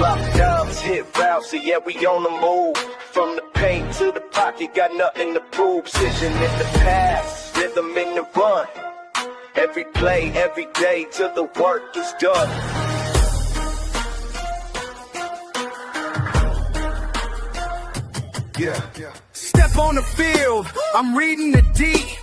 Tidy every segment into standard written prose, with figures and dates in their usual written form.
Drop dimes, hit routes, so yeah, we on the move. From the paint to the pocket, got nothing to prove. Precision in the pass, rhythm in the run. Every play, every day, till the work is done. Yeah. Step on the field, I'm reading the D.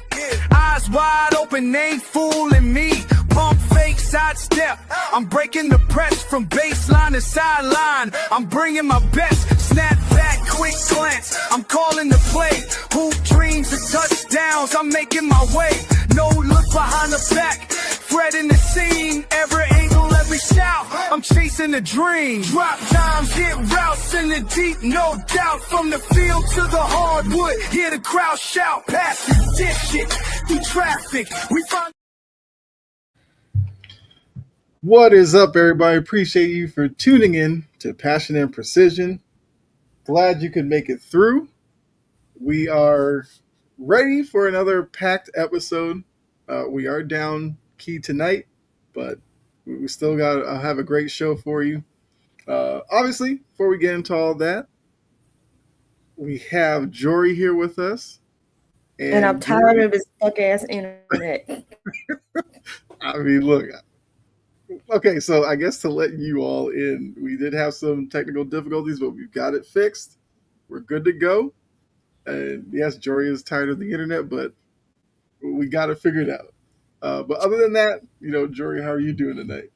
Eyes wide open, ain't fooling me. Pump fake, sidestep. I'm breaking the press from baseline to sideline. I'm bringing my best. Snap back, quick glance. I'm calling the play. Hoop dreams and touchdowns. I'm making my way. No look behind the back. Fred in the scene. Every angle, every shout. I'm chasing a dream. Drop times, hit routes in the deep, no doubt. From the field to the hardwood. Hear the crowd shout. Past the dip shit. Through traffic. We find. What is up, everybody? Appreciate you for tuning in to Passion and Precision. Glad you could make it through. We are ready for another packed episode. We are down key tonight, but we still got to have a great show for you. Obviously, before we get into all that, we have Jory here with us. And I'm tired of this fuck-ass internet. I mean, look. Okay, so I guess to let you all in, we did have some technical difficulties, but we've got it fixed. We're good to go. And yes, Jory is tired of the internet, but we got it figured out. But other than that, Jory, how are you doing tonight?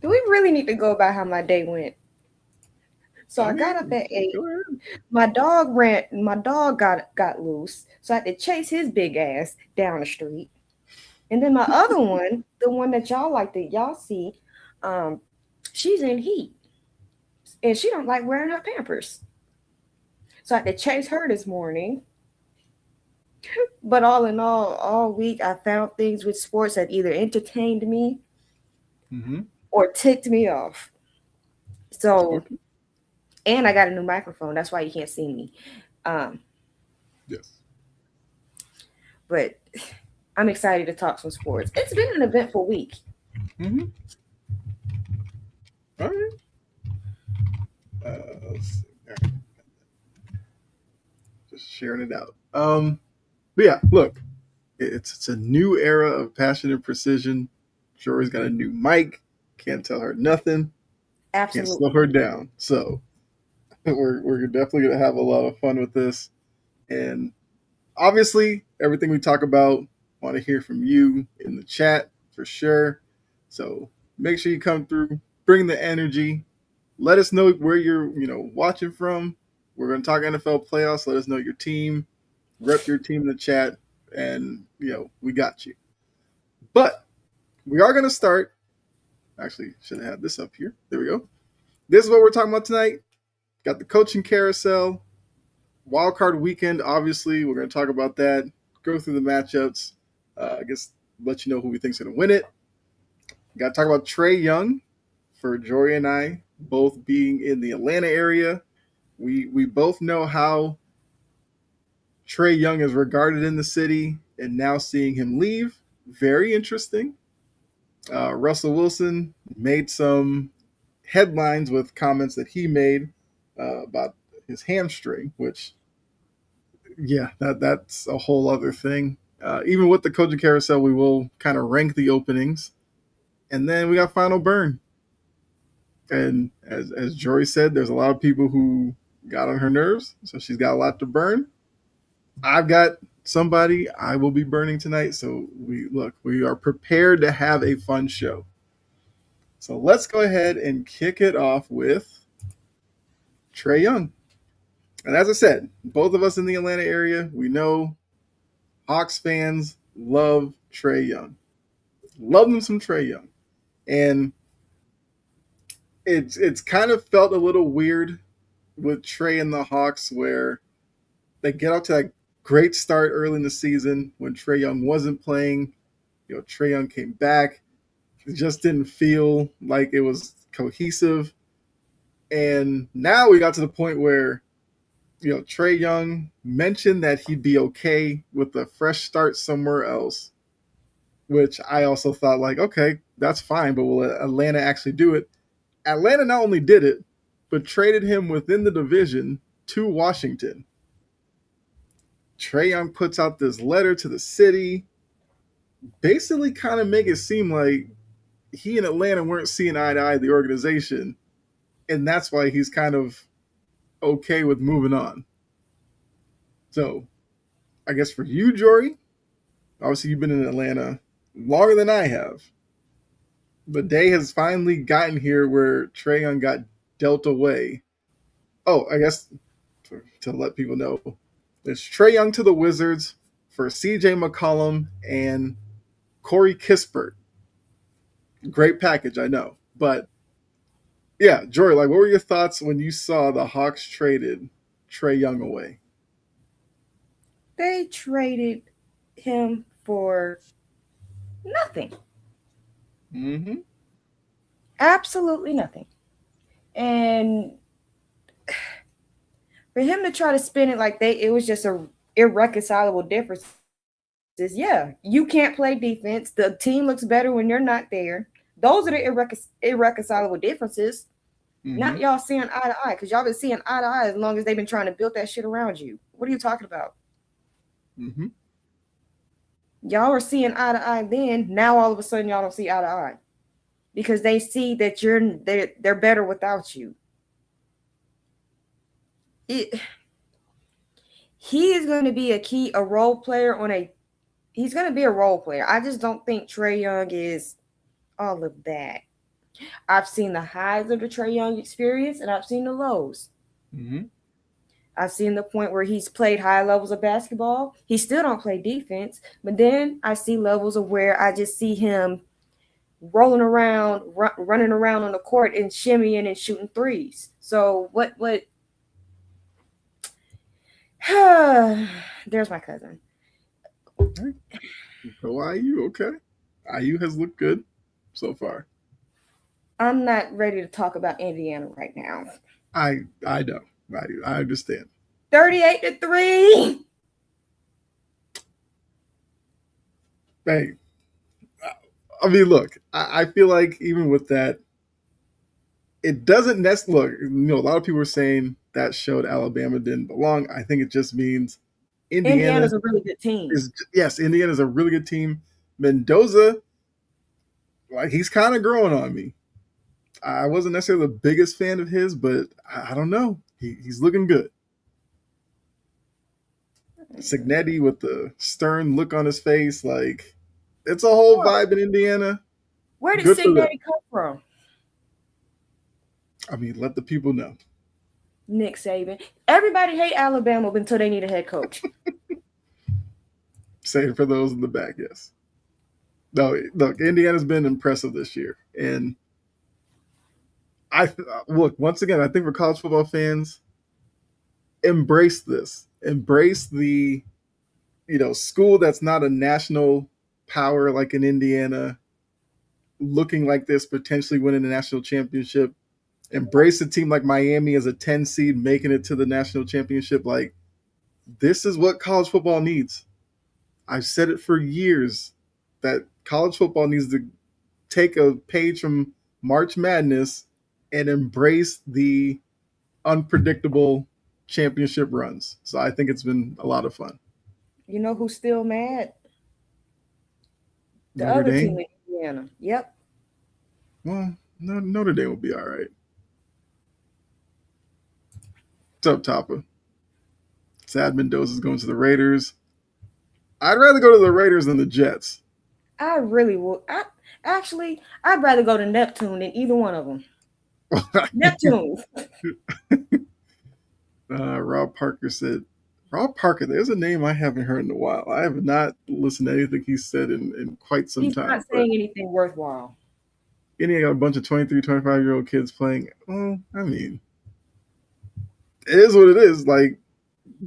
Do we really need to go about how my day went? So I got up at 8. My dog got loose, so I had to chase his big ass down the street. And then my other one, the one that y'all see, she's in heat. And she don't like wearing her Pampers. So I had to chase her this morning. But all in all week, I found things with sports that either entertained me or ticked me off. So, and I got a new microphone. That's why you can't see me. Yes. But I'm excited to talk some sports. It's been an eventful week. Mm-hmm. All right. Let's see. All right. Just sharing it out. But yeah, look, it's a new era of Passion and Precision. Jory's got a new mic. Can't tell her nothing. Absolutely. Can't slow her down. So we're definitely gonna have a lot of fun with this. And obviously, everything we talk about, want to hear from you in the chat for sure. So make sure you come through, bring the energy. Let us know where you're, watching from. We're going to talk NFL playoffs. Let us know your team. Rep your team in the chat. And, we got you. But we are going to start. Actually, should have had this up here. There we go. This is what we're talking about tonight. Got the coaching carousel. Wildcard weekend, obviously. We're going to talk about that. Go through the matchups. I guess let you know who we think's going to win it. Got to talk about Trae Young for Jory and I, both being in the Atlanta area. We both know how Trae Young is regarded in the city, and now seeing him leave, very interesting. Russell Wilson made some headlines with comments that he made about his hamstring, which, yeah, that's a whole other thing. Even with the coaching carousel, we will kind of rank the openings. And then we got Final Burn. And as Jory said, there's a lot of people who got on her nerves, so she's got a lot to burn. I've got somebody I will be burning tonight, so we are prepared to have a fun show. So let's go ahead and kick it off with Trae Young. And as I said, both of us in the Atlanta area, we know Hawks fans love Trae Young. Love them some Trae Young. And it's kind of felt a little weird with Trae and the Hawks, where they get out to that great start early in the season when Trae Young wasn't playing. Trae Young came back. It just didn't feel like it was cohesive. And now we got to the point where, Trae Young mentioned that he'd be okay with a fresh start somewhere else. which I also thought like, okay, that's fine, but will Atlanta actually do it? Atlanta not only did it, but traded him within the division to Washington. Trae Young puts out this letter to the city, basically kind of make it seem like he and Atlanta weren't seeing eye to eye the organization, and that's why he's kind of okay with moving on. So, I guess for you, Jory, obviously you've been in Atlanta longer than I have. The day has finally gotten here where Trae Young got dealt away. Oh, I guess to let people know, it's Trae Young to the Wizards for CJ McCollum and Corey Kispert. Great package, I know. But yeah, Jory, like, what were your thoughts when you saw the Hawks traded Trae Young away? They traded him for nothing. Mm-hmm. Absolutely nothing. And for him to try to spin it like it was just a irreconcilable differences. Yeah, you can't play defense. The team looks better when you're not there. Those are the irreconcilable differences. Mm-hmm. Not y'all seeing eye to eye, because y'all been seeing eye to eye as long as they've been trying to build that shit around you. What are you talking about? Mm-hmm. Y'all were seeing eye to eye then. Now all of a sudden y'all don't see eye to eye because they see that they're better without you. He is going to be a role player he's going to be a role player. I just don't think Trae Young is all of that. I've seen the highs of the Trae Young experience and I've seen the lows. Mm-hmm. I've seen the point where he's played high levels of basketball. He still don't play defense, but then I see levels of where I just see him rolling around, running around on the court and shimmying and shooting threes. So what? There's my cousin. Right. Go IU, okay. IU has looked good so far. I'm not ready to talk about Indiana right now. I know. I understand. 38-3. Hey, I mean, look, I feel like even with that, it doesn't look. A lot of people are saying that showed Alabama didn't belong. I think it just means Indiana's a really good team. Indiana's a really good team. Mendoza, like, he's kind of growing on me. I wasn't necessarily the biggest fan of his, but I don't know. He's looking good. Signetti with the stern look on his face, like, it's a whole vibe in Indiana. Where did Signetti come from? I mean, let the people know. Nick Saban. Everybody hate Alabama until they need a head coach. Say it for those in the back, yes. No, look, Indiana's been impressive this year. And look, once again, I think for college football fans, embrace this. Embrace the, school that's not a national power like in Indiana, looking like this, potentially winning a national championship. Embrace a team like Miami as a 10 seed, making it to the national championship. Like, this is what college football needs. I've said it for years that college football needs to take a page from March Madness and embrace the unpredictable championship runs. So I think it's been a lot of fun. You know who's still mad? The other team in Indiana. Yep. Well, Notre Dame will be all right. What's up, Tapa? Sad Mendoza's going to the Raiders. I'd rather go to the Raiders than the Jets. I really would. I'd rather go to Neptune than either one of them. Neptune. Rob Parker said, Rob Parker, there's a name I haven't heard in a while. I have not listened to anything he's said in quite some time. He's not saying anything worthwhile. And he got a bunch of 23, 25-year-old kids playing. Well, I mean, it is what it is. Like,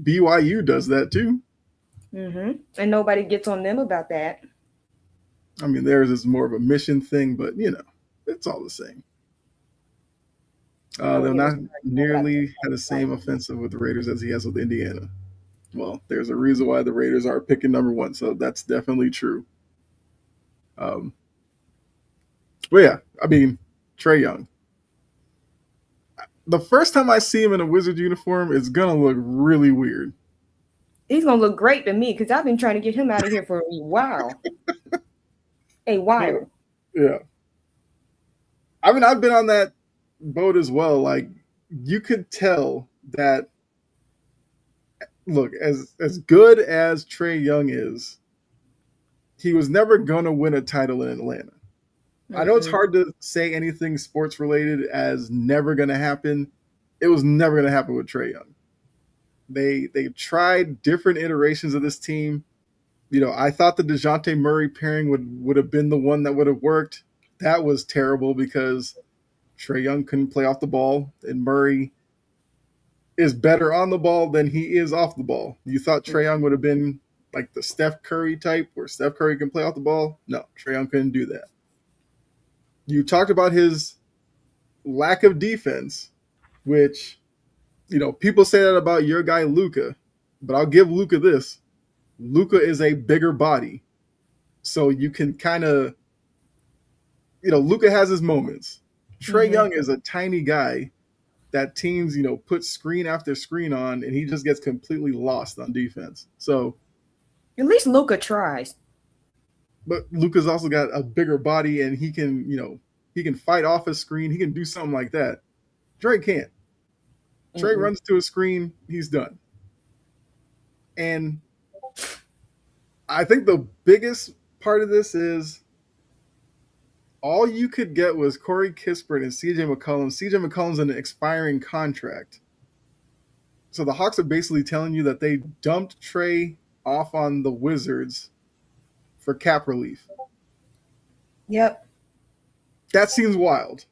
BYU does that too. Mm-hmm. And nobody gets on them about that. I mean, theirs is more of a mission thing, but, it's all the same. They're not nearly had the same offensive with the Raiders as he has with Indiana. Well, there's a reason why the Raiders are picking number one, so that's definitely true. Um, but yeah, I mean, Trae Young. The first time I see him in a Wizard uniform, it's gonna look really weird. He's gonna look great to me because I've been trying to get him out of here for a while. A while. Yeah. I mean, I've been on that boat as well. Like, you could tell that. Look, as good as Trae Young is, he was never gonna win a title in Atlanta. I know it's hard to say anything sports related as never gonna happen. It was never gonna happen with Trae Young. They tried different iterations of this team. You know, I thought the DeJounte Murray pairing would have been the one that would have worked. That was terrible because Trae Young couldn't play off the ball, and Murray is better on the ball than he is off the ball. You thought Trae Young would have been like the Steph Curry type, where Steph Curry can play off the ball? No, Trae Young couldn't do that. You talked about his lack of defense, which, you know, people say that about your guy Luka, but I'll give Luka this. Luka is a bigger body. So you can kind of, you know, Luka has his moments. Trae Young is a tiny guy that teams, you know, put screen after screen on, and he just gets completely lost on defense. So at least Luka tries. But Luka's also got a bigger body, and he can, you know, he can fight off a screen. He can do something like that. Trae can't. Trae runs to a screen, he's done. And I think the biggest part of this is all you could get was Corey Kispert and CJ McCollum. CJ McCollum's an expiring contract. So the Hawks are basically telling you that they dumped Trae off on the Wizards for cap relief. Yep. That seems wild,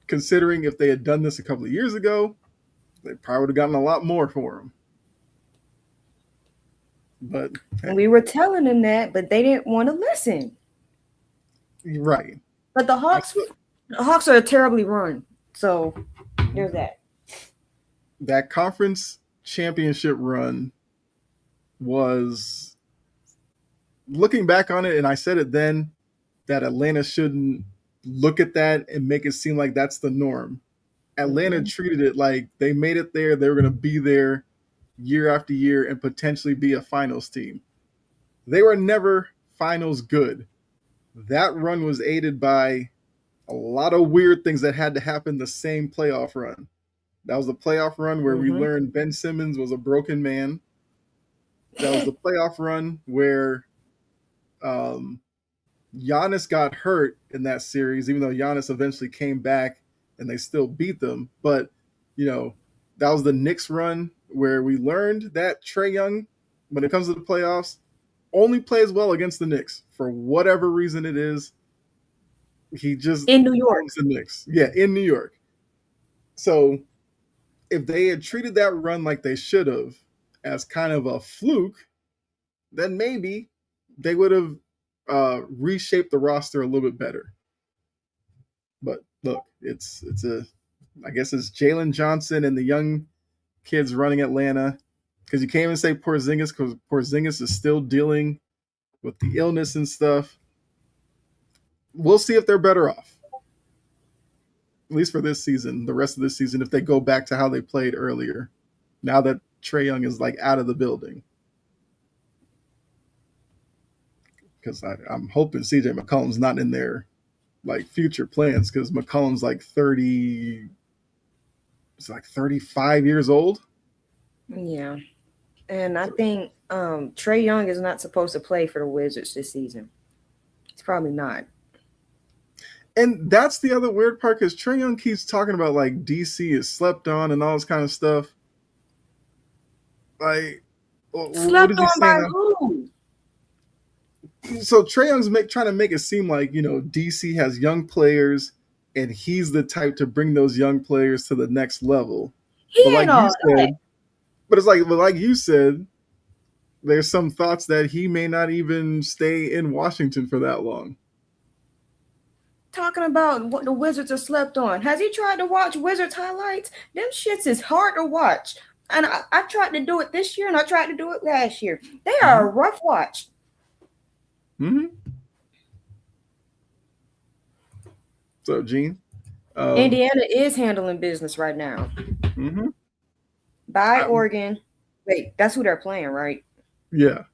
considering if they had done this a couple of years ago, they probably would have gotten a lot more for him. But hey. We were telling them that, but they didn't want to listen. Right. But the Hawks are terribly run. So there's that. That conference championship run was, looking back on it, and I said it then, that Atlanta shouldn't look at that and make it seem like that's the norm. Atlanta treated it like they made it there. They were going to be there year after year and potentially be a finals team. They were never finals good. That run was aided by a lot of weird things that had to happen the same playoff run. That was the playoff run where we learned Ben Simmons was a broken man. That was the playoff run where Giannis got hurt in that series, even though Giannis eventually came back and they still beat them. But, you know, that was the Knicks run where we learned that Trae Young, when it comes to the playoffs, only plays well against the Knicks for whatever reason it is. He just in New York. The Knicks. Yeah, in New York. So if they had treated that run like they should have, as kind of a fluke, then maybe they would have reshaped the roster a little bit better. But look, it's I guess it's Jalen Johnson and the young kids running Atlanta, because you can't even say Porzingis, because Porzingis is still dealing with the illness and stuff. We'll see if they're better off, at least for this season, the rest of this season, if they go back to how they played earlier, now that Trae Young is like out of the building. Because I'm hoping CJ McCollum's not in their like future plans, because McCollum's like 30, it's like 35 years old. Yeah. And I think Trae Young is not supposed to play for the Wizards this season. It's probably not. And that's the other weird part, because Trae Young keeps talking about like DC is slept on and all this kind of stuff. Like, slept on by who? So Trae Young's trying to make it seem like, you know, DC has young players and he's the type to bring those young players to the next level. But like you said, there's some thoughts that he may not even stay in Washington for that long. Talking about what the Wizards are slept on. Has he tried to watch Wizards highlights? Them shits is hard to watch. And I tried to do it this year and I tried to do it last year. They are a rough watch. Mm-hmm. So, Gene. Indiana is handling business right now. Mm-hmm. By Oregon. Wait, that's who they're playing, right? Yeah.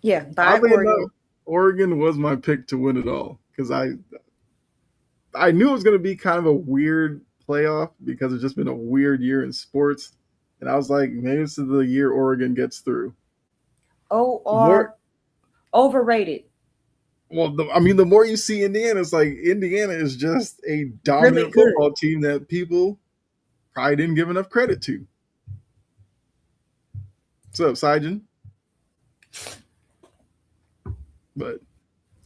Yeah, by Oddly Oregon. enough, Oregon was my pick to win it all because I knew it was going to be kind of a weird playoff because it's just been a weird year in sports, and I was like, maybe this is the year Oregon gets through. OR overrated. Well, the more you see Indiana, it's like Indiana is just a dominant Really football team that people probably didn't give enough credit to. What's up, Sijin? But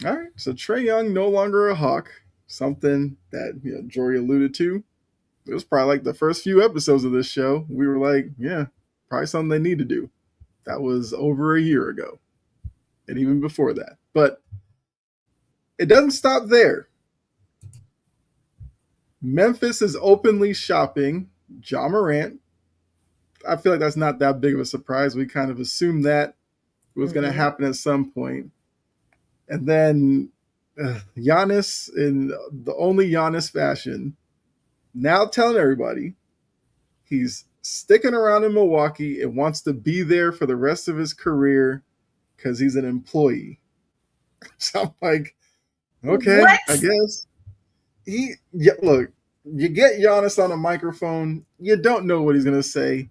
all right, so Trae Young no longer a Hawk, something that Jory alluded to. It was probably like the first few episodes of this show. We were like, yeah, probably something they need to do. That was over a year ago, and even before that. But it doesn't stop there. Memphis is openly shopping Ja Morant. I feel like that's not that big of a surprise. We kind of assumed that was going to happen at some point. And then Giannis, in the only Giannis fashion, now telling everybody he's sticking around in Milwaukee and wants to be there for the rest of his career because he's an employee. So I'm like, okay, what? I guess. Look, you get Giannis on a microphone, you don't know what he's going to say.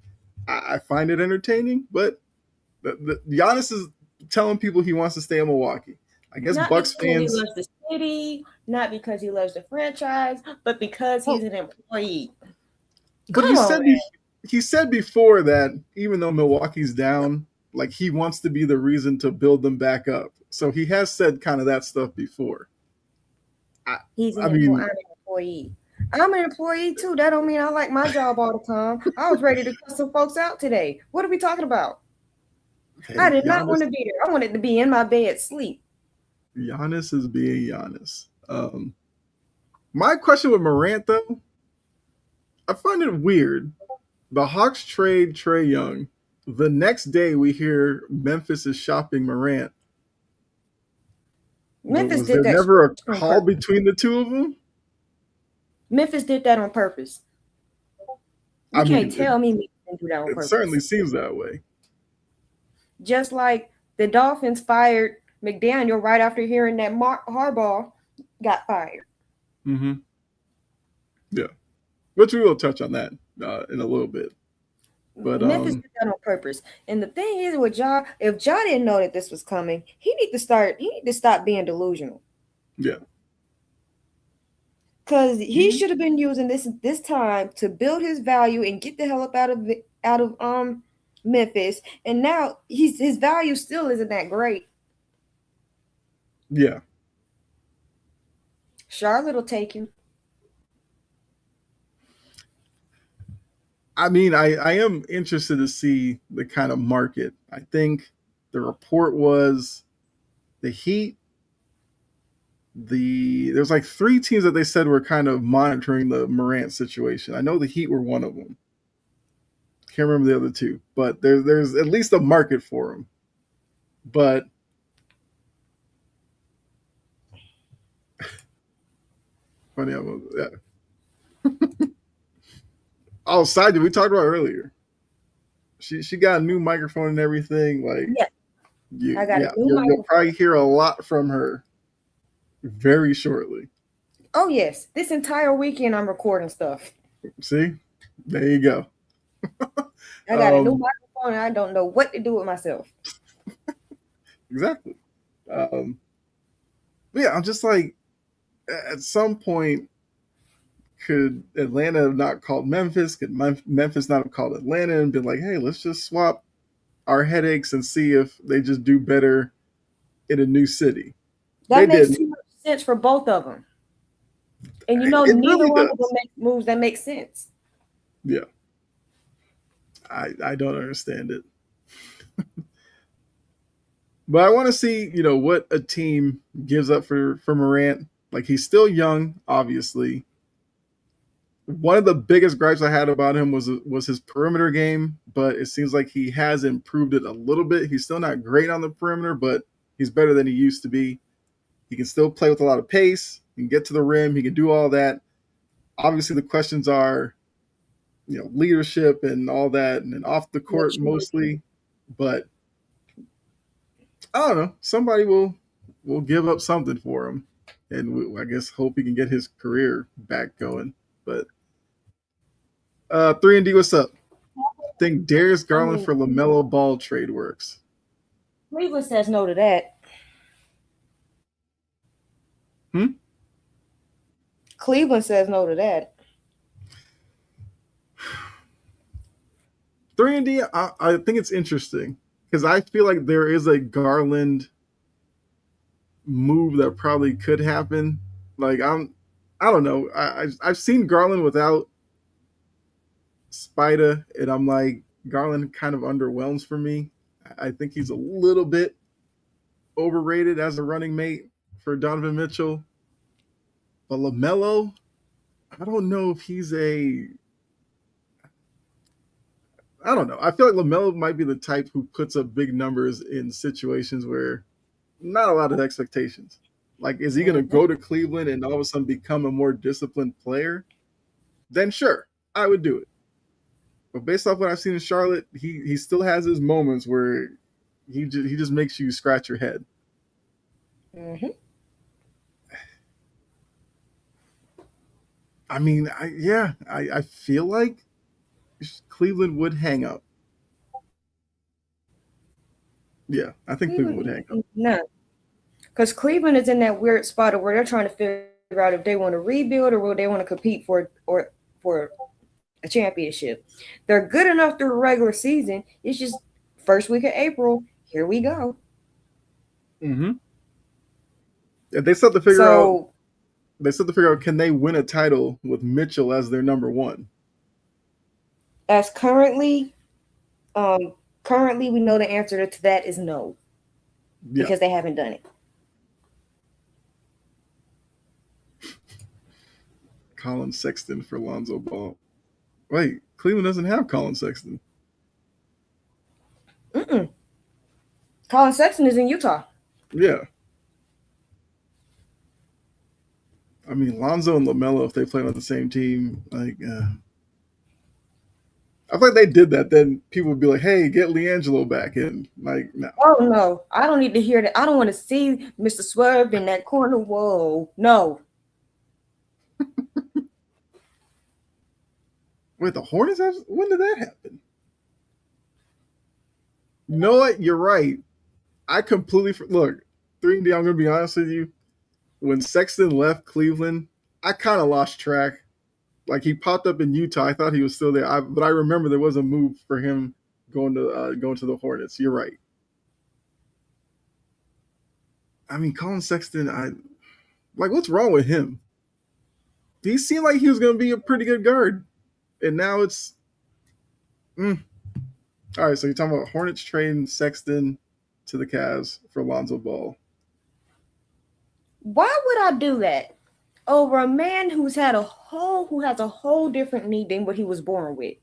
I find it entertaining, but Giannis is telling people he wants to stay in Milwaukee. I guess not Bucks fans. He loves the city, not because he loves the franchise, but because he's an employee. But he said before that even though Milwaukee's down, like he wants to be the reason to build them back up. So he has said kind of that stuff before. I'm an employee. I'm an employee too. That don't mean I like my job all the time. I was ready to cut some folks out today. What are we talking about? Hey, I did not want to be there. I wanted to be in my bed sleep. Giannis is being Giannis. My question with Morant, though, I find it weird. The Hawks trade Trae Young. The next day, we hear Memphis is shopping Morant. Memphis was there never a call between the two of them? Memphis did that on purpose. You can't tell me Memphis didn't do that on purpose. It certainly seems that way. Just like the Dolphins fired McDaniel right after hearing that Harbaugh got fired. Mm-hmm. Yeah. Which we will touch on that in a little bit. But Memphis did that on purpose. And the thing is with Ja, if Ja didn't know that this was coming, he need to stop being delusional. Yeah. Because he should have been using this time to build his value and get the hell up out of Memphis. And now his value still isn't that great. Yeah. Charlotte will take him. I mean, I am interested to see the kind of market. I think the report was the Heat. There's like 3 teams that they said were kind of monitoring the Morant situation. I know the Heat were one of them. Can't remember the other 2, but there's at least a market for him. But funny, yeah. Oh, side we talked about earlier. She got a new microphone and everything. Like, yeah, you'll probably hear a lot from her very shortly. Oh yes, this entire weekend I'm recording stuff. See, there you go. I got a new microphone and I don't know what to do with myself. Exactly. Yeah, I'm just like, at some point, could Atlanta have not called Memphis? Could Memphis not have called Atlanta and been like, hey, let's just swap our headaches and see if they just do better in a new city? That makes too much sense for both of them. And neither really one of them make moves that make sense. Yeah. I don't understand it. But I want to see, what a team gives up for Morant. Like, he's still young, obviously. One of the biggest gripes I had about him was his perimeter game, but it seems like he has improved it a little bit. He's still not great on the perimeter, but he's better than he used to be. He can still play with a lot of pace. He can get to the rim. He can do all that. Obviously, the questions are, leadership and all that, and then off the court mostly. But I don't know. Somebody will give up something for him, and I guess hope he can get his career back going. But 3 and D, what's up? Think Darius Garland for LaMelo Ball trade works? Cleveland says no to that. Cleveland says no to that. 3 and D, I think it's interesting because I feel like there is a Garland move that probably could happen. Like I don't know. I've seen Garland without Spida, and I'm like, Garland kind of underwhelms for me. I think he's a little bit overrated as a running mate for Donovan Mitchell. But LaMelo, I don't know if he's I don't know. I feel like LaMelo might be the type who puts up big numbers in situations where not a lot of expectations. Like, is he going to go to Cleveland and all of a sudden become a more disciplined player? Then sure, I would do it. But based off what I've seen in Charlotte, he still has his moments where he just makes you scratch your head. Mm-hmm. I mean, I feel like Cleveland would hang up. Yeah, I think Cleveland would hang up. No, because Cleveland is in that weird spot where they're trying to figure out if they want to rebuild or will they want to compete for a championship. They're good enough through the regular season. It's just first week of April. Here we go. Mm-hmm. Yeah, they still have to figure out. They still have to figure out, can they win a title with Mitchell as their number one? As currently we know the answer to that is no. Yeah. Because they haven't done it. Colin Sexton for Lonzo Ball. Wait, Cleveland doesn't have Colin Sexton. Colin Sexton is in Utah. Yeah. I mean, Lonzo and LaMelo, if they played on the same team, like, I feel like they did that. Then people would be like, "Hey, get LiAngelo back in." Like, no. Oh no, I don't need to hear that. I don't want to see Mr. Swerve in that corner. Whoa, no. Wait, the Hornets? When did that happen? You know what? You're right. I completely look. 3D. I'm gonna be honest with you. When Sexton left Cleveland, I kind of lost track. Like, he popped up in Utah. I thought he was still there, but I remember there was a move for him going to the Hornets. You're right. I mean, Colin Sexton, what's wrong with him? He seemed like he was going to be a pretty good guard, and now it's. All right, so you're talking about Hornets trading Sexton to the Cavs for Lonzo Ball. Why would I do that over a man who has a whole different need than what he was born with?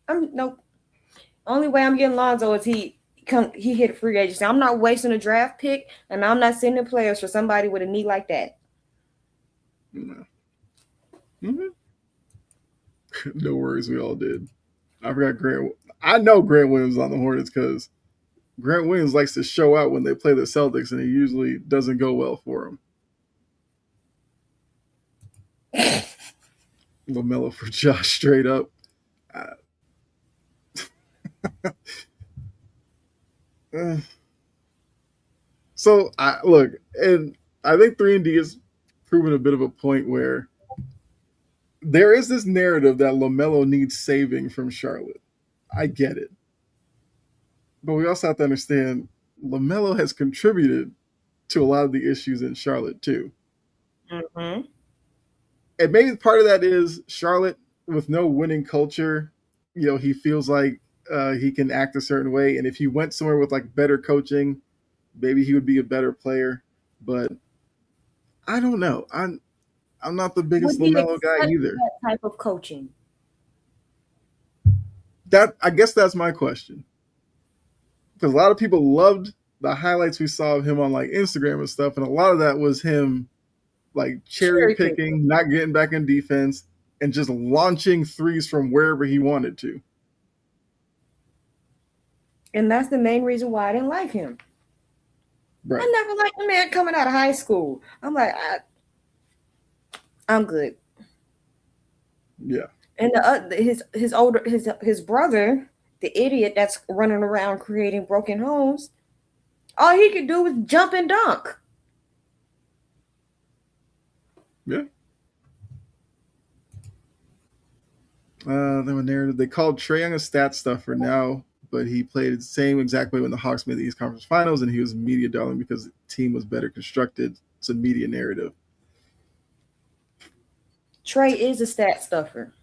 Nope. Only way I'm getting Lonzo is he hit free agency. I'm not wasting a draft pick, and I'm not sending players for somebody with a knee like that. No. Mm-hmm. No worries, we all did. I forgot Grant. I know Grant Williams on the Hornets because Grant Williams likes to show out when they play the Celtics, and it usually doesn't go well for him. LaMelo for Josh, straight up. So, look, and I think 3D has proven a bit of a point where there is this narrative that LaMelo needs saving from Charlotte. I get it. But we also have to understand LaMelo has contributed to a lot of the issues in Charlotte too. Mm-hmm. And maybe part of that is Charlotte with no winning culture. He feels like he can act a certain way, and if he went somewhere with like better coaching, maybe he would be a better player. But I don't know. I'm not the biggest LaMelo guy either. That type of coaching. I guess that's my question. Because a lot of people loved the highlights we saw of him on like Instagram and stuff, and a lot of that was him like cherry Cherry picker. picking, not getting back in defense, and just launching threes from wherever he wanted to. And that's the main reason why I didn't like him. Right. I never liked the man coming out of high school. I'm like, I'm good. Yeah. And his brother, the idiot that's running around creating broken homes, all he could do was jump and dunk. Yeah. They were narrative. They called Trae Young a stat stuffer now, but he played the same exact way when the Hawks made the East Conference Finals, and he was media darling because the team was better constructed. It's a media narrative. Trae is a stat stuffer.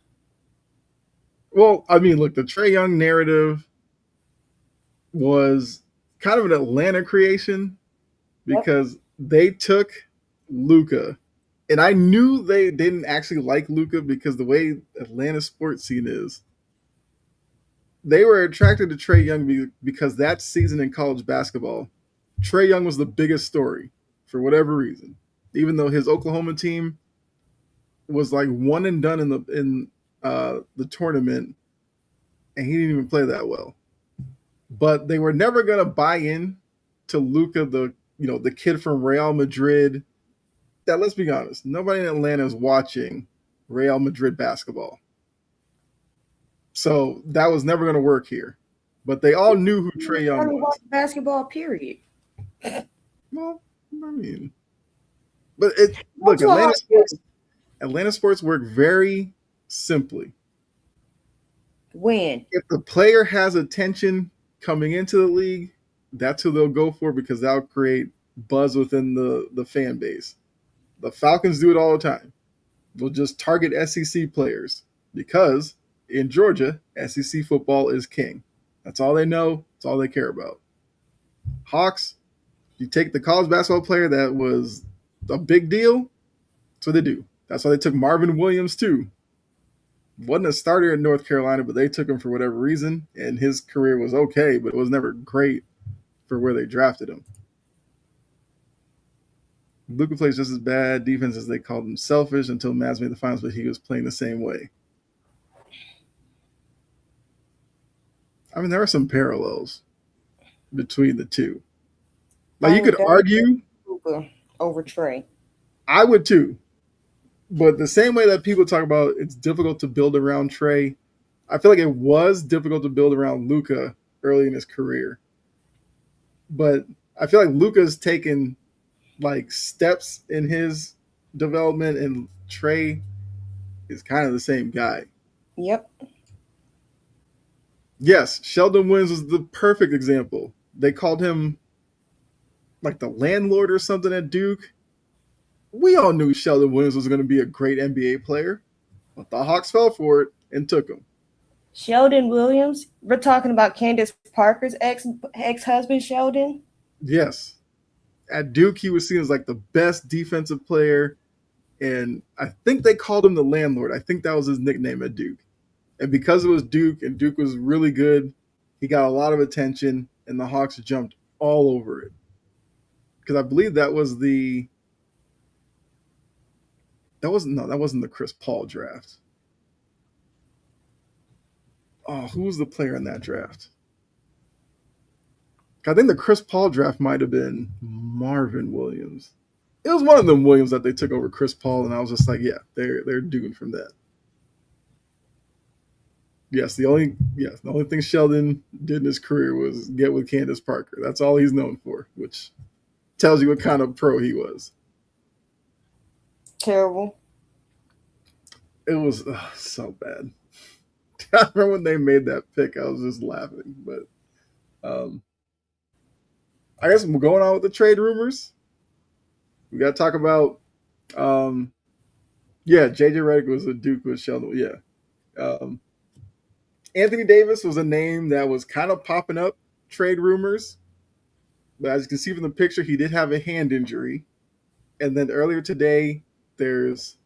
Well, I mean, look, the Trae Young narrative was kind of an Atlanta creation because they took Luka, and I knew they didn't actually like Luka because the way Atlanta sports scene is, they were attracted to Trae Young because that season in college basketball, Trae Young was the biggest story for whatever reason. Even though his Oklahoma team was like one and done in the tournament, and he didn't even play that well. But they were never gonna buy in to Luka, the kid from Real Madrid. That, let's be honest, nobody in Atlanta is watching Real Madrid basketball. So that was never going to work here. But they all knew who Trae Young was. Basketball, period. Well, I mean, but look, Atlanta sports work very simply. When? If the player has attention coming into the league, that's who they'll go for because that'll create buzz within the fan base. The Falcons do it all the time. They'll just target SEC players because in Georgia, SEC football is king. That's all they know. That's all they care about. Hawks, you take the college basketball player that was a big deal, that's what they do. That's why they took Marvin Williams too. Wasn't a starter in North Carolina, but they took him for whatever reason, and his career was okay, but it was never great for where they drafted him. Luka plays just as bad defense as they called him selfish until Mavs made the finals, but he was playing the same way. I mean, there are some parallels between the two. Like, you could argue Luka over Trae. I would too. But the same way that people talk about it's difficult to build around Trae, I feel like it was difficult to build around Luka early in his career. But I feel like Luka's taken like steps in his development, and Trae is kind of the same guy. Yep. Yes, Sheldon Williams was the perfect example. They called him like the landlord or something at Duke. We all knew Sheldon Williams was going to be a great NBA player, but the Hawks fell for it and took him. Sheldon Williams? We're talking about Candace Parker's ex-husband, Sheldon? Yes. At Duke, he was seen as like the best defensive player, and I think they called him the landlord. I think that was his nickname at Duke. And because it was Duke, and Duke was really good, he got a lot of attention, and the Hawks jumped all over it. Because I believe that wasn't the Chris Paul draft. Oh, who was the player in that draft? I think the Chris Paul draft might have been Marvin Williams. It was one of them Williams that they took over Chris Paul, and I was just like, yeah, they're doomed from that. Yes, the only thing Sheldon did in his career was get with Candace Parker. That's all he's known for, which tells you what kind of pro he was. Terrible. It was so bad. I remember when they made that pick, I was just laughing. But I guess we're going on with the trade rumors. We got to talk about, JJ Redick was a Duke with Sheldon. Yeah. Anthony Davis was a name that was kind of popping up trade rumors. But as you can see from the picture, he did have a hand injury. And then earlier today, there's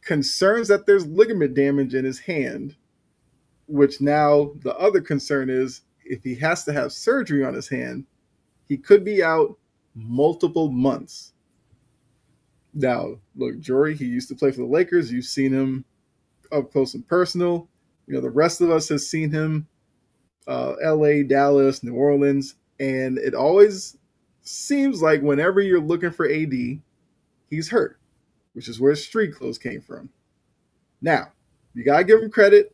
concerns that there's ligament damage in his hand, which now the other concern is if he has to have surgery on his hand, he could be out multiple months. Now, look, Jory, he used to play for the Lakers. You've seen him up close and personal. The rest of us has seen him, LA, Dallas, New Orleans, and it always seems like whenever you're looking for AD, he's hurt, which is where street clothes came from. Now, you gotta give him credit.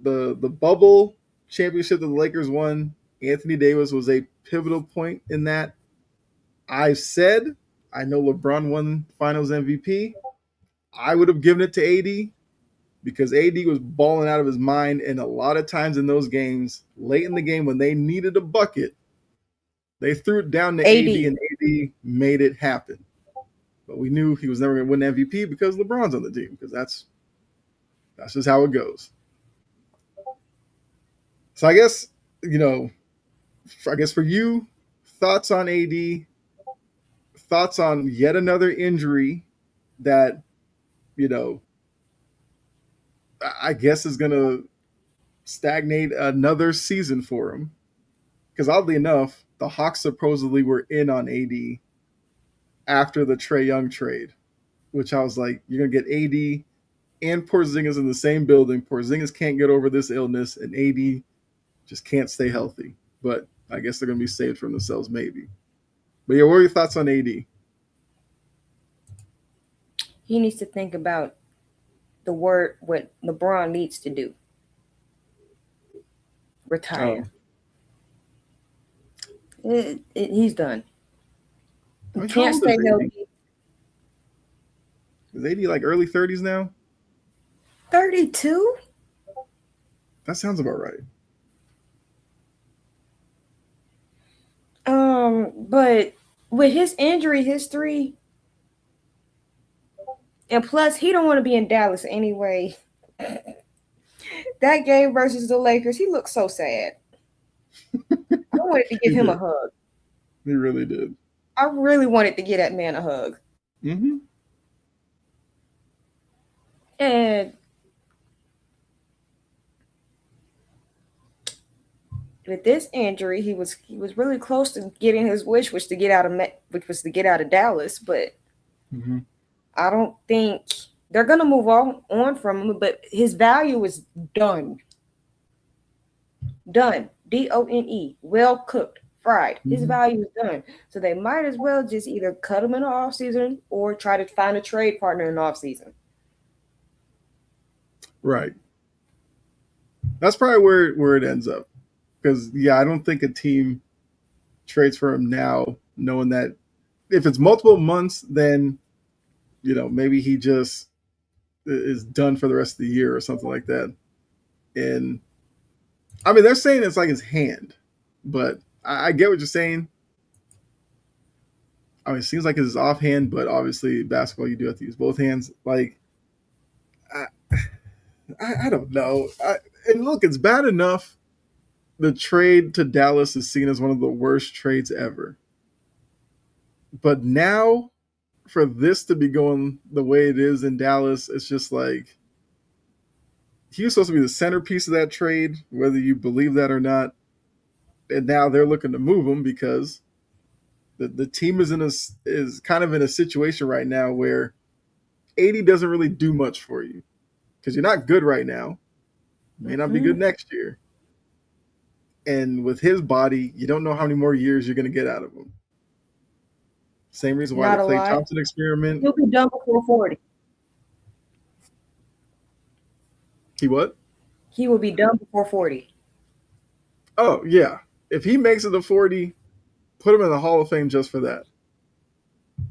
The bubble championship that the Lakers won, Anthony Davis was a pivotal point in that. I've said, I know LeBron won Finals MVP. I would have given it to AD because AD was balling out of his mind, and a lot of times in those games, late in the game when they needed a bucket, they threw it down to AD and AD made it happen. But we knew he was never going to win MVP because LeBron's on the team, because that's just how it goes. So I guess, for you, thoughts on AD, thoughts on yet another injury that, I guess is going to stagnate another season for him. Because oddly enough, the Hawks supposedly were in on AD after the Trae Young trade, which I was like, you're going to get AD and Porzingis in the same building. Porzingis can't get over this illness, and AD just can't stay healthy. But I guess they're going to be saved from themselves, maybe. But yeah, what are your thoughts on AD? He needs to think about what LeBron needs to do. Retire. He's done. He can't stay healthy. Is AD like early 30s now? 32? That sounds about right. But with his injury history, and plus he don't want to be in Dallas anyway. That game versus the Lakers, he looked so sad. I wanted to give him a hug. He really did. I really wanted to give that man a hug. Mm-hmm. And with this injury, he was really close to getting his wish, which was to get out of Dallas. But I don't think they're gonna move on from him. But his value is done. Done. DONE. Well cooked, fried. His value is done. So they might as well just either cut him in the offseason or try to find a trade partner in the offseason. Right. That's probably where it ends up. Because, I don't think a team trades for him now, knowing that if it's multiple months, then, maybe he just is done for the rest of the year or something like that. And, I mean, they're saying it's like his hand, but I get what you're saying. I mean, it seems like it's offhand, but obviously basketball, you do have to use both hands. Like, I don't know. And look, it's bad enough the trade to Dallas is seen as one of the worst trades ever. But now, for this to be going the way it is in Dallas, it's just like, he was supposed to be the centerpiece of that trade, whether you believe that or not. And now they're looking to move him because the team is kind of in a situation right now where AD doesn't really do much for you because you're not good right now. May not be good next year. And with his body, you don't know how many more years you're going to get out of him. Same reason why the Clay Thompson experiment. He'll be done before 40. He what? He will be done before 40. Oh, yeah. If he makes it to 40, put him in the Hall of Fame just for that.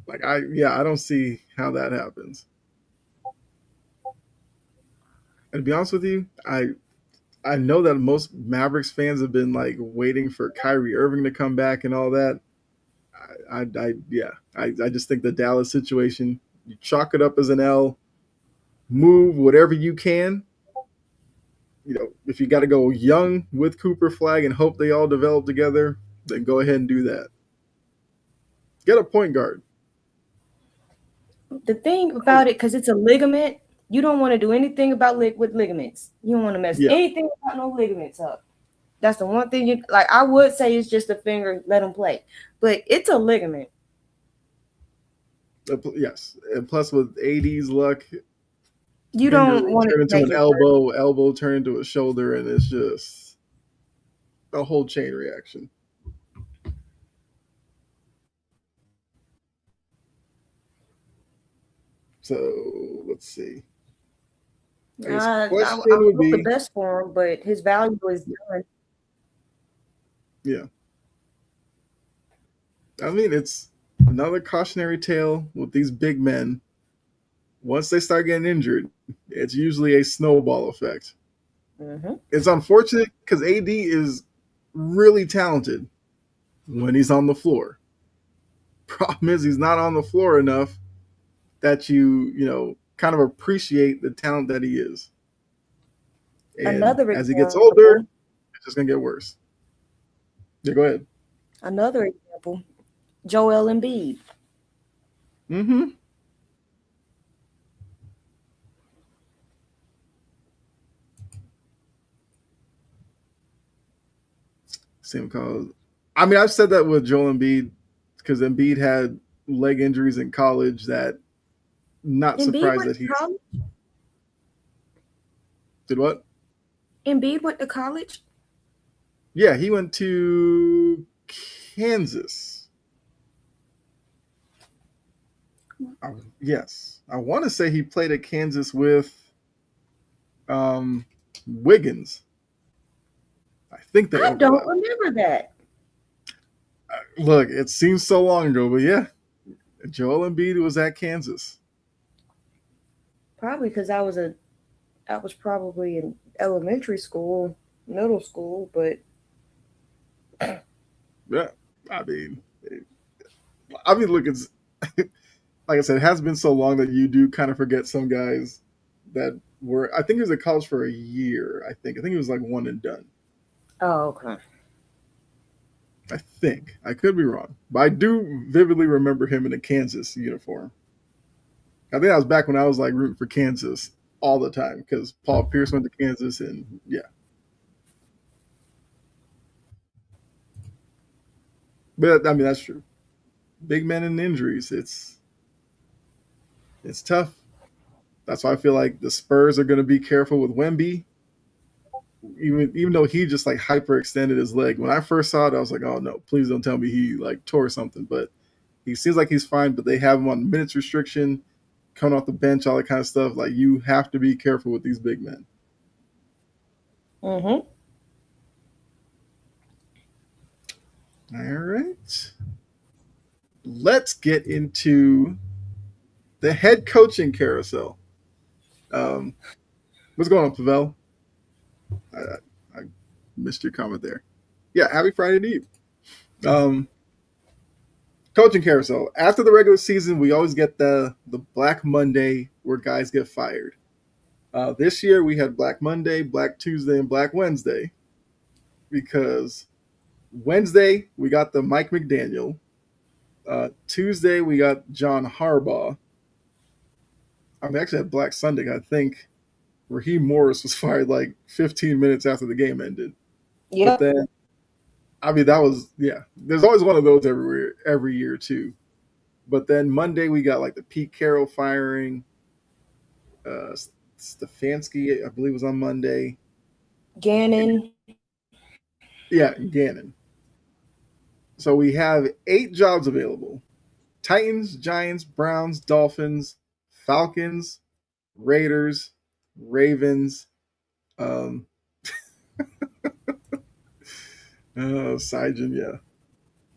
Like, I don't see how that happens. And to be honest with you, I know that most Mavericks fans have been like waiting for Kyrie Irving to come back and all that. I just think the Dallas situation, you chalk it up as an L, move whatever you can. If you got to go young with Cooper Flag and hope they all develop together, then go ahead and do that. Get a point guard. The thing about it, because it's a ligament, you don't want to do anything with ligaments. You don't want to mess anything about no ligaments up. That's the one thing you like. I would say it's just a finger, let him play, but it's a ligament. Yes, and plus with AD's luck, You finger don't want it turn to into make an it worse. elbow turn into a shoulder, and it's just a whole chain reaction. So let's see. I guess I question would hope the be, best for him, but his value is done. yeah. I mean, it's another cautionary tale with these big men. Once they start getting injured, it's usually a snowball effect. Mm-hmm. It's unfortunate because AD is really talented when he's on the floor. Problem is, he's not on the floor enough that kind of appreciate the talent that he is. And Another as he gets older, example. it's just gonna get worse. Yeah, go ahead. Another example. Joel Embiid. Mm-hmm. Same cause. I mean, I've said that with Joel Embiid because Embiid had leg injuries in college. That not Embiid surprised went that to he college. did what? Embiid went to college. Yeah, he went to Kansas. Yes, I want to say he played at Kansas with um, Wiggins. I think they I don't overlap. remember that. Look, it seems so long ago, but yeah, Joel Embiid was at Kansas. Probably because I was probably in elementary school, middle school, but Yeah, I mean, look, it's like I said, it has been so long that you do kind of forget some guys that were. I think he was at college for a year. I think he was like one and done. oh okay. I think I could be wrong, but I do vividly remember him in a Kansas uniform. I think that was back when I was like rooting for Kansas all the time because Paul Pierce went to Kansas, and yeah. But I mean, that's true. Big men and injuries, it's tough. That's why I feel like the Spurs are going to be careful with Wemby, even though he just like hyperextended his leg. When I first saw it, I was like, oh no, please don't tell me he like tore something. But he seems like he's fine. But they have him on minutes restriction, coming off the bench, all that kind of stuff. Like you have to be careful with these big men. Mm-hmm. All right, let's get into the head coaching carousel. Um, what's going on, Pavel? I missed your comment there. Yeah, happy Friday to you. Um, Coaching carousel. After the regular season, we always get the Black Monday where guys get fired. This year we had Black Monday, Black Tuesday, and Black Wednesday because Wednesday we got the Mike McDaniel. Tuesday we got John Harbaugh. I mean, actually had Black Sunday. I think Raheem Morris was fired like 15 minutes after the game ended. But Yep. then, I mean, that was yeah. There's always one of those every year too. But then Monday we got like the Pete Carroll firing. Uh, Stefanski, I believe, was on Monday. Gannon. Yeah, Gannon. So we have 8 jobs available: Titans, Giants, Browns, Dolphins, Falcons, Raiders, Ravens. Um, Sijin, yeah.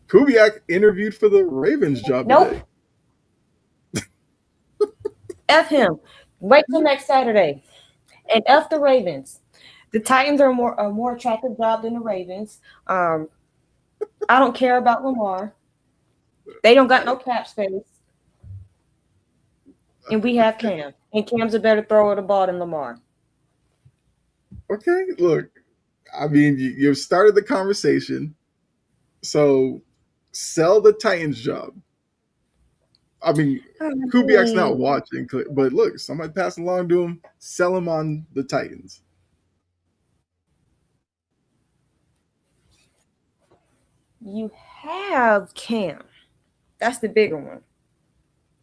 Kubiak interviewed for the Ravens job Nope. today. F him. Wait till next Saturday. And F the Ravens. The Titans are a more attractive job than the Ravens. I don't care about Lamar. They don't got no cap space. And we have Cam. And Cam's a better thrower of the ball than Lamar. Okay, look, I mean, you've started the conversation. So sell the Titans job. I mean, I Kubiak's not mean, watching, but look, somebody pass along to him, sell him on the Titans. You have Cam. That's the bigger one.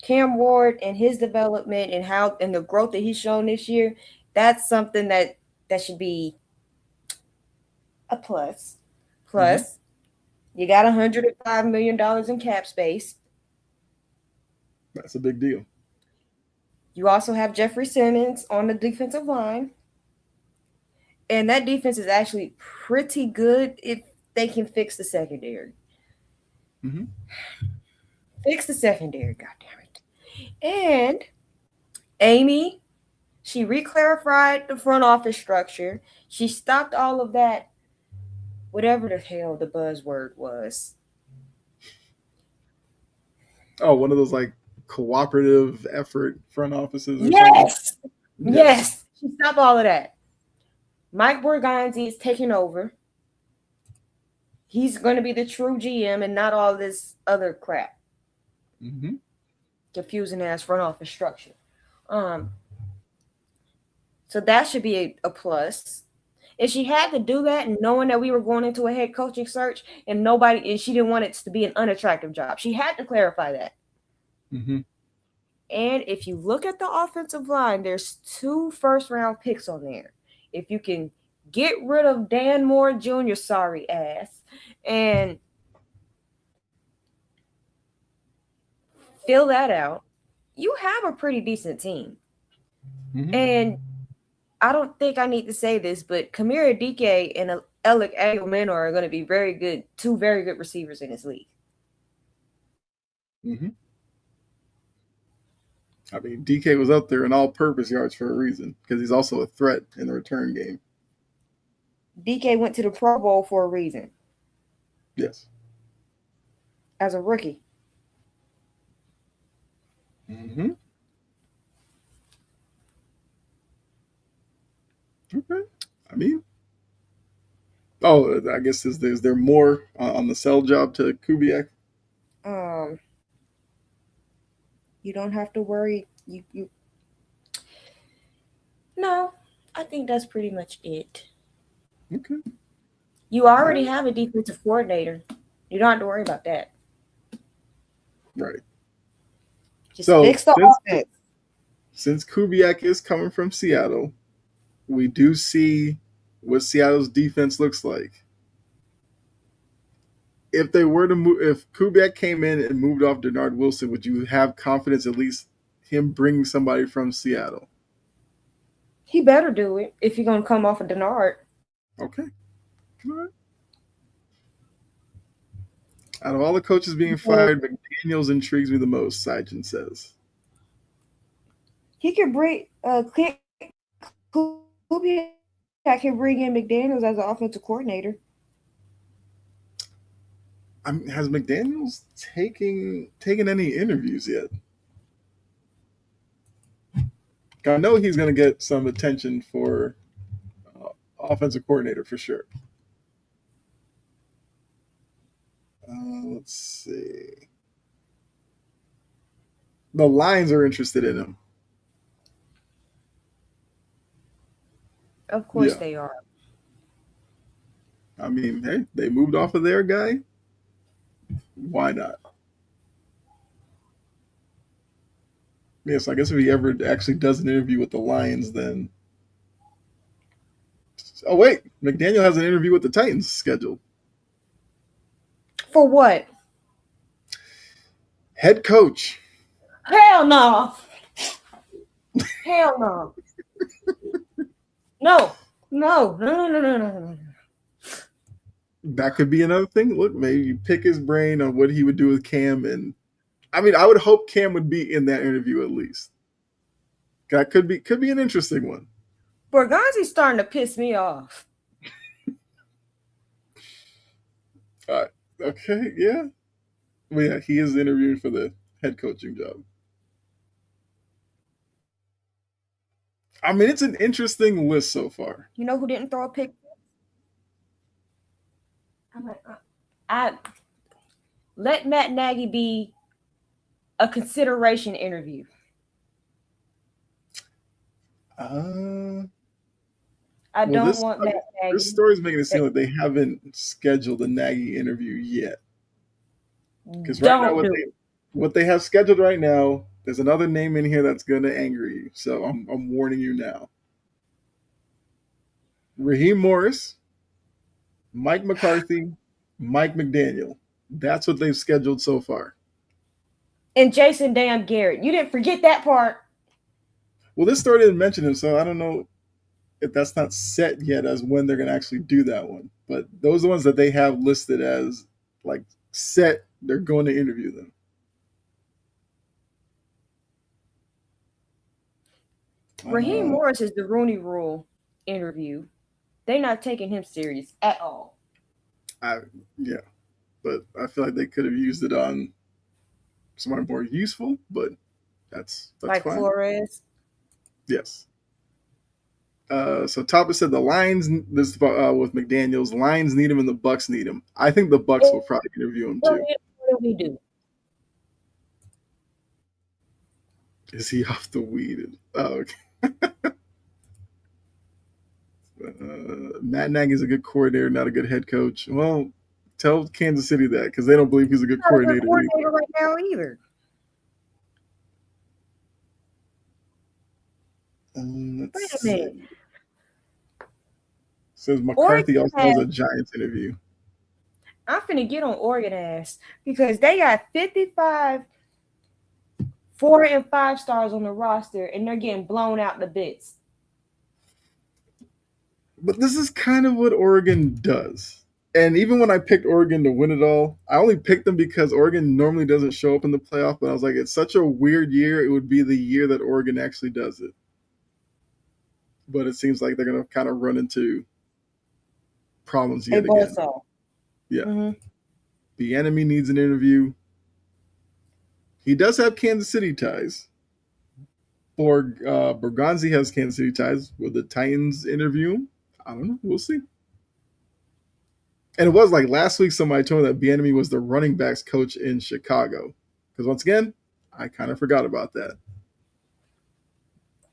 Cam Ward and his development and how and the growth that he's shown this year, that's something that should be a plus. Mm-hmm. Plus, you got $105 million in cap space. That's a big deal. You also have Jeffrey Simmons on the defensive line. And that defense is actually pretty good if they can fix the secondary. Mm-hmm. Fix the secondary, goddammit. And Amy, she reclarified the front office structure. She stopped all of that, whatever the hell the buzzword was. Oh, one of those like cooperative effort front offices or something. Yes! Yes! She stopped all of that. Mike Borgonzi is taking over. He's going to be the true GM and not all this other crap. Mm-hmm. Confusing ass front office structure. So that should be a plus. If she had to do that, knowing that we were going into a head coaching search and she didn't want it to be an unattractive job, she had to clarify that. Mm-hmm. And if you look at the offensive line, there's 2 first-round picks on there. If you can get rid of Dan Moore Jr., sorry ass, and fill that out, you have a pretty decent team. Mm-hmm. And I don't think I need to say this, but Kamira Dike and Alec Agumeno are going to be very good, 2 very good receivers in this league. Mm-hmm. I mean, DK was up there in all-purpose yards for a reason because he's also a threat in the return game. DK went to the Pro Bowl for a reason. Yes. As a rookie. Mm-hmm. Okay. I mean, I guess is there more on the sell job to Kubiak? You don't have to worry. You. No, I think that's pretty much it. Okay. You already have a defensive coordinator. You don't have to worry about that. Right. Just fix the offense. Since Kubiak is coming from Seattle, we do see what Seattle's defense looks like. If they were to move, if Kubiak came in and moved off Denard Wilson, would you have confidence at least him bringing somebody from Seattle? He better do it if you're going to come off of Denard. Okay. All right. Out of all the coaches being fired, McDaniels intrigues me the most, Sijin says. He could bring Kubiak can bring in McDaniels as an offensive coordinator. Has McDaniels taken any interviews yet? I know he's going to get some attention for offensive coordinator for sure. Let's see. The Lions are interested in him. Of course they are. I mean, hey, they moved off of their guy. Why not? Yes, I guess if he ever actually does an interview with the Lions, then. Oh, wait. McDaniel has an interview with the Titans scheduled. For what? Head coach. Hell no. Hell no. No. That could be another thing. Look, maybe you pick his brain on what he would do with Cam. And I mean, I would hope Cam would be in that interview at least. That could be an interesting one. Borgonzi's starting to piss me off. Okay, yeah. Well, yeah, he is interviewing for the head coaching job. I mean, it's an interesting list so far. You know who didn't throw a pick? I let Matt Nagy be a consideration interview. I Well, don't want Matt this Nagy. story is making it seem like they haven't scheduled a Nagy interview yet. Because right now, Don't do it. what they have scheduled right now, there's another name in here that's going to anger you. So I'm warning you now. Raheem Morris, Mike McCarthy, Mike McDaniel. That's what they've scheduled so far. And Jason Damn Garrett. You didn't forget that part. Well, this story didn't mention him, so I don't know if that's not set yet as when they're going to actually do that one. But those are the ones that they have listed as like set. They're going to interview them. Raheem Morris is the Rooney Rule interview. They're not taking him serious at all. Yeah, but I feel like they could have used it on somebody more useful. But that's like fine. Flores. Yes. So Topper said the Lions. This with McDaniels. Lions need him and the Bucks need him. I think the Bucks will probably interview him too. What do we do? Is he off the weed? Oh, okay. Matt Nagy is a good coordinator, not a good head coach. Well, tell Kansas City that because they don't believe he's a good coordinator. He's not a good coordinator right now either. Wait a minute. Says McCarthy also has a Giants interview. I'm finna get on Oregon ass because they got 55 4 and 5 stars on the roster and they're getting blown out the bits. But this is kind of what Oregon does. And even when I picked Oregon to win it all, I only picked them because Oregon normally doesn't show up in the playoff. But I was like, it's such a weird year. It would be the year that Oregon actually does it. But it seems like they're going to kind of run into problems yet again. Yeah. Mm-hmm. The enemy needs an interview. He does have Kansas City ties. Borgonzi has Kansas City ties. Will the Titans interview him? I don't know. We'll see. And it was like last week somebody told me that Bieniemy was the running backs coach in Chicago. Because once again, I kind of forgot about that.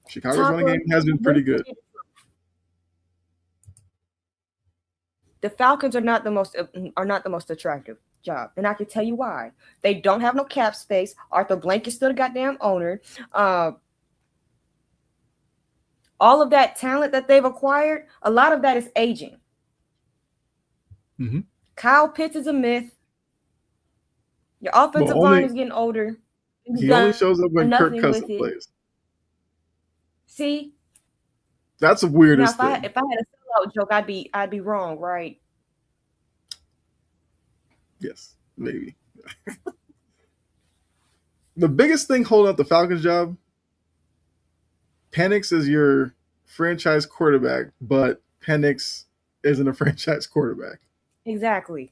Chicago's running game has been pretty good. The Falcons are not the most attractive job, and I can tell you why. They don't have no cap space. Arthur Blank is still the goddamn owner. All of that talent that they've acquired, a lot of that is aging. Mm-hmm. Kyle Pitts is a myth. Your offensive line is getting older. He only shows up when Kirk Cousins plays. See? That's the weirdest thing. If I had a sellout joke, I'd be wrong, right? Yes, maybe. The biggest thing holding up the Falcons job, Penix is your franchise quarterback, but Penix isn't a franchise quarterback. Exactly.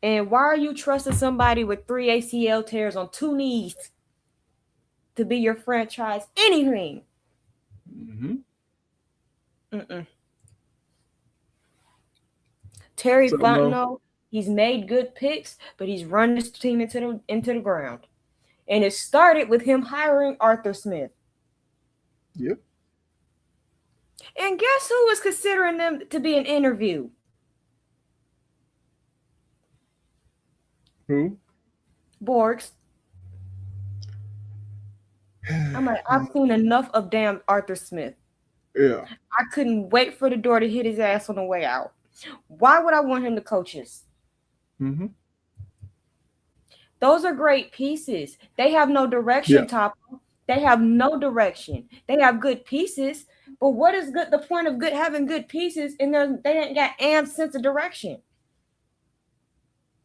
And why are you trusting somebody with 3 ACL tears on 2 knees to be your franchise anything? Mm-hmm. Terry Fontenot, he's made good picks, but he's run this team into the ground. And it started with him hiring Arthur Smith. Yep. And guess who was considering them to be an interview? Who? Borgs. I've seen enough of damn Arthur Smith. Yeah. I couldn't wait for the door to hit his ass on the way out. Why would I want him to coach us? Mm-hmm. Those are great pieces. They have no direction, Topper. They have no direction. They have good pieces, but what is good? The point of having good pieces, and they ain't got any sense of direction.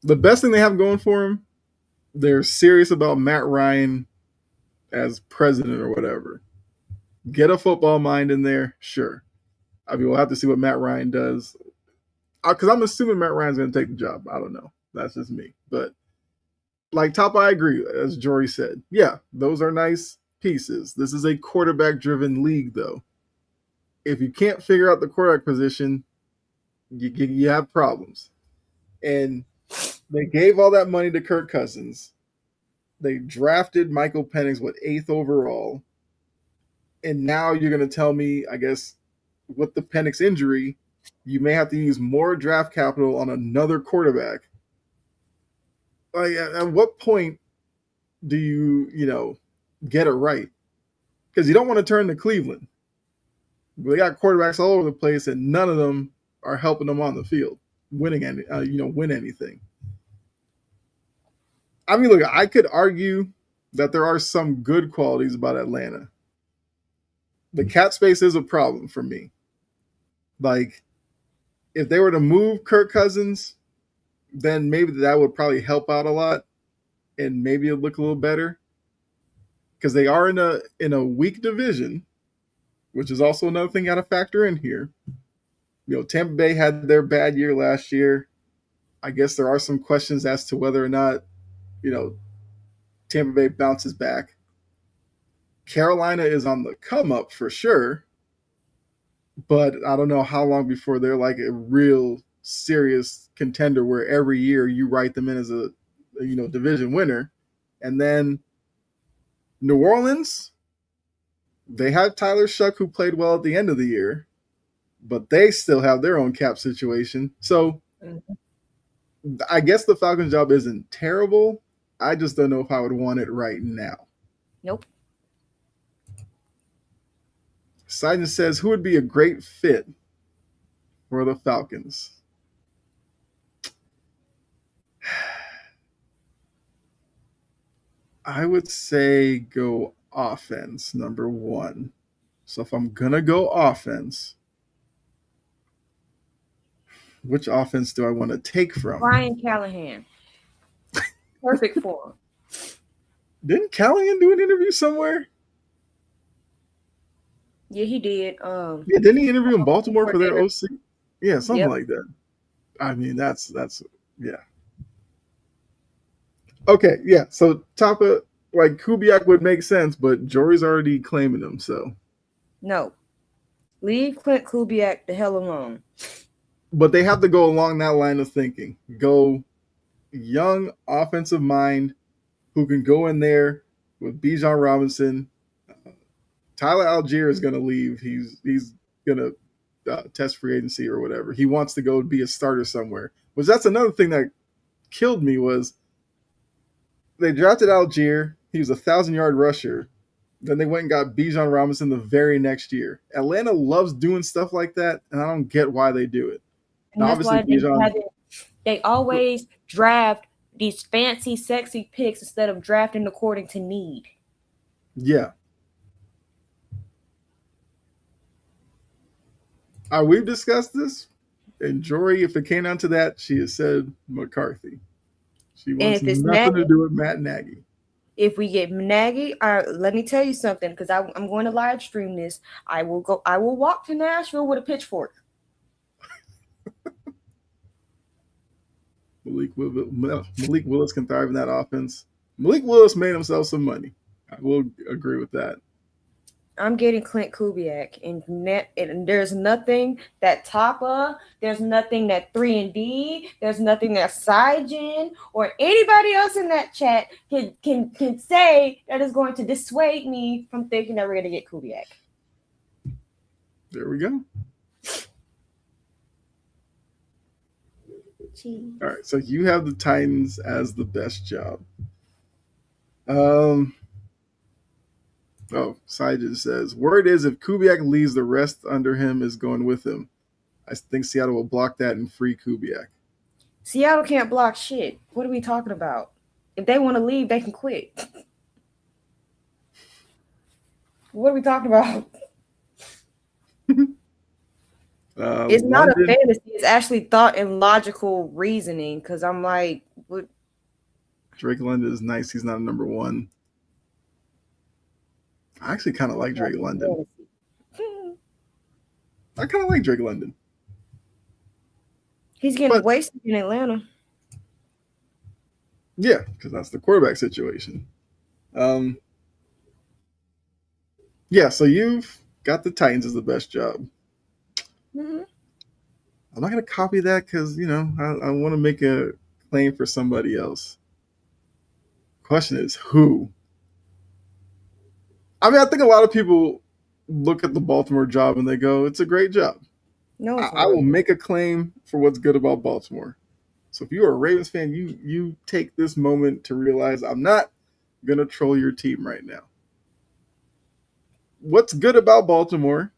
The best thing they have going for them, they're serious about Matt Ryan as president or whatever. Get a football mind in there, sure. I mean, we'll have to see what Matt Ryan does. Because I'm assuming Matt Ryan's going to take the job. I don't know. That's just me. But like Top, I agree, as Jory said. Yeah, those are nice pieces. This is a quarterback-driven league, though. If you can't figure out the quarterback position, you have problems. And they gave all that money to Kirk Cousins. They drafted Michael Penix, 8th overall. And now you're going to tell me, I guess, with the Penix injury, you may have to use more draft capital on another quarterback. Like, at what point do you get it right? Because you don't want to turn to Cleveland. They got quarterbacks all over the place, and none of them are helping them on the field, win anything. I mean, look, I could argue that there are some good qualities about Atlanta. The cap space is a problem for me. Like, if they were to move Kirk Cousins, then maybe that would probably help out a lot, and maybe it'd look a little better. Because they are in a weak division, which is also another thing you got to factor in here. Tampa Bay had their bad year last year. I guess there are some questions as to whether or not, Tampa Bay bounces back. Carolina is on the come up for sure, but I don't know how long before they're like a real serious contender where every year you write them in as a division winner. And then New Orleans, they have Tyler Shuck, who played well at the end of the year, but they still have their own cap situation. So I guess the Falcons' job isn't terrible. I just don't know if I would want it right now. Nope. Sidon says, who would be a great fit for the Falcons? I would say go offense, number one. So if I'm going to go offense, which offense do I want to take from? Brian Callahan. Perfect for him. Didn't Callahan do an interview somewhere? Yeah, he did. Yeah, didn't he interview in Baltimore for their OC? Yeah, something like that. I mean, that's yeah. Okay, yeah. So Tapa, like Kubiak would make sense, but Jory's already claiming him, so no. Leave Clint Kubiak the hell alone. But they have to go along that line of thinking. Go young offensive mind who can go in there with Bijan Robinson. Tyler Algier is going to leave. He's going to test free agency or whatever. He wants to go be a starter somewhere. Which that's another thing that killed me was they drafted Algier. He was a 1,000-yard rusher. Then they went and got Bijan Robinson the very next year. Atlanta loves doing stuff like that, and I don't get why they do it. And that's why they always draft these fancy, sexy picks instead of drafting according to need. Yeah. We've discussed this, and Jory, if it came down to that, she has said McCarthy. She wants nothing to do with Matt Nagy. If we get Nagy, let me tell you something, because I'm going to live stream this. I will walk to Nashville with a pitchfork. Malik Willis can thrive in that offense. Malik Willis made himself some money. I will agree with that. I'm getting Clint Kubiak, and there's nothing that Tapa, there's nothing that 3&D, there's nothing that Saijan or anybody else in that chat can say that is going to dissuade me from thinking that we're going to get Kubiak. There we go. Jeez. All right, so you have the Titans as the best job. Saijan says, word is if Kubiak leaves, the rest under him is going with him. I think Seattle will block that and free Kubiak. Seattle can't block shit. What are we talking about? If they want to leave, they can quit. What are we talking about? It's not a fantasy. It's actually thought and logical reasoning, because I'm like, what? Drake London is nice. He's not a number one. I actually kind of like Drake London. I kind of like Drake London. He's getting wasted in Atlanta. Yeah, because that's the quarterback situation. Yeah, so you've got the Titans as the best job. Mm-hmm. I'm not going to copy that because, I want to make a claim for somebody else. Question is, who? I mean, I think a lot of people look at the Baltimore job and they go, "It's a great job." No, it's I not. will make a claim for what's good about Baltimore. So if you are a Ravens fan, you take this moment to realize I'm not gonna troll your team right now. What's good about Baltimore?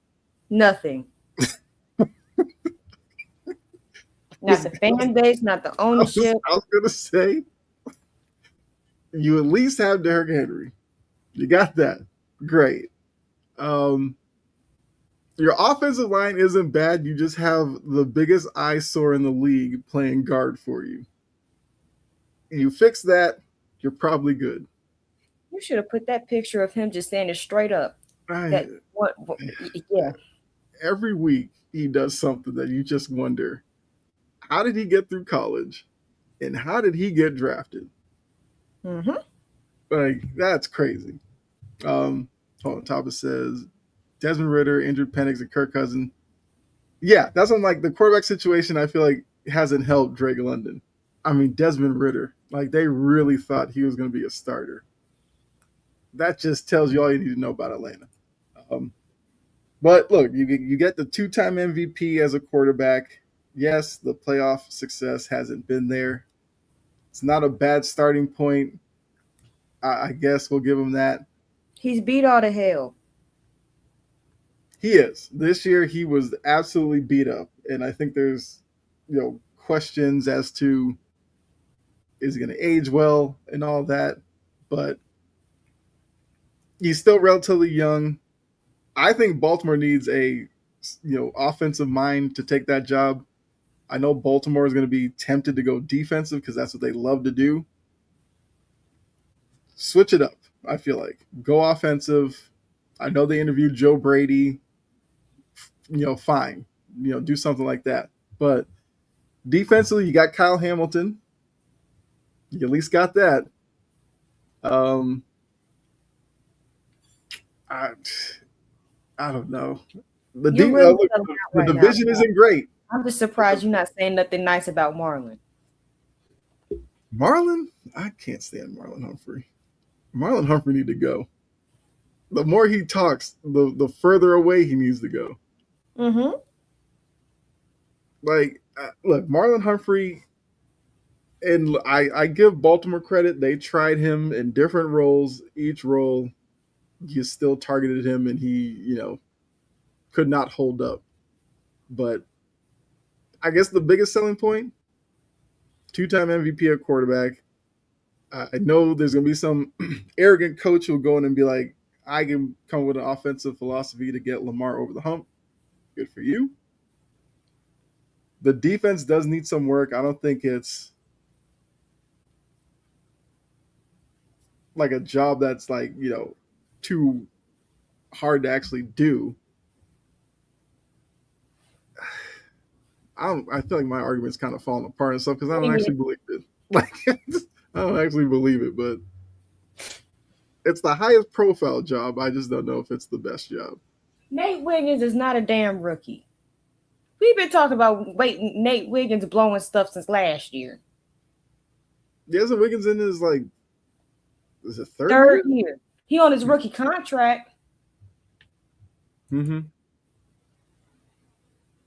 Nothing. Not the fan base, not the ownership. I was gonna say you at least have Derrick Henry. You got that. Great. Um, your offensive line isn't bad. You just have the biggest eyesore in the league playing guard for you. You fix that, you're probably good. You should have put that picture of him just standing straight up. That what yeah. Every week he does something that you just wonder, how did he get through college? And how did he get drafted? Mm-hmm. Like, that's crazy. On top it says Desmond Ritter, injured Penix, and Kirk Cousins. Yeah, that's on like the quarterback situation. I feel like hasn't helped Drake London. I mean Desmond Ritter. Like they really thought he was going to be a starter. That just tells you all you need to know about Atlanta. Um, but look, you get the 2-time MVP as a quarterback. Yes, the playoff success hasn't been there. It's not a bad starting point. I guess we'll give him that. He's beat all to hell. He is. This year he was absolutely beat up. And I think there's, questions as to is he going to age well and all that. But he's still relatively young. I think Baltimore needs a offensive mind to take that job. I know Baltimore is going to be tempted to go defensive because that's what they love to do. Switch it up, I feel like. Go offensive. I know they interviewed Joe Brady. Fine. Do something like that. But defensively, you got Kyle Hamilton. You at least got that. I don't know. The division isn't great. I'm just surprised you're not saying nothing nice about Marlon. Marlon? I can't stand Marlon Humphrey. Marlon Humphrey need to go. The more he talks, the further away he needs to go. Mm-hmm. Like, look, Marlon Humphrey, and I give Baltimore credit. They tried him in different roles. Each role, you still targeted him, and he, could not hold up. But I guess the biggest selling point, 2-time MVP at quarterback. I know there's going to be some arrogant coach who'll go in and be like, I can come with an offensive philosophy to get Lamar over the hump. Good for you. The defense does need some work. I don't think it's like a job that's like, too hard to actually do. I feel like my argument's kind of falling apart and stuff because I don't actually believe it. Like, I don't actually believe it, but it's the highest profile job. I just don't know if it's the best job. Nate Wiggins is not a damn rookie. We've been talking about Nate Wiggins blowing stuff since last year. Yeah, so Wiggins in his is it third year? He on his rookie contract. Mm-hmm.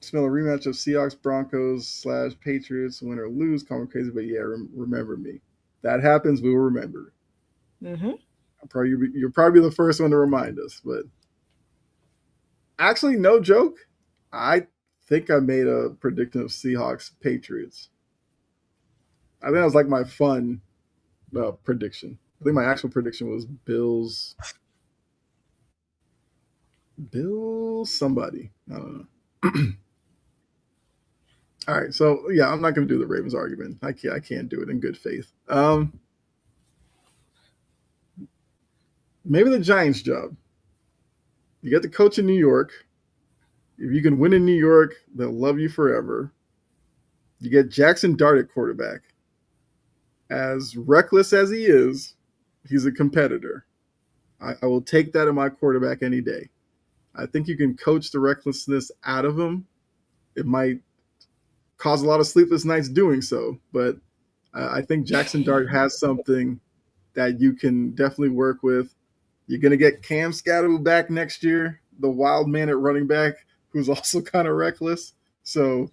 Smell a rematch of Seahawks Broncos / Patriots, win or lose. Call me crazy, but yeah, remember me. That happens, we will remember. Mm-hmm. You're probably the first one to remind us, but actually, no joke. I think I made a prediction of Seahawks Patriots. I think that was like my fun prediction. I think my actual prediction was Bills somebody. I don't know. All right, so yeah, I'm not going to do the Ravens argument. I can't do it in good faith. Maybe the Giants job. You get the coach in New York. If you can win in New York, they'll love you forever. You get Jackson Dart at quarterback. As reckless as he is, he's a competitor. I will take that in my quarterback any day. I think you can coach the recklessness out of him. It might cause a lot of sleepless nights doing so, but I think Jackson Dart has something that you can definitely work with. You're going to get Cam Scatteroo back next year. the wild man at running back who's also kind of reckless. So,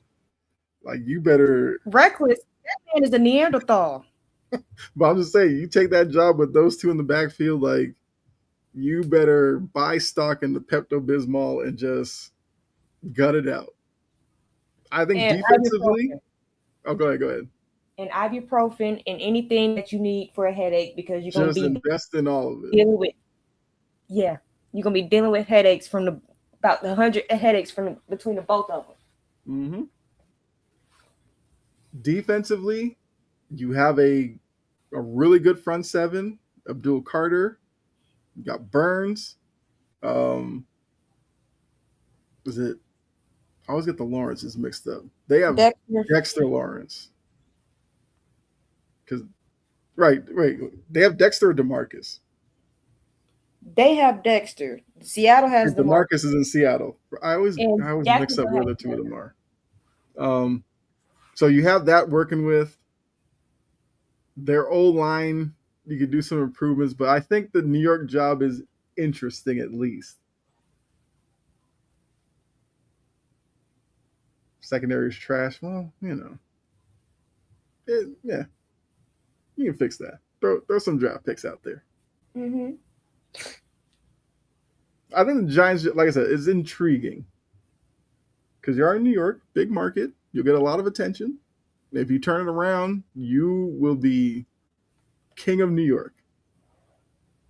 like, you better reckless. That man is a Neanderthal. But I'm just saying, you take that job with those two in the backfield, like, you better buy stock in the Pepto Bismol and just gut it out. I think And defensively. ibuprofen. Oh, go ahead. And ibuprofen and anything that you need for a headache because you're gonna Just be invest in all of it. dealing with you're gonna be dealing with headaches from about 100 headaches from between the both of them. Mm-hmm. Defensively, you have a really good front seven. Abdul Carter, you got Burns. Was it? I always get the Lawrences mixed up. They have Dexter Lawrence. Because right, they have Dexter or DeMarcus. They have Dexter. Seattle has DeMarcus is in Seattle. I always mix up where the two of them are. So you have that working with their O-line. You could do some improvements, but I think the New York job is interesting at least. Secondary is trash. Well, yeah, you can fix that. Throw some draft picks out there. Mm-hmm. I think the Giants, like I said, is intriguing because you are in New York, big market. You'll get a lot of attention. If you turn it around, you will be king of New York.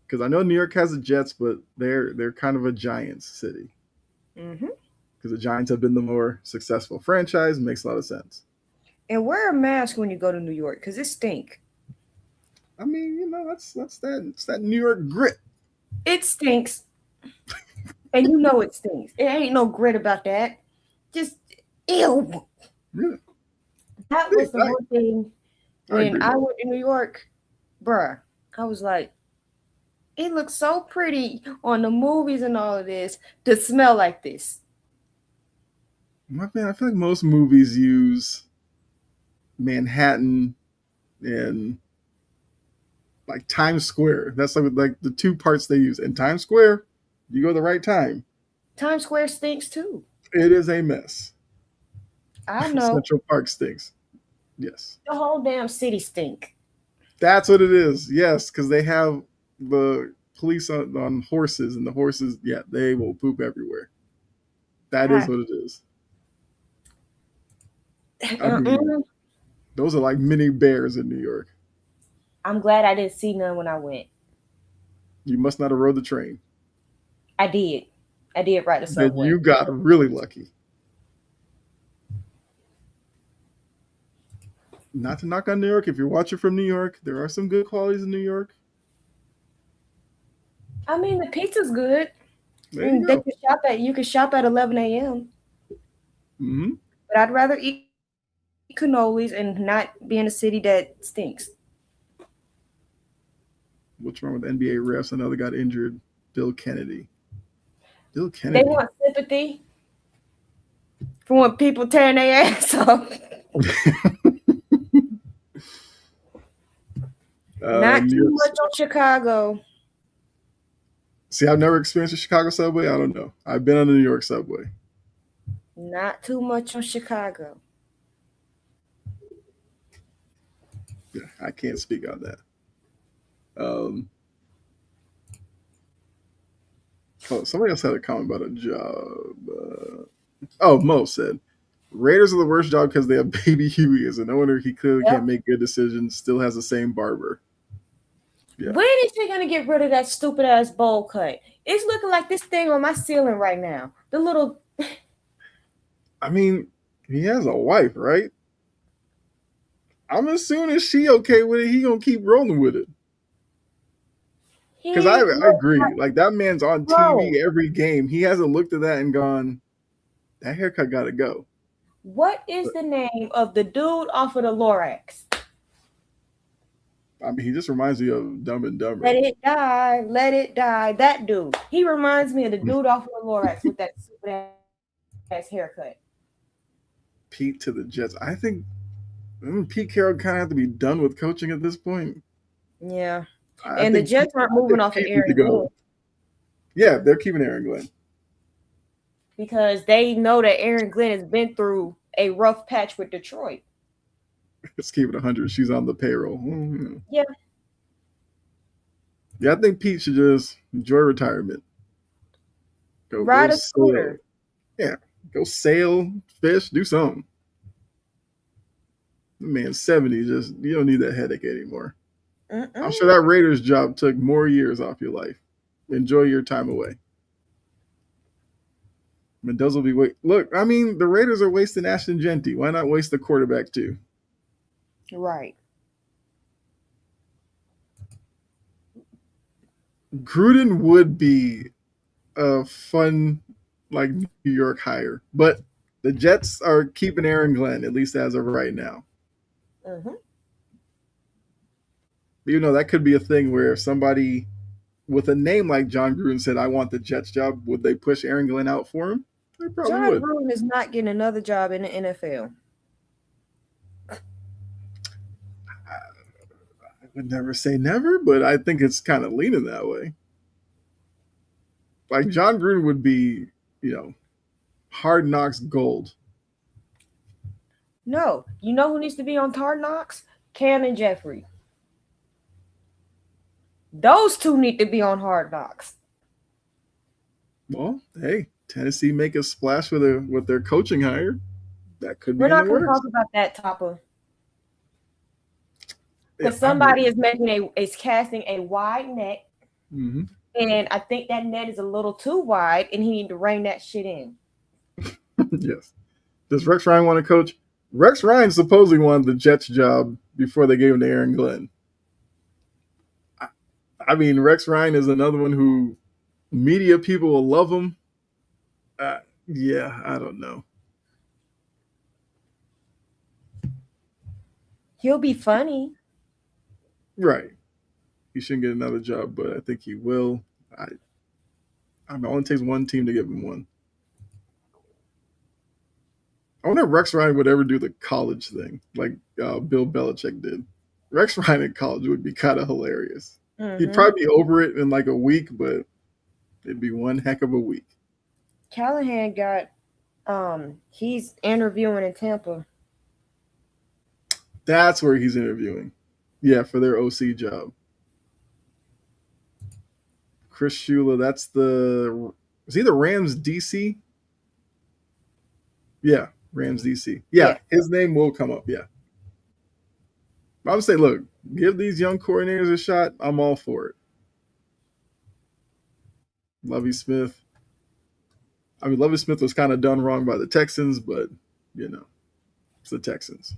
Because I know New York has the Jets, but they're kind of a Giants city. Mm-hmm. Because the Giants have been the more successful franchise. Makes a lot of sense. And wear a mask when you go to New York because it stink. I mean, that's that New York grit. It stinks. And you know it stinks. It ain't no grit about that. Just ew. Yeah. That was the one thing when I went to New York, bruh. I was like, it looks so pretty on the movies and all of this to smell like this. My man, I feel like most movies use Manhattan and like Times Square. That's like the two parts they use. In Times Square, you go the right time. Times Square stinks too. It is a mess. I know. Central Park stinks. Yes. The whole damn city stink. That's what it is. Yes, because they have the police on horses, and the horses, they will poop everywhere. That is what it is. I mean, those are like mini bears in New York. I'm glad I didn't see none when I went. You must not have rode the train. I did ride the subway. Then you got really lucky. Not to knock on New York. If you're watching from New York, there are some good qualities in New York. I mean, the pizza's good. There you go. You can shop at 11 a.m. Mm-hmm. But I'd rather eat cannolis and not be in a city that stinks. What's wrong with NBA refs? Another got injured. Bill Kennedy. They want sympathy for when people tearing their ass up. Not too much on Chicago. See, I've never experienced the Chicago subway. I don't know. I've been on the New York subway. Not too much on Chicago. Yeah, I can't speak on that. Somebody else had a comment about a job. Mo said, Raiders are the worst job because they have Baby Huey as an owner. He clearly can't make good decisions. Still has the same barber. Yeah. When is he going to get rid of that stupid ass bowl cut? It's looking like this thing on my ceiling right now. The little... I mean, he has a wife, right? I'm assuming she okay with it. He going to keep rolling with it. Because I agree. Like, that man's on TV every game. He hasn't looked at that and gone, that haircut got to go. What is the name of the dude off of the Lorax? I mean, he just reminds me of Dumb and Dumber. Let it die. That dude. He reminds me of the dude off of the Lorax with that stupid ass haircut. Pete to the Jets. I think Pete Carroll kind of have to be done with coaching at this point. Yeah. And the Jets aren't moving off of Aaron Glenn. Yeah, they're keeping Aaron Glenn. because they know that Aaron Glenn has been through a rough patch with Detroit. Let's keep it 100. She's on the payroll. Mm-hmm. Yeah. Yeah, I think Pete should just enjoy retirement. Ride Go a sail. scooter. Yeah, go sail, fish, do something. Man, 70, just you don't need that headache anymore. I'm sure that Raiders job took more years off your life. Enjoy your time away. Mendoza will be wait. Look, I mean, the Raiders are wasting Ashton Genty. Why not waste the quarterback too? Right. Gruden would be a fun, like New York hire, but the Jets are keeping Aaron Glenn at least as of right now. Mm-hmm. You know that could be a thing where if somebody with a name like John Gruden said, "I want the Jets job," would they push Aaron Glenn out for him? They probably John would. Gruden is not getting another job in the NFL. I would never say never, but I think it's kind of leaning that way. Like John Gruden would be, Hard Knocks gold. No, you know who needs to be on Hard Knocks? Cam and Jeffrey. Those two need to be on Hard Knocks. Well, hey, Tennessee make a splash with their coaching hire. That could be. We're not going to talk about that, Topper. Because somebody is casting a wide net, and I think that net is a little too wide, and he need to rein that shit in. Yes. Does Rex Ryan want to coach? Rex Ryan supposedly wanted the Jets job before they gave him to Aaron Glenn. I mean, Rex Ryan is another one who media people will love him. Yeah, I don't know. He'll be funny. Right. He shouldn't get another job, but I think he will. I mean, it only takes one team to give him one. I wonder if Rex Ryan would ever do the college thing like Bill Belichick did. Rex Ryan in college would be kind of hilarious. Mm-hmm. He'd probably be over it in like a week, but it'd be one heck of a week. Callahan got, he's interviewing in Tampa. That's where he's interviewing. Yeah, for their OC job. Chris Shula, is he the Rams DC? Yeah, Rams DC. Yeah, his name will come up, yeah. I would say, look, give these young coordinators a shot. I'm all for it. Lovie Smith. I mean, Lovie Smith was kind of done wrong by the Texans, but, it's the Texans.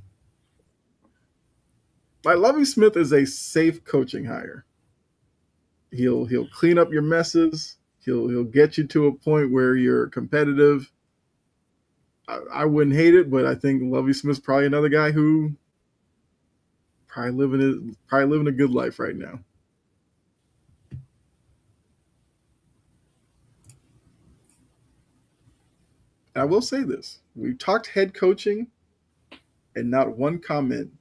Like, Lovie Smith is a safe coaching hire. He'll clean up your messes. He'll get you to a point where you're competitive. I wouldn't hate it, but I think Lovie Smith's probably another guy who probably living a good life right now. I will say this: we've talked head coaching, and not one comment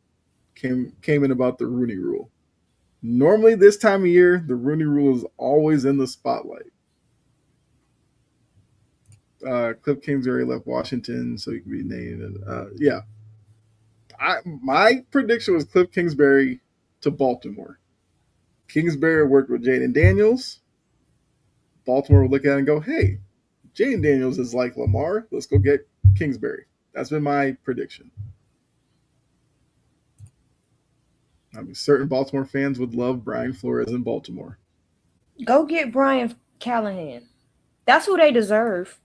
came in about the Rooney Rule. Normally, this time of year, the Rooney Rule is always in the spotlight. Cliff Kingsbury left Washington, so he can be named. Yeah. My prediction was Cliff Kingsbury to Baltimore. Kingsbury worked with Jaden Daniels. Baltimore would look at it and go, hey, Jaden Daniels is like Lamar. Let's go get Kingsbury. That's been my prediction. I mean, certain Baltimore fans would love Brian Flores in Baltimore. Go get Brian Callahan. That's who they deserve.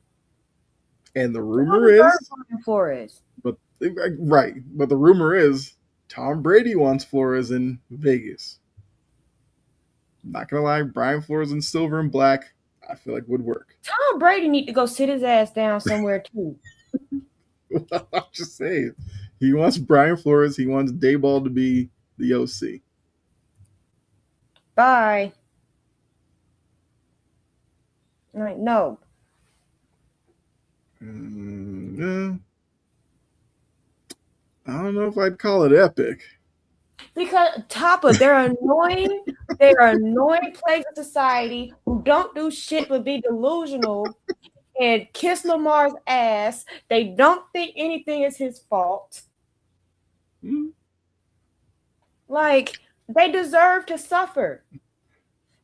And the rumor is Brian Flores. But the rumor is Tom Brady wants Flores in Vegas. I'm not gonna lie, Brian Flores in silver and black, I feel like would work. Tom Brady need to go sit his ass down somewhere too. I'm just saying, he wants Brian Flores. He wants Dayball to be the OC. Bye. Like, no. Yeah. I don't know if I'd call it epic. Because Topper, they're annoying. They're annoying plagues of society who don't do shit but be delusional. and kiss Lamar's ass. They don't think anything is his fault. Mm-hmm. Like, they deserve to suffer.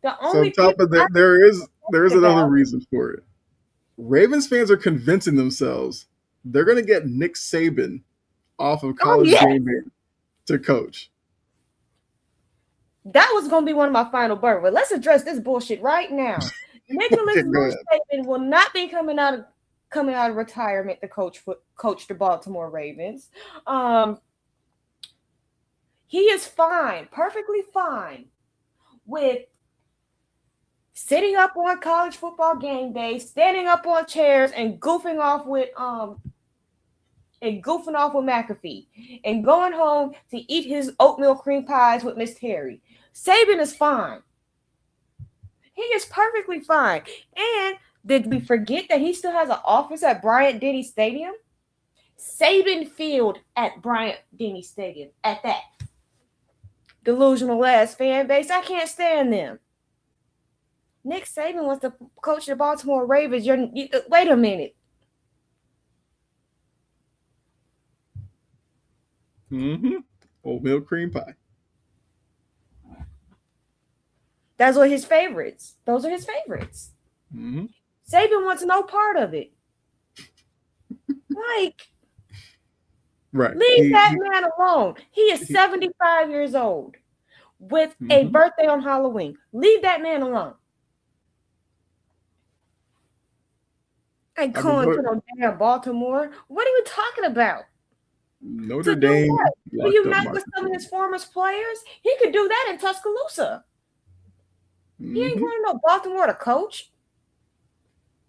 The So only on top people of I that, there is another about, reason for it. Ravens fans are convincing themselves they're going to get Nick Saban off of oh College yeah, Game Day to coach. that was going to be one of my final birds. But let's address this bullshit right now. Nicholas Okay, go Lou ahead. Saban will not be coming out of retirement to coach the Baltimore Ravens. He is fine, perfectly fine with sitting up on college football game day, standing up on chairs and goofing off with McAfee and going home to eat his oatmeal cream pies with Miss Terry. Saban is fine. He is perfectly fine. And did we forget that he still has an office at Bryant-Denny Stadium? Saban Field at Bryant-Denny Stadium. At that delusional ass fan base, I can't stand them. Nick Saban wants to coach the Baltimore Ravens. Wait a minute. Mm-hmm. Oatmeal cream pie. Those are his favorites. Mm-hmm. Saban wants no part of it. Like, Right. leave that man alone. He is 75 years old with a birthday on Halloween. Leave that man alone. And going to no damn Baltimore. What are you talking about? Notre To do Dame what? locked up Reunite with Marcus. some of his former players? He could do that in Tuscaloosa. He ain't going to no Baltimore to coach.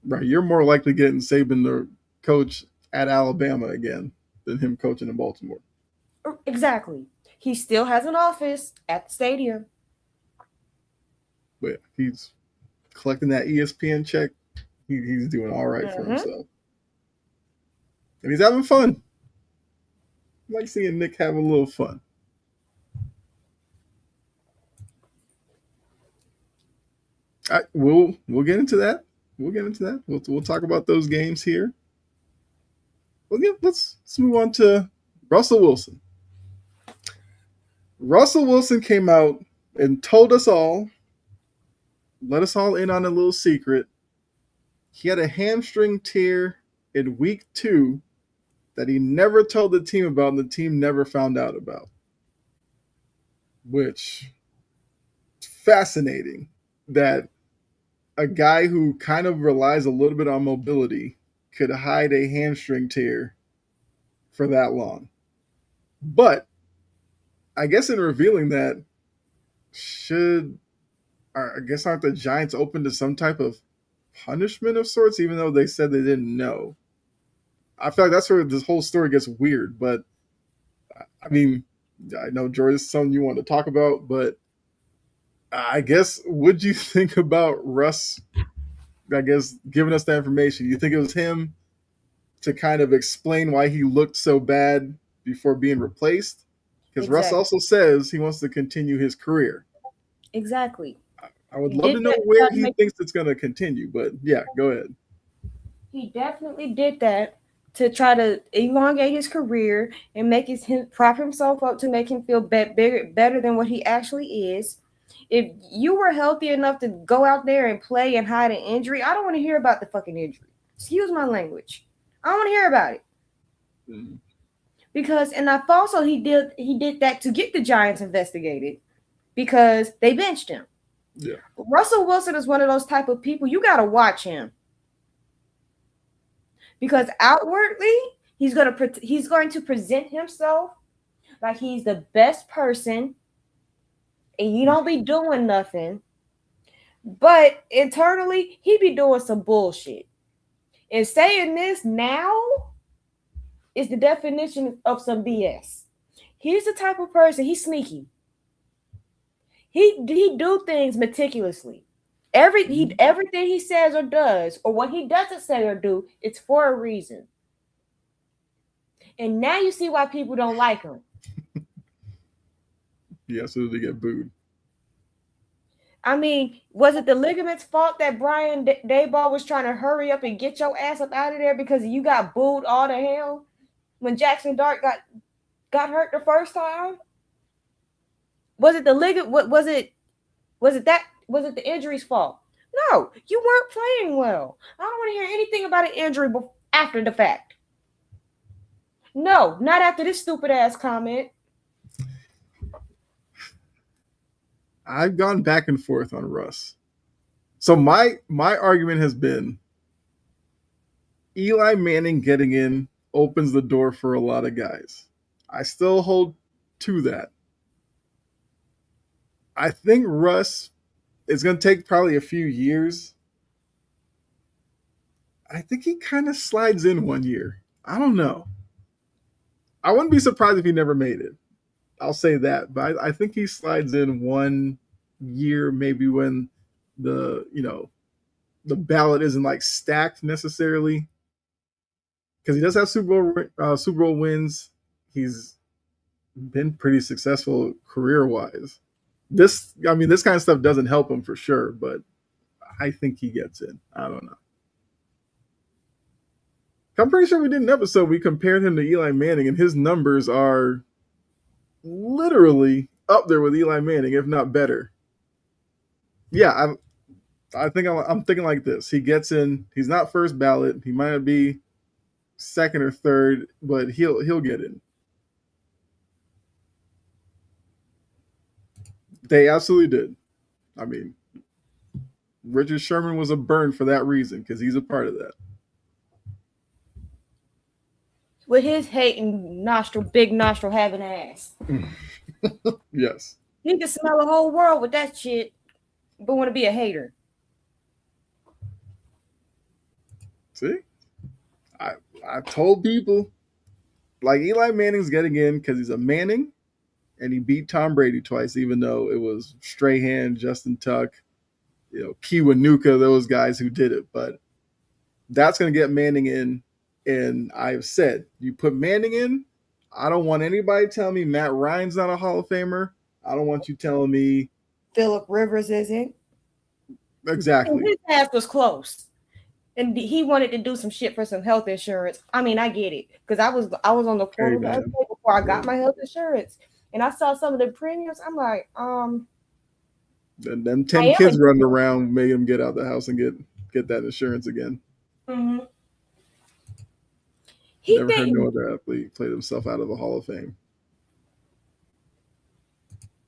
Right. You're more likely getting Saban to coach at Alabama again than him coaching in Baltimore. Exactly. He still has an office at the stadium. But he's collecting that ESPN check. He's doing all right for himself. And he's having fun. I like seeing Nick have a little fun. We'll get into that. We'll talk about those games here. Let's move on to Russell Wilson. Russell Wilson came out and told us all, let us all in on a little secret. He had a hamstring tear in week 2 that he never told the team about and the team never found out about. Which, fascinating that a guy who kind of relies a little bit on mobility could hide a hamstring tear for that long. But I guess in revealing that, aren't the Giants open to some type of punishment of sorts, even though they said they didn't know? I feel like that's where this whole story gets weird. But I mean, I know George is something you want to talk about, but I guess, what'd you think about Russ? I guess giving us that information. You think it was him to kind of explain why he looked so bad before being replaced? Because Russ also says he wants to continue his career. Exactly. I would love to know where he thinks it's going to continue, but yeah, go ahead. He definitely did that to try to elongate his career and prop himself up to make him feel better than what he actually is. If you were healthy enough to go out there and play and hide an injury, I don't want to hear about the fucking injury. Excuse my language. I don't want to hear about it. Mm-hmm. Because, and I also he did that to get the Giants investigated because they benched him. Yeah. Russell Wilson is one of those type of people, you got to watch him. Because outwardly, he's going to present himself like he's the best person and you don't be doing nothing. But internally, he be doing some bullshit. And saying this now is the definition of some BS. He's the type of person, he's sneaky. He do things meticulously. Everything he says or does, or what he doesn't say or do, it's for a reason. And now you see why people don't like him. Yeah, so they get booed. I mean, was it the ligaments' fault that Brian Dayball was trying to hurry up and get your ass up out of there because you got booed all to hell when Jackson Dart got hurt the first time? Was it the ligament? Was it the injury's fault? No, you weren't playing well. I don't want to hear anything about an injury after the fact. No, not after this stupid ass comment. I've gone back and forth on Russ. So my argument has been Eli Manning getting in opens the door for a lot of guys. I still hold to that. I think Russ is going to take probably a few years. I think he kind of slides in one year. I don't know. I wouldn't be surprised if he never made it. I'll say that. But I think he slides in 1 year, maybe when the ballot isn't like stacked necessarily. Because he does have Super Bowl wins. He's been pretty successful career-wise. This kind of stuff doesn't help him for sure, but I think he gets in. I don't know. I'm pretty sure we did an episode. We compared him to Eli Manning, and his numbers are literally up there with Eli Manning, if not better. Yeah, I'm thinking like this. He gets in. He's not first ballot. He might not be second or third, but he'll get in. They absolutely did. I mean, Richard Sherman was a burn for that reason because he's a part of that. With his hating big nostril having ass. Yes. He can smell the whole world with that shit, but want to be a hater. See? I told people, like, Eli Manning's getting in because he's a Manning, and he beat Tom Brady twice, even though it was Strahan, Justin Tuck, Kiwanuka, those guys who did it. But that's going to get Manning in. And I've said, you put Manning in, I don't want anybody telling me Matt Ryan's not a Hall of Famer. I don't want you telling me Phillip Rivers isn't. Exactly. And his ass was close. And he wanted to do some shit for some health insurance. I mean, I get it. Because I was on the phone before I got my health insurance. And I saw some of the premiums. I'm like, And them 10 kids running around making him get out the house and get that insurance again. Mm-hmm. Never heard no other athlete play himself out of the Hall of Fame.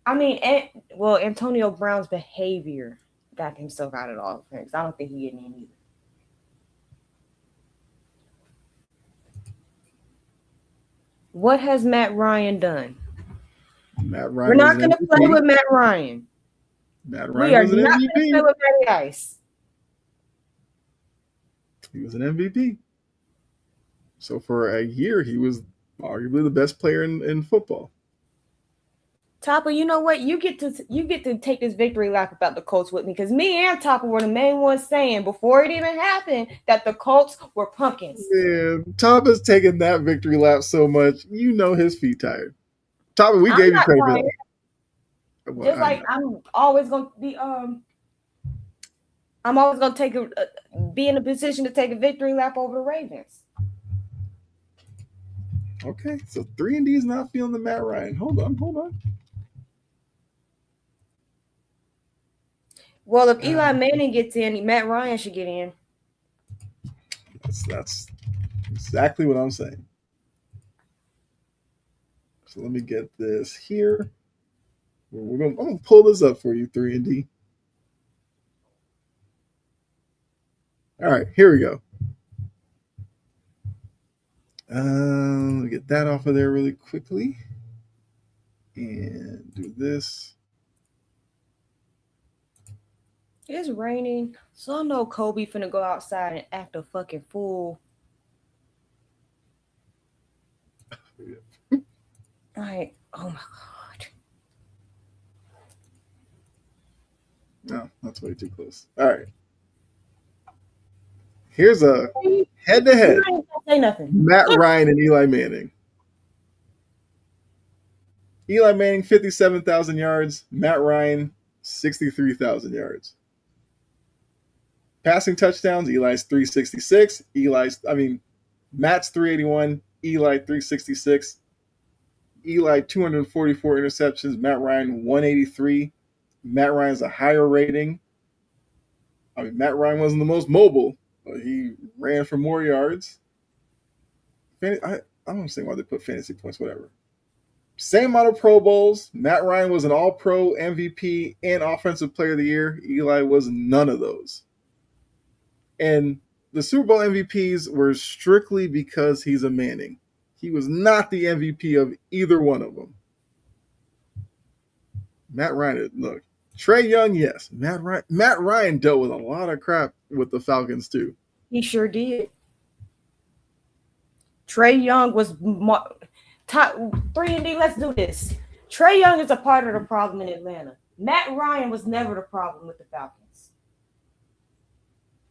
I mean, Antonio Brown's behavior got himself out of the Hall of Fame. I don't think he getting in either. What has Matt Ryan done? We're not going to play with Matt Ryan. Matt Ryan was an MVP. We are not going to play with Matty Ice. He was an MVP. So for a year, he was arguably the best player in football. Topper, you know what? You get to take this victory lap about the Colts with me, because me and Topper were the main ones saying before it even happened that the Colts were pumpkins. Man, Topper's taking that victory lap so much, his feet tired. Topper, we gave you credit. Well, just like I'm always going to be be in a position to take a victory lap over the Ravens. Okay, so 3-D is not feeling the Matt Ryan. Hold on. Well, if Eli Manning gets in, Matt Ryan should get in. That's exactly what I'm saying. So let me get this here. I'm gonna pull this up for you, 3-D. All right, here we go. Let me get that off of there really quickly. And do this. It's raining, so I know Kobe finna go outside and act a fucking fool. Like, oh my God. No, that's way too close. All right. Here's a head-to-head. Say nothing. Matt Ryan and Eli Manning. Eli Manning, 57,000 yards. Matt Ryan, 63,000 yards. Passing touchdowns, Eli's 366. Matt's 381. Eli 366. Eli 244 interceptions. Matt Ryan 183. Matt Ryan's a higher rating. Matt Ryan wasn't the most mobile, but he ran for more yards. I don't understand why they put fantasy points, whatever. Same amount of Pro Bowls. Matt Ryan was an All-Pro, MVP, and Offensive Player of the Year. Eli was none of those. And the Super Bowl MVPs were strictly because he's a Manning. He was not the MVP of either one of them. Matt Ryan, look. Trey Young, yes. Matt Ryan dealt with a lot of crap with the Falcons, too. He sure did. Trey Young was top 3-and-D. Let's do this. Trey Young is a part of the problem in Atlanta. Matt Ryan was never the problem with the Falcons.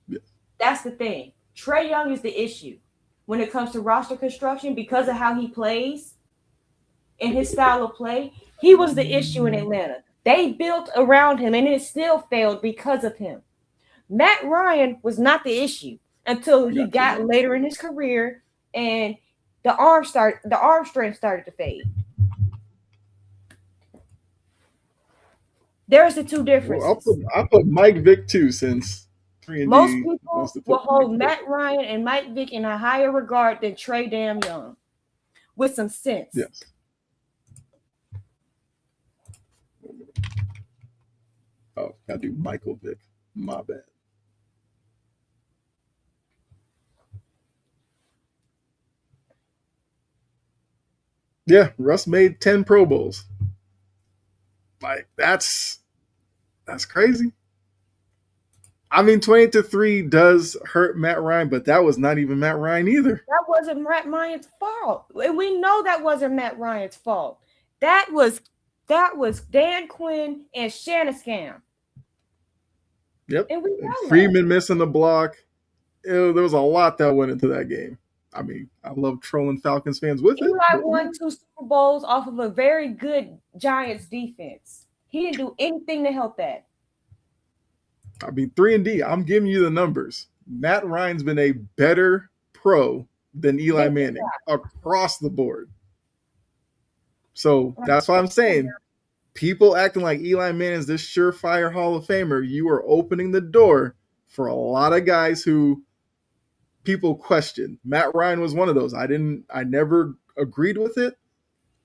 Yes. That's the thing. Trey Young is the issue when it comes to roster construction because of how he plays and his style of play. He was the issue in Atlanta. They built around him, and it still failed because of him. Matt Ryan was not the issue until he got later in his career, and the arm strength started to fade. There's the two differences. Well, I'll put Mike Vick too, since 3-and-D. Most people will hold Matt Ryan and Mike Vick in a higher regard than Trey Damn Young, with some sense. Yes. Oh, I do Michael Vick. My bad. Yeah, Russ made 10 Pro Bowls. Like, that's crazy. 28-3 does hurt Matt Ryan, but that was not even Matt Ryan either. That wasn't Matt Ryan's fault. And we know that wasn't Matt Ryan's fault. That was Dan Quinn and Shanascam. Yep. And we know Freeman missing the block. There was a lot that went into that game. I love trolling Falcons fans with it. Eli won 2 Super Bowls off of a very good Giants defense. He didn't do anything to help that. 3-and-D, I'm giving you the numbers. Matt Ryan's been a better pro than Eli Manning across the board. So that's why I'm saying people acting like Eli Manning is this surefire Hall of Famer. You are opening the door for a lot of guys who people question. Matt Ryan was one of those. I never agreed with it,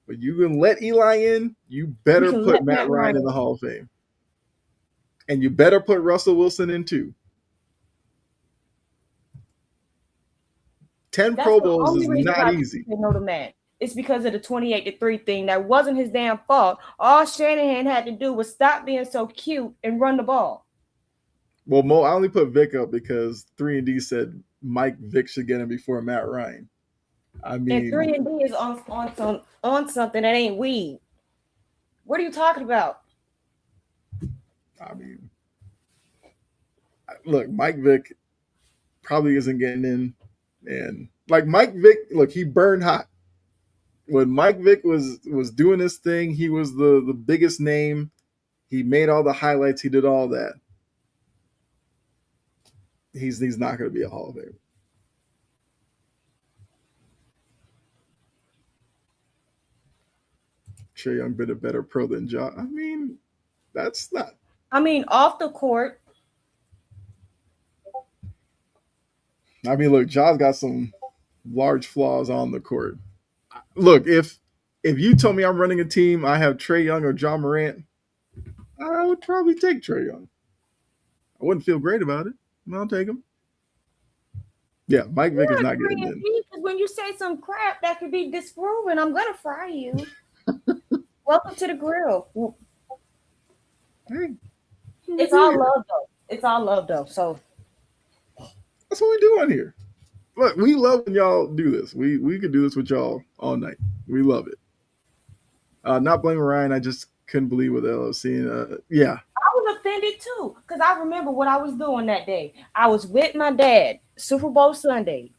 but you can let Eli in, you better put Matt Ryan in the Hall of Fame. And you better put Russell Wilson in too. 10 Pro Bowls is not easy. No to Matt. It's because of the 28-3 thing. That wasn't his damn fault. All Shanahan had to do was stop being so cute and run the ball. Well, Mo, I only put Vic up because 3-and-D said Mike Vick should get him before Matt Ryan. And 3-and-D is on something that ain't weed. What are you talking about? Look, Mike Vick probably isn't getting in. And like Mike Vick, look, he burned hot. When Mike Vick was doing his thing, he was the biggest name. He made all the highlights. He did all that. He's not going to be a Hall of Famer. Trey Young been a better pro than Josh. That's not. Off the court. Look, Josh got some large flaws on the court. Look, if you told me I'm running a team, I have Trey Young or John Morant, I would probably take Trey Young. I wouldn't feel great about it, but I'll take him. Yeah, Mike Vick is not getting in. Because when you say some crap that could be disproven, I'm going to fry you. Welcome to the grill. Hey, it's all love, though. It's all love, though. So that's what we do on here. Look, we love when y'all do this. We could do this with y'all all night. We love it. Not blaming Ryan. I just couldn't believe what I was seeing. Yeah. I was offended too, because I remember what I was doing that day. I was with my dad, Super Bowl Sunday.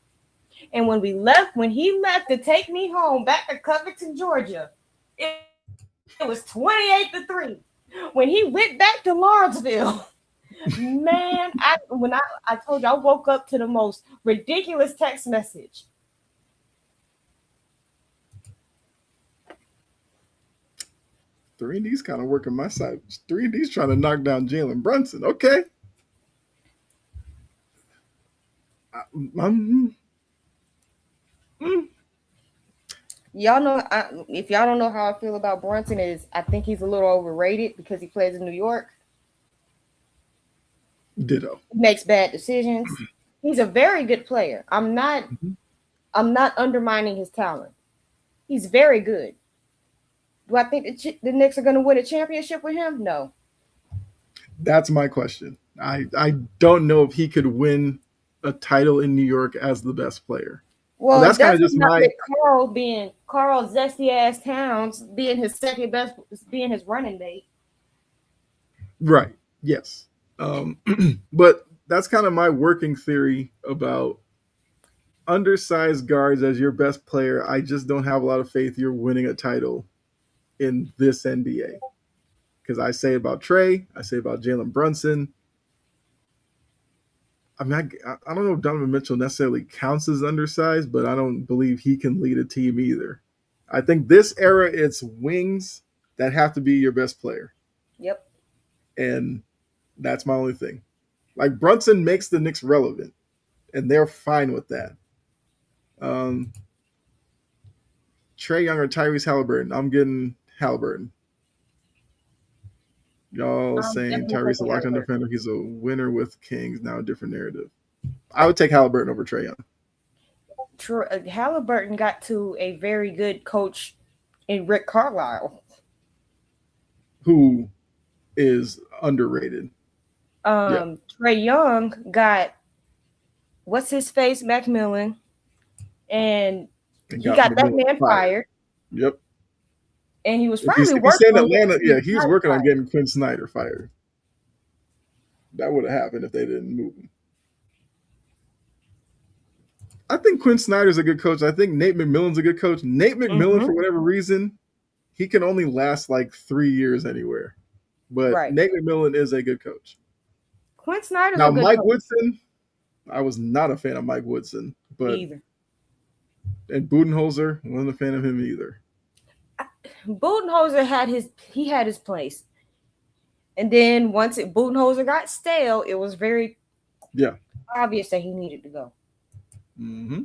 And when he left to take me home back to Covington, Georgia, it was 28-3. When he went back to Lawrenceville, man, I told you I woke up to the most ridiculous text message. 3D's kind of working my side. 3D's trying to knock down Jalen Brunson. Okay. Um, Y'all know if y'all don't know how I feel about Brunson is I think he's a little overrated because he plays in New York. Ditto. He makes bad decisions. He's a very good player. I'm not undermining his talent. He's very good. Do I think the Knicks are going to win a championship with him? No. That's my question. I don't know if he could win a title in New York as the best player. Well, that's kind of just not my with Carl Zesty ass Towns being his second best, being his running mate. Right. Yes. But that's kind of my working theory about undersized guards as your best player. I just don't have a lot of faith you're winning a title in this NBA. Because I say about Trey, I say about Jalen Brunson. I mean, I don't know if Donovan Mitchell necessarily counts as undersized, but I don't believe he can lead a team either. I think this era, it's wings that have to be your best player. Yep. And that's my only thing. Like, Brunson makes the Knicks relevant, and they're fine with that. Trey Young or Tyrese Halliburton? I'm getting Halliburton. Y'all saying Tyrese a lockdown defender. He's a winner with Kings. Now a different narrative. I would take Halliburton over Trey Young. Halliburton got to a very good coach in Rick Carlisle, who is underrated. Trey Young got what's his face, Macmillan, and he got that man fired. Yep. And he was probably working on Atlanta. Yeah, he was working on getting Quinn Snyder fired. That would have happened if they didn't move him. I think Quinn Snyder's a good coach. I think Nate McMillan's a good coach. Nate McMillan, for whatever reason, he can only last like 3 years anywhere. But Nate McMillan is a good coach. Quinn Snyder's now a good Mike coach. Woodson. I was not a fan of Mike Woodson, but either. And Budenholzer, wasn't a fan of him either. Budenholzer had his place, and then once Budenholzer got stale, it was very obvious that he needed to go. Mm-hmm.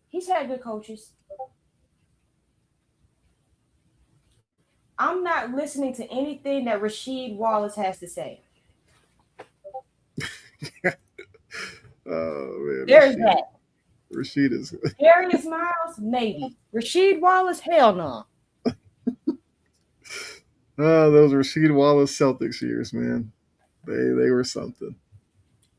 He's had good coaches. I'm not listening to anything that Rasheed Wallace has to say. Oh man, there's that. Rasheed is Darius Miles, maybe. Rasheed Wallace, hell no. Oh, those Rasheed Wallace Celtics years, man. They were something.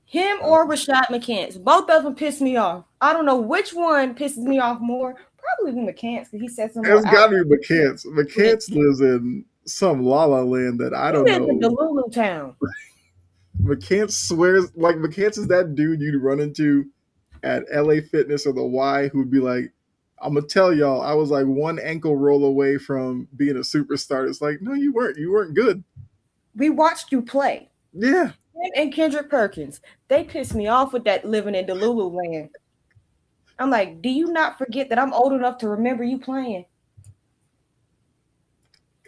Him or Rashad McCants. Both of them pissed me off. I don't know which one pisses me off more. Probably McCants because he said something. It's got to be McCants. McCants lives in some la la land that I don't know. He lives in Delulu town. McCants swears, like McCants is that dude you'd run into at LA Fitness or the Y who'd be like, I'm gonna tell y'all, I was like one ankle roll away from being a superstar. It's like, no, you weren't. You weren't good. We watched you play. Yeah. And Kendrick Perkins, they pissed me off with that living in Delulu land. I'm like, do you not forget that I'm old enough to remember you playing?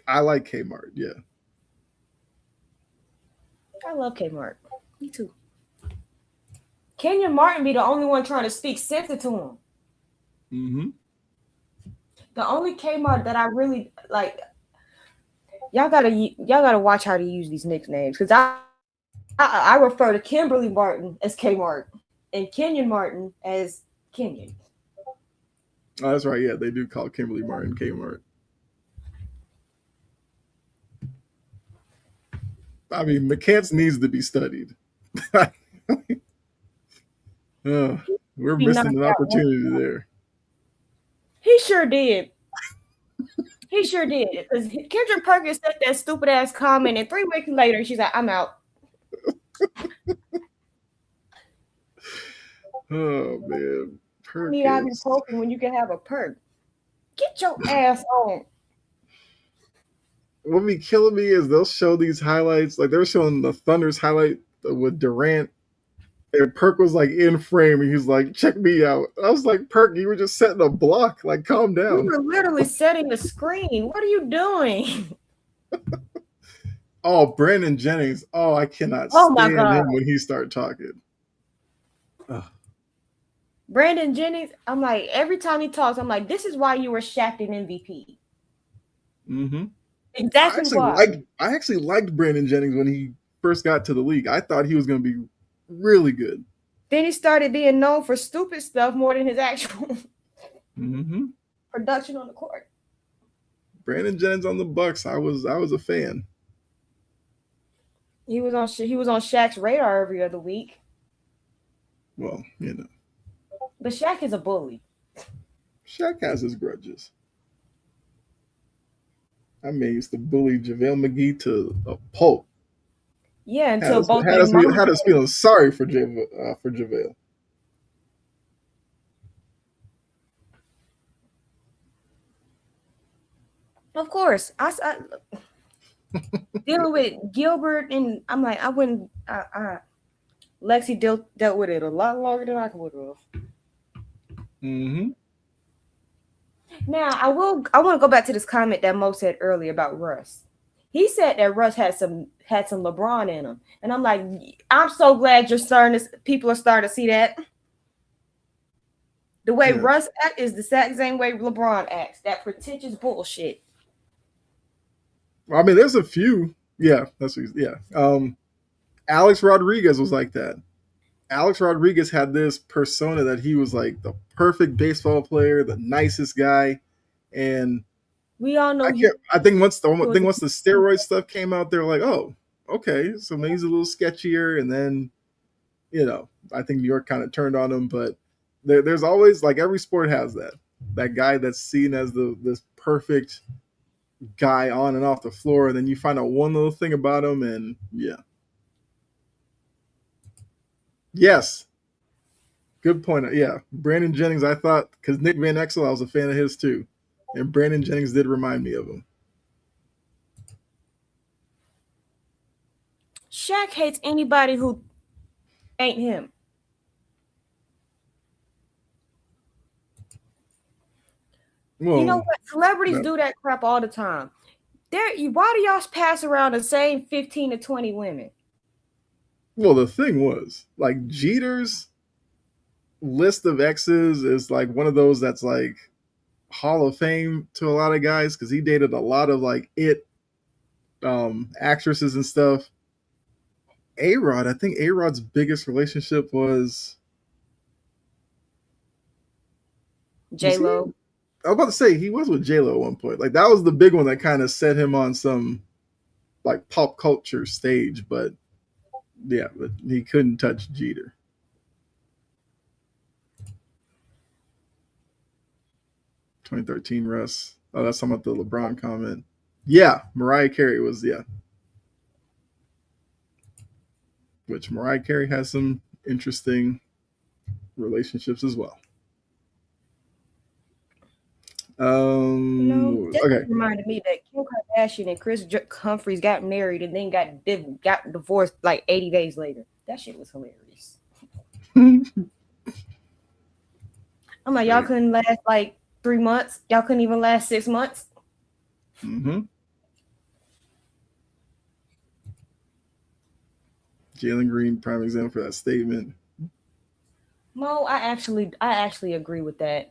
I like Kmart, yeah. I love Kmart. Me too. Kenyon Martin be the only one trying to speak sense to him. Mm-hmm. The only Kmart that I really like, y'all gotta watch how to use these nicknames because I refer to Kimberly Martin as Kmart and Kenyon Martin as Kenyon. Oh, that's right. Yeah, they do call Kimberly Martin Kmart. I mean, McCants needs to be studied. We're missing an opportunity there. He sure did. He sure did. Because Kendrick Perkins said that stupid ass comment, and 3 weeks later, she's like, I'm out. Oh, man. You need ibuprofen when you can have a perk. Get your ass on. what be killing me is they'll show these highlights. Like they're showing the Thunder's highlight with Durant, and Perk was like in frame, and he's like, "Check me out." I was like, "Perk, you were just setting a block. Like, calm We down." were literally setting the screen. What are you doing? Oh, Brandon Jennings. Oh, I cannot Oh my stand God. him when he start talking. Ugh. Brandon Jennings, I'm like, every time he talks, I'm like, this is why you were Shaq in MVP. Mm-hmm. Exactly why. I actually liked Brandon Jennings when he first got to the league. I thought he was going to be really good. Then he started being known for stupid stuff more than his actual Mm-hmm. production on the court. Brandon Jennings on the Bucks. I was a fan. He was on Shaq's radar every other week. Well, you know, But Shaq is a bully. Shaq has his grudges. I mean, used to bully JaVale McGee to a pulp. Yeah, until both their moms. Had us feeling sorry for JaVale. Of course, I dealing with Gilbert, and I'm like, I wouldn't. Lexi dealt with it a lot longer than I would have. Mm-hmm. Now I want to go back to this comment that Mo said earlier about Russ. He said that Russ had some LeBron in him, and I'm like, I'm so glad people are starting to see that. The way Russ acts is the exact same way LeBron acts. That pretentious bullshit. Well, I mean, there's a few. Yeah, Alex Rodriguez was like that. Alex Rodriguez had this persona that he was like the perfect baseball player, the nicest guy, and we all know. I think once the steroid stuff came out, they were like, "Oh, okay, so maybe he's a little sketchier." And then, I think New York kind of turned on him. But there's always, like, every sport has that guy that's seen as this perfect guy on and off the floor, and then you find out one little thing about him, and yeah. Yes. Good point. Yeah. Brandon Jennings, I thought, because Nick Van Exel, I was a fan of his too. And Brandon Jennings did remind me of him. Shaq hates anybody who ain't him. Well, you know what? Celebrities do that crap all the time. Why do y'all pass around the same 15 to 20 women? Well, the thing was, like, Jeter's list of exes is like one of those that's like Hall of Fame to a lot of guys, because he dated a lot of like actresses and stuff. A-Rod, I think A-Rod's biggest relationship was J-Lo. I was about to say he was with J-Lo at one point. Like, that was the big one that kind of set him on some like pop culture stage, but he couldn't touch Jeter. "2013 Russ." Oh, that's talking about the LeBron comment. Yeah, Mariah Carey was, which Mariah Carey has some interesting relationships as well. That reminded me that Kim Kardashian and Chris Humphries got married and then got divorced like 80 days later. That shit was hilarious. I'm like, y'all couldn't last like 3 months. Y'all couldn't even last 6 months. Mm-hmm. Jalen Green, prime example for that statement. Mo, I actually agree with that.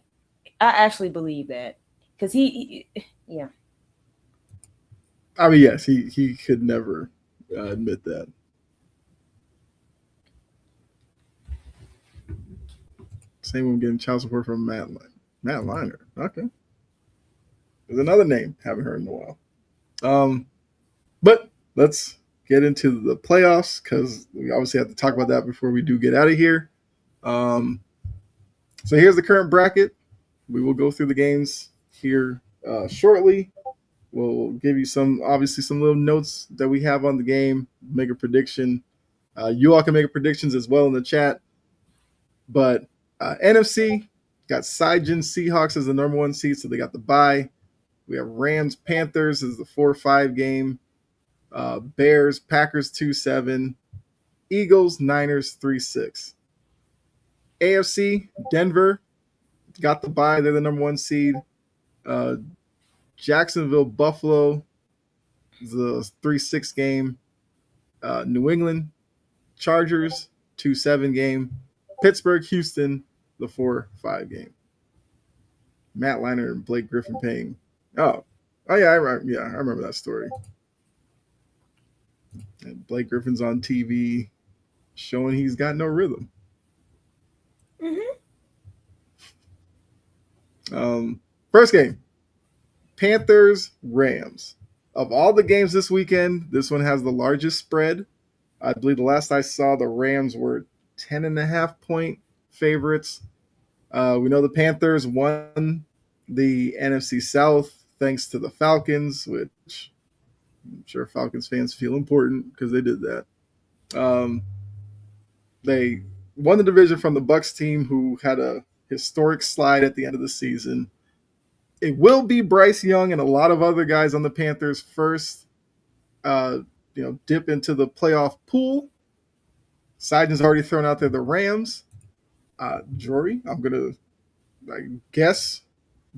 I actually believe that, because yeah. I mean, yes, he could never admit that. Same with getting child support from Matt Liner. Okay, there's another name haven't heard in a while. But let's get into the playoffs, because we obviously have to talk about that before we do get out of here. So here's the current bracket. We will go through the games here shortly. We'll give you some little notes that we have on the game, make a prediction. You all can make predictions as well in the chat. But NFC got Sijin Seahawks as the number 1 seed, so they got the bye. We have Rams Panthers is the 4-5 game. Bears Packers 2-7. Eagles Niners 3-6. AFC Denver got the bye. They're the number 1 seed. Jacksonville Buffalo is the 3-6 game. New England Chargers 2-7 game. Pittsburgh Houston the 4-5 game. Matt Leinart and Blake Griffin paying. Oh yeah, I remember that story. And Blake Griffin's on TV showing he's got no rhythm. First game, Panthers Rams. Of all the games this weekend, this one has the largest spread. I believe the last I saw, the Rams were 10.5 point favorites. We know the Panthers won the NFC South thanks to the Falcons, which I'm sure Falcons fans feel important because they did that. They won the division from the Bucs team, who had a historic slide at the end of the season. It will be Bryce Young and a lot of other guys on the Panthers' first dip into the playoff pool. Seidman's already thrown out there the Rams. Jory, I'm going to guess,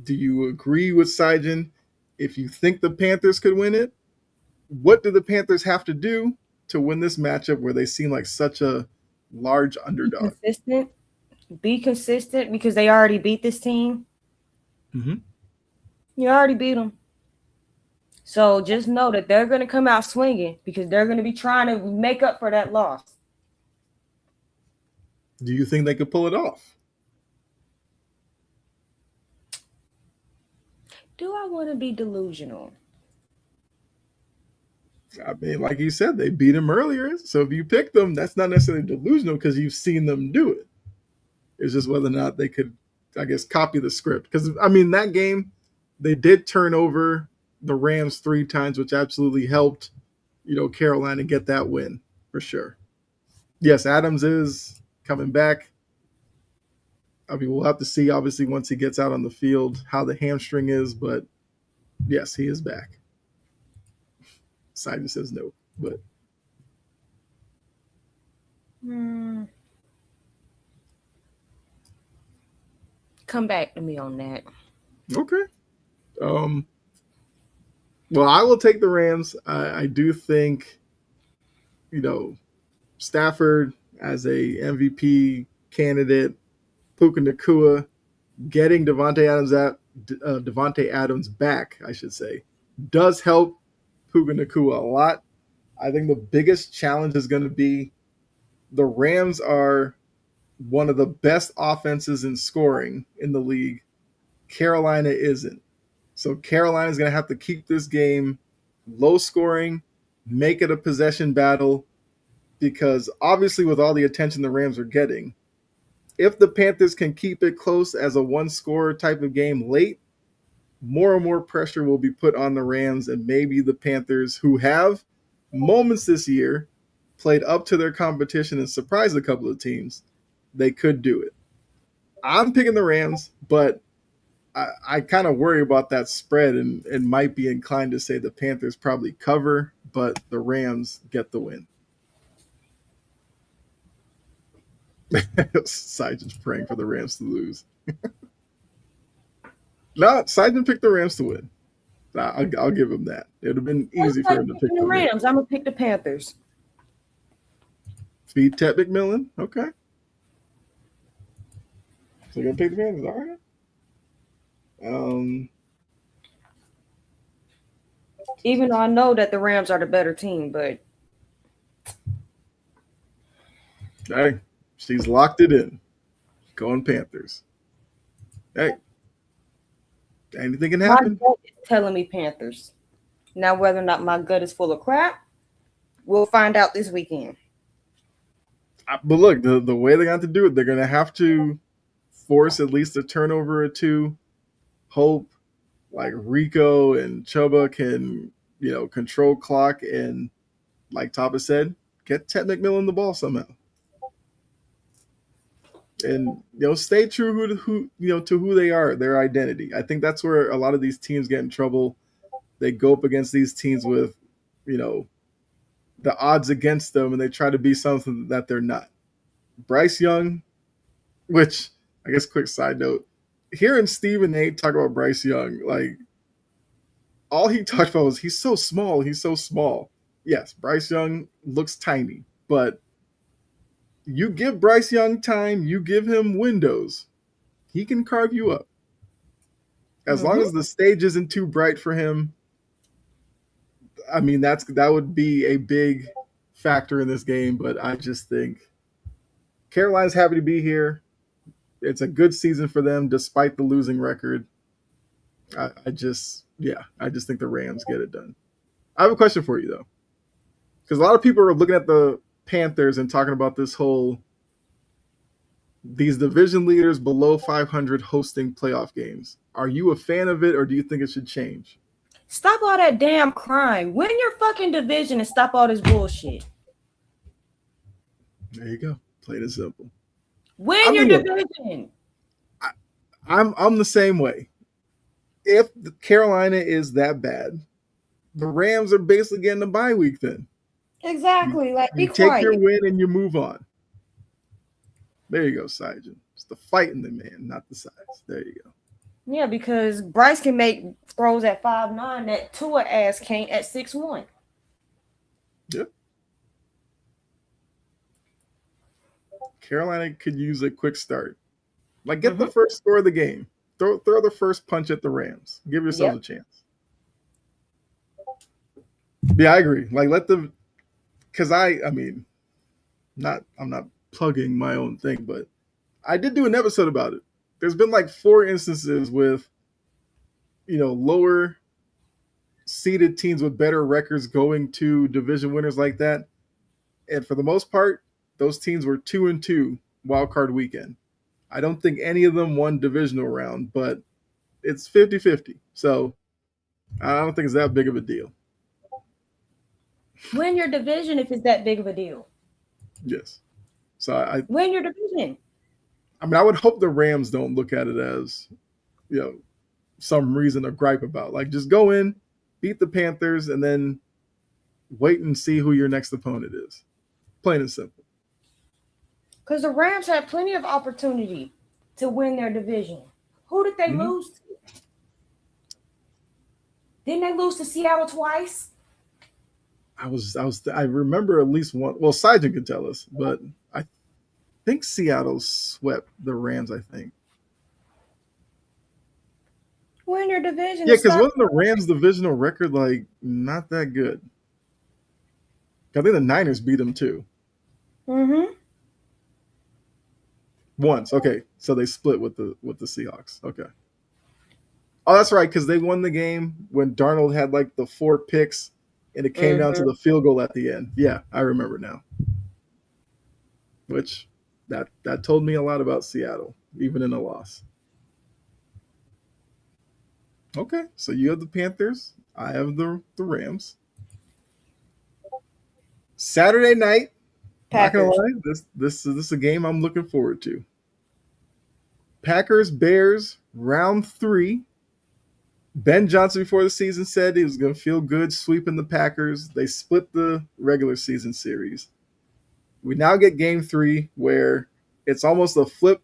do you agree with Seidman? If you think the Panthers could win it, what do the Panthers have to do to win this matchup where they seem like such a large underdog? Be consistent because they already beat this team. Mm-hmm. You already beat them. So just know that they're going to come out swinging because they're going to be trying to make up for that loss. Do you think they could pull it off? Do I want to be delusional? I mean, like you said, they beat them earlier. So if you pick them, that's not necessarily delusional because you've seen them do it. It's just whether or not they could, I guess, copy the script. Because, I mean, that game, they did turn over the Rams 3 times, which absolutely helped, Carolina get that win for sure. Yes, Adams is coming back. I mean, we'll have to see, obviously, once he gets out on the field, how the hamstring is. But, yes, he is back. Seidman says no, but. Come back to me on that. Okay. Well, I will take the Rams. I do think, Stafford as a MVP candidate, Puka Nacua, getting Devontae Adams back, I should say, does help Puka Nacua a lot. I think the biggest challenge is going to be the Rams are one of the best offenses in scoring in the league. Carolina isn't. So Carolina is going to have to keep this game low scoring, make it a possession battle, because obviously with all the attention the Rams are getting, if the Panthers can keep it close as a one-score type of game late, more and more pressure will be put on the Rams, and maybe the Panthers, who have moments this year, played up to their competition and surprised a couple of teams, they could do it. I'm picking the Rams, but I kind of worry about that spread and might be inclined to say the Panthers probably cover, but the Rams get the win. Seidman's praying for the Rams to lose. No, Seidman picked the Rams to win. I'll give him that. It would have been easy for him to pick the Rams. I'm going to pick the Panthers. Feed Ted McMillan? Okay. So you're going to pick the Panthers? All right. Even though I know that the Rams are the better team, but hey, she's locked it in. Going Panthers. Hey, anything can happen. My gut is telling me Panthers. Now, whether or not my gut is full of crap, we'll find out this weekend. But look, the way they're going to do it, they're going to have to force at least a turnover or two. Hope like Rico and Chuba can, control clock and, like Tapa said, get Ted McMillan the ball somehow. and stay true to who they are, their identity. I think that's where a lot of these teams get in trouble. They go up against these teams with you know the odds against them, and they try to be something that they're not. Bryce Young, which I guess quick side note, hearing Steve and Nate talk about Bryce Young, like all he talked about was he's so small, he's so small. Yes, Bryce Young looks tiny, but you give Bryce Young time, you give him windows, he can carve you up. As long as the stage isn't too bright for him, I mean that would be a big factor in this game. But I just think Carolina's happy to be here. It's a good season for them despite the losing record. I just think the Rams get it done. I have a question for you though, because a lot of people are looking at the Panthers and talking about these division leaders below 500 hosting playoff games. Are you a fan of it, or do you think it should change? Stop all that damn crime. Win your fucking division and stop all this bullshit. There you go. Plain and simple. Win your division. I'm the same way. If Carolina is that bad, the Rams are basically getting a bye week then. Exactly. You take your win and you move on. There you go, Sajin. It's the fight in the man, not the size. There you go. Yeah, because Bryce can make throws at 5'9" that Tua ass can't at 6'1". Yep. Carolina could use a quick start. Like, get the first score of the game. Throw the first punch at the Rams. Give yourselves a chance. Yeah, I agree. Like, because I'm not plugging my own thing, but I did do an episode about it. There's been like 4 instances with, lower seeded teams with better records going to division winners like that. And for the most part, those teams were 2-2 wild card weekend. I don't think any of them won divisional round, but it's 50-50. So I don't think it's that big of a deal. Win your division if it's that big of a deal. Yes. So win your division. I mean, I would hope the Rams don't look at it as, some reason to gripe about. Like, just go in, beat the Panthers, and then wait and see who your next opponent is. Plain and simple. Because the Rams had plenty of opportunity to win their division. Who did they lose to? Didn't they lose to Seattle twice? I remember at least one. Well, Sajin can tell us, but I think Seattle swept the Rams, I think. Win your division. Yeah, because wasn't the Rams' divisional record not that good? I think the Niners beat them too. Once, okay. So they split with the Seahawks. Okay. Oh, that's right, because they won the game when Darnold had the 4 picks, and it came down to the field goal at the end. Yeah, I remember now. Which that told me a lot about Seattle, even in a loss. Okay, so you have the Panthers. I have the Rams. Saturday night. Packers. Not gonna lie, this is a game I'm looking forward to. Packers Bears round 3. Ben Johnson before the season said he was going to feel good sweeping the Packers. They split the regular season series. We now get game 3 where it's almost a flip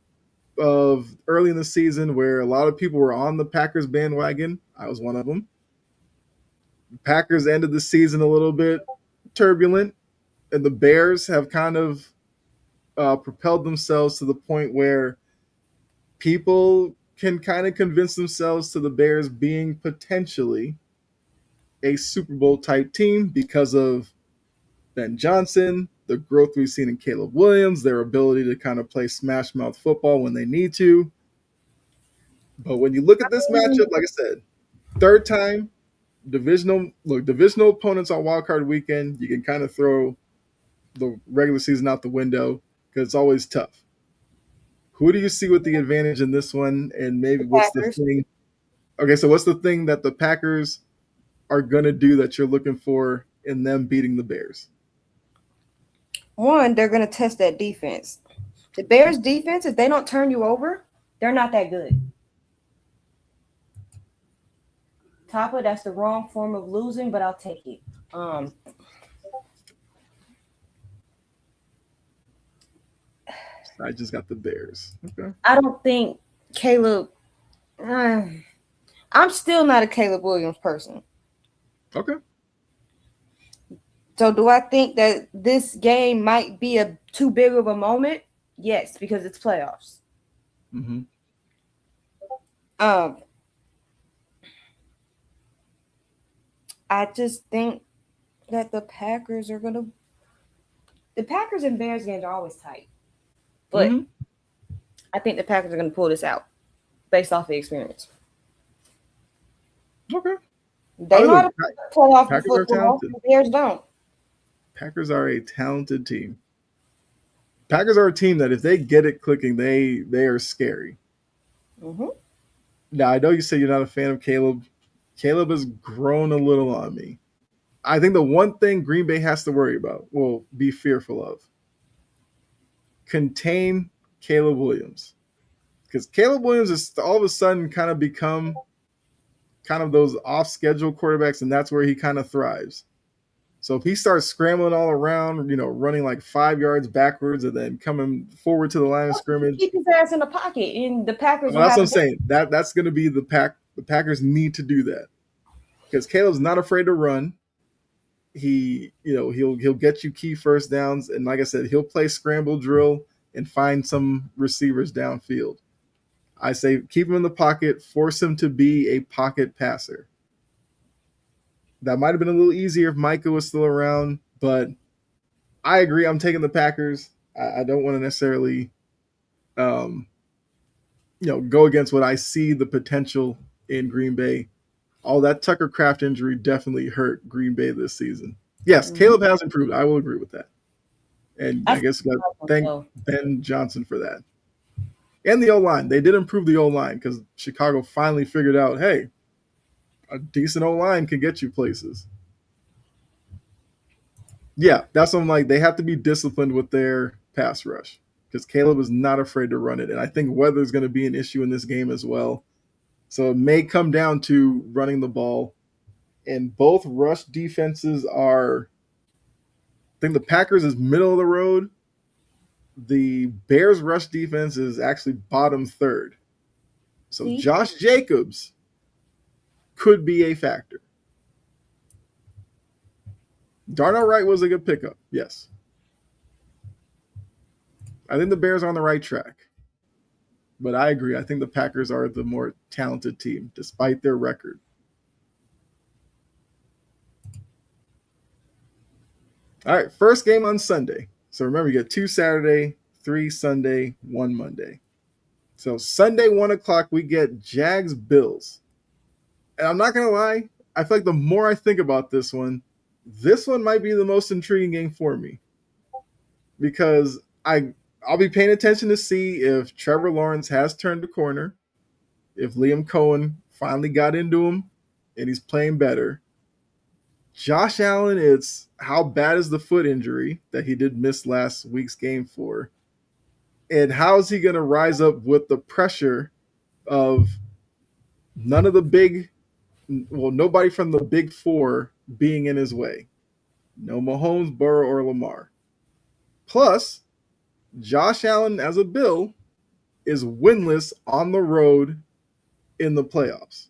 of early in the season where a lot of people were on the Packers bandwagon. I was one of them. The Packers ended the season a little bit turbulent, and the Bears have kind of propelled themselves to the point where people can kind of convince themselves to the Bears being potentially a Super Bowl type team because of Ben Johnson, the growth we've seen in Caleb Williams, their ability to kind of play smash mouth football when they need to. But when you look at this matchup, like I said, third time, divisional opponents on wildcard weekend, you can kind of throw the regular season out the window because it's always tough. Who do you see with the advantage in this one? And maybe what's the thing? Okay, so what's the thing that the Packers are going to do that you're looking for in them beating the Bears? One, they're going to test that defense. The Bears defense, if they don't turn you over, they're not that good. Tapa, that's the wrong form of losing, but I'll take it. I just got the Bears. Okay. I don't think Caleb. I'm still not a Caleb Williams person. Okay. So do I think that this game might be a too big of a moment? Yes, because it's playoffs. Mm-hmm. I just think that the Packers and Bears games are always tight. But I think the Packers are gonna pull this out based off the experience. Okay. They know how to pull off the football. The Bears don't. Packers are a talented team. Packers are a team that if they get it clicking, they are scary. Mm-hmm. Now, I know you say you're not a fan of Caleb. Caleb has grown a little on me. I think the one thing Green Bay has to worry about, well, be fearful of, contain Caleb Williams. Because Caleb Williams has all of a sudden kind of become kind of those off-schedule quarterbacks, and that's where he kind of thrives. So if he starts scrambling all around, running like 5 yards backwards and then coming forward to the line of scrimmage, keep his ass in the pocket, and the Packers. Well, that's what I'm saying. That's going to be the pack. The Packers need to do that because Caleb's not afraid to run. He'll get you key first downs, and like I said, he'll play scramble drill and find some receivers downfield. I say keep him in the pocket, force him to be a pocket passer. That might have been a little easier if Micah was still around, but I agree. I'm taking the Packers. I don't want to necessarily, go against what I see the potential in Green Bay. All that Tucker Kraft injury definitely hurt Green Bay this season. Yes, Caleb has improved. I will agree with that. And I guess we got to thank Ben Johnson for that. And the O-line. They did improve the O-line because Chicago finally figured out, hey, a decent O-line can get you places. Yeah, that's what I'm like. They have to be disciplined with their pass rush because Caleb is not afraid to run it. And I think weather is going to be an issue in this game as well. So it may come down to running the ball. And both rush defenses are, I think the Packers is middle of the road. The Bears rush defense is actually bottom third. So Josh Jacobs could be a factor. Darnell Wright was a good pickup, yes. I think the Bears are on the right track. But I agree. I think the Packers are the more talented team, despite their record. All right, first game on Sunday. So remember, you get 2 Saturday, 3 Sunday, 1 Monday. So Sunday, 1 o'clock, we get Jags-Bills. And I'm not going to lie, I feel like the more I think about this one might be the most intriguing game for me. Because I'll be paying attention to see if Trevor Lawrence has turned the corner, if Liam Cohen finally got into him and he's playing better. Josh Allen, it's how bad is the foot injury that he did miss last week's game for? And how is he going to rise up with the pressure of nobody from the big four being in his way? No Mahomes, Burrow, or Lamar. Plus, Josh Allen as a Bill is winless on the road in the playoffs.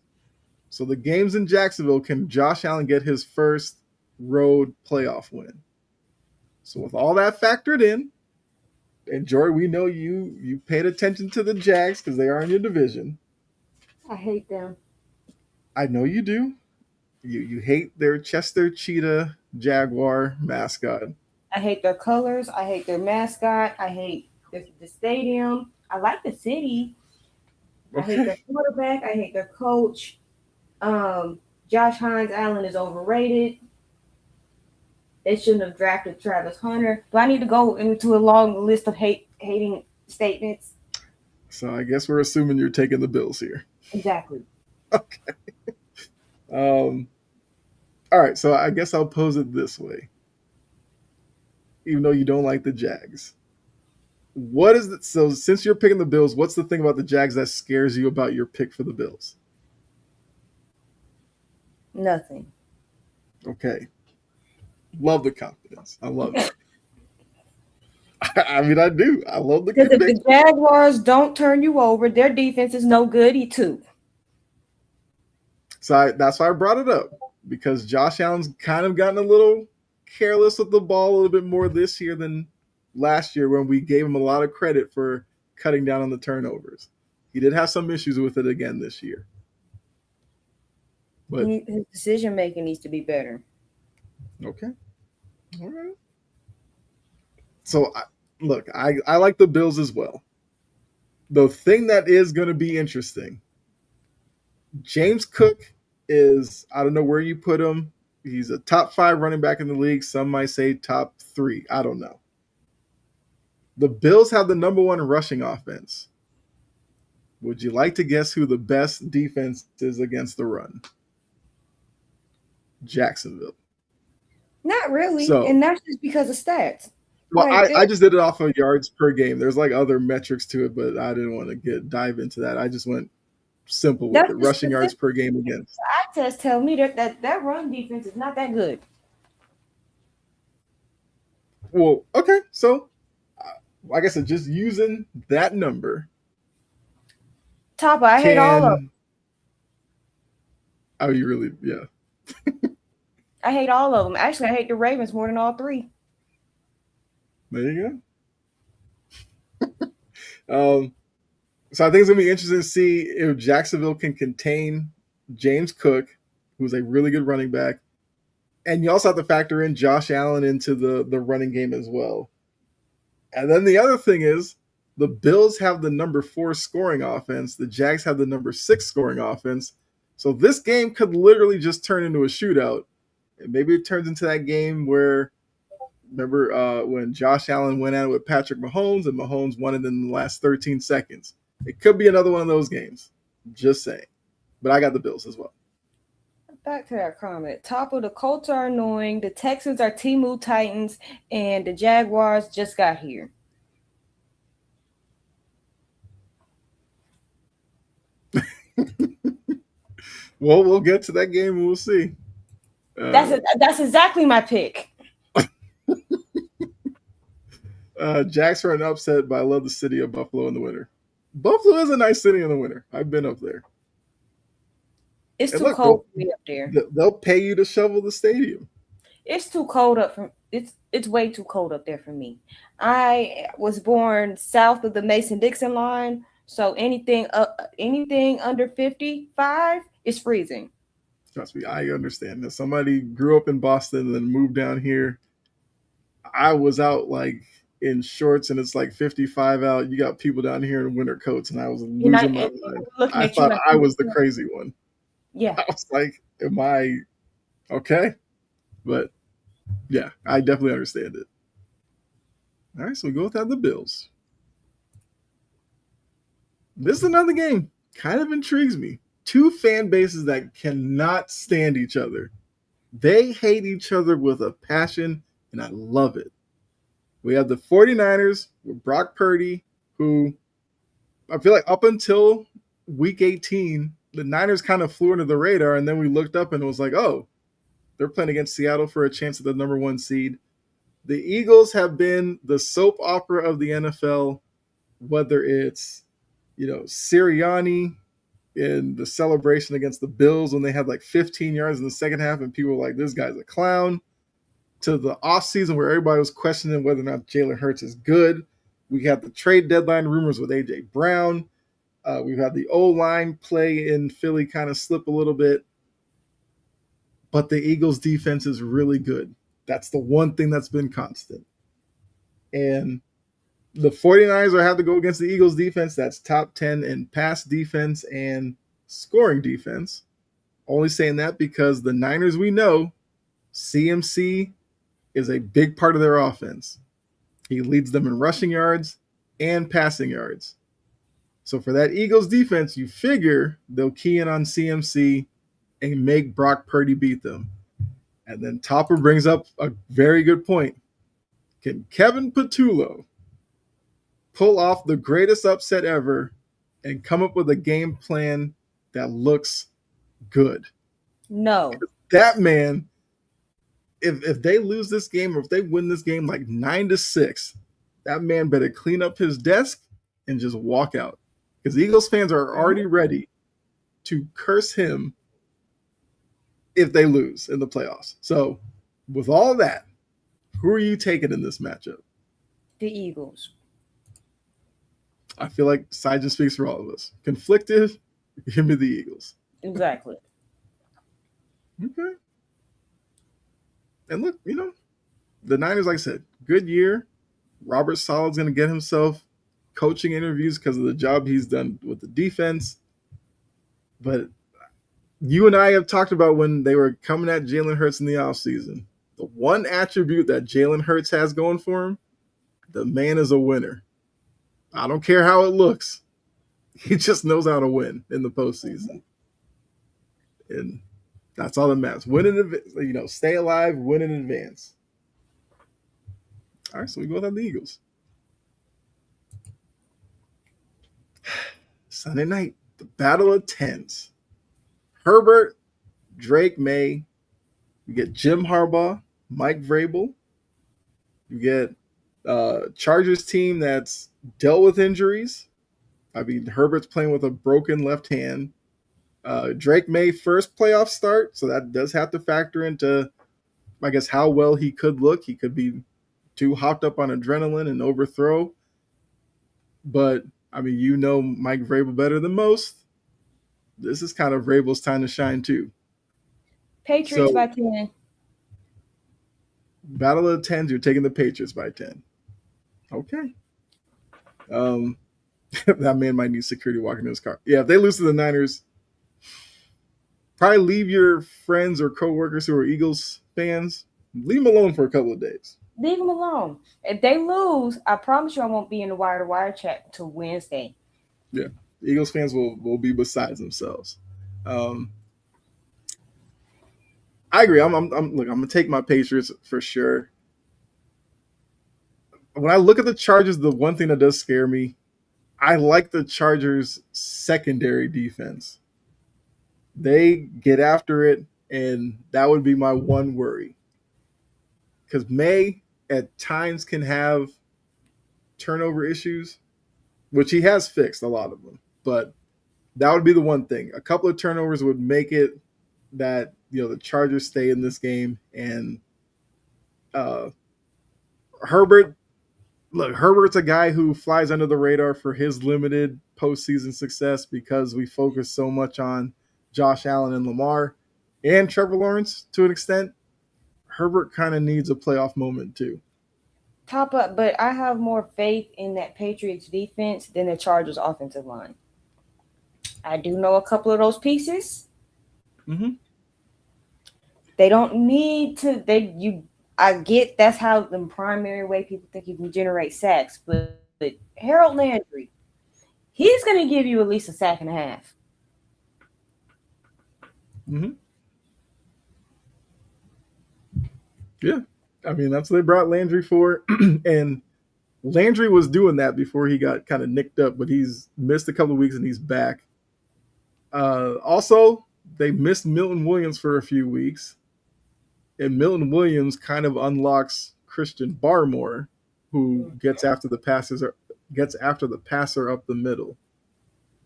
So the games in Jacksonville, can Josh Allen get his first road playoff win? So with all that factored in, and Jory, we know you paid attention to the Jags because they are in your division. I hate them. I know you do. You hate their Chester Cheetah Jaguar mascot. I hate their colors. I hate their mascot. I hate the stadium. I like the city. Okay. I hate their quarterback. I hate their coach. Josh Hines Allen is overrated. They shouldn't have drafted Travis Hunter. Do I need to go into a long list of hating statements? So I guess we're assuming you're taking the Bills here. Exactly. Okay. All right, so I guess I'll pose it this way. Even though you don't like the Jags, What is it? So since you're picking the Bills, what's the thing about the Jags that scares you about your pick for the Bills? Nothing. Okay. Love the confidence. I love it. I mean, I do. I love the Because if the conviction. Jaguars don't turn you over, their defense is no good too. So that's why I brought it up, because Josh Allen's kind of gotten a little careless with the ball a little bit more this year than last year, when we gave him a lot of credit for cutting down on the turnovers. He did have some issues with it again this year. But his decision making needs to be better. Okay. All right. So, look, I like the Bills as well. The thing that is going to be interesting, James Cook is, I don't know where you put him. He's a top 5 running back in the league. Some might say top 3. I don't know. The Bills have the number 1 rushing offense. Would you like to guess who the best defense is against the run? Jacksonville. Not really. So, and that's just because of stats. Well, I just did it off of yards per game. There's like other metrics to it, but I didn't want to dive into that. I just went simple with it. Rushing yards per game against. Eye test tell me that run defense is not that good. Well, okay. So, like I said, just using that number. Topper, I hate all of them. Oh, you really? Yeah. I hate all of them. Actually, I hate the Ravens more than all 3. There you go. So I think it's going to be interesting to see if Jacksonville can contain James Cook, who's a really good running back. And you also have to factor in Josh Allen into the running game as well. And then the other thing is, the Bills have the number 4 scoring offense. The Jags have the number 6 scoring offense. So this game could literally just turn into a shootout. And maybe it turns into that game where, remember when Josh Allen went at it with Patrick Mahomes and Mahomes won it in the last 13 seconds. It could be another one of those games. Just saying. But I got the Bills as well. Back to that comment. Top of the Colts are annoying. The Texans are Temu Titans. And the Jaguars just got here. Well, we'll get to that game and we'll see. That's exactly my pick. Jags are an upset, but I love the city of Buffalo in the winter. Buffalo is a nice city in the winter. I've been up there. It's too cold to be up there. They'll pay you to shovel the stadium. It's too cold up from it's way too cold up there for me. I was born south of the Mason-Dixon line, so anything under 55 is freezing. Trust me, I understand. If somebody grew up in Boston and then moved down here, I was out like in shorts and it's like 55 out. You got people down here in winter coats, and I was losing my mind. I thought I was the crazy one. Yeah. I was like, am I okay? But yeah, I definitely understand it. All right, so we go without the Bills. This is another game. Kind of intrigues me. 2 fan bases that cannot stand each other. They hate each other with a passion, and I love it. We have the 49ers with Brock Purdy, who I feel like up until week 18, the Niners kind of flew under the radar, and then we looked up and it was like, oh, they're playing against Seattle for a chance at the number 1 seed. The Eagles have been the soap opera of the NFL, whether it's, Sirianni in the celebration against the Bills when they had like 15 yards in the second half and people were like, this guy's a clown, to the offseason where everybody was questioning whether or not Jalen Hurts is good. We had the trade deadline rumors with A.J. Brown. We've had the O-line play in Philly kind of slip a little bit. But the Eagles' defense is really good. That's the one thing that's been constant. And the 49ers will have to go against the Eagles' defense. That's top 10 in pass defense and scoring defense. Only saying that because the Niners, we know, CMC is a big part of their offense. He leads them in rushing yards and passing yards. So for that Eagles defense, you figure they'll key in on CMC and make Brock Purdy beat them. And then Topper brings up a very good point. Can Kevin Patullo pull off the greatest upset ever and come up with a game plan that looks good. No. That man, if they lose this game or if they win this game like 9-6, that man better clean up his desk and just walk out. Because Eagles fans are already ready to curse him if they lose in the playoffs. So, with all that, who are you taking in this matchup? The Eagles. I feel like Side just speaks for all of us. Conflicted, give me the Eagles. Exactly. Okay. And look, the Niners, like I said, good year. Robert Sala's going to get himself coaching interviews because of the job he's done with the defense. But you and I have talked about when they were coming at Jalen Hurts in the offseason. The one attribute that Jalen Hurts has going for him, the man is a winner. I don't care how it looks. He just knows how to win in the postseason. And that's all that matters. Win in advance, stay alive, win in advance. All right, so we both have the Eagles. Sunday night, the Battle of Tens. Herbert, Drake May. You get Jim Harbaugh, Mike Vrabel. You get Chargers team that's dealt with injuries. I mean, Herbert's playing with a broken left hand. Drake May first playoff start, so that does have to factor into, I guess, how well he could look. He could be too hopped up on adrenaline and overthrow. But, I mean, Mike Vrabel better than most. This is kind of Vrabel's time to shine, too. Patriots by 10. Battle of the Tens, you're taking the Patriots by 10. Okay. That man might need security walking in his car. Yeah, if they lose to the Niners, probably leave your friends or coworkers who are Eagles fans. Leave them alone for a couple of days. Leave them alone. If they lose, I promise you I won't be in the wire-to-wire chat until Wednesday. Yeah, Eagles fans will be beside themselves. I agree. I'm gonna take my Patriots for sure. When I look at the Chargers, the one thing that does scare me, I like the Chargers' secondary defense. They get after it, and that would be my one worry. Because May at times can have turnover issues, which he has fixed a lot of them. But that would be the one thing. A couple of turnovers would make it that the Chargers stay in this game. And Herbert's a guy who flies under the radar for his limited postseason success because we focus so much on Josh Allen and Lamar and Trevor Lawrence to an extent. Herbert kind of needs a playoff moment too. Top up, but I have more faith in that Patriots defense than the Chargers offensive line. I do know a couple of those pieces. Mm-hmm. They don't need to. I get that's how the primary way people think you can generate sacks, but Harold Landry, he's going to give you at least a sack and a half. Mm-hmm. Yeah, I mean that's what they brought Landry for, and Landry was doing that before he got kind of nicked up, but he's missed a couple of weeks and he's back. Also, they missed Milton Williams for a few weeks. And Milton Williams kind of unlocks Christian Barmore, who gets after the passer up the middle.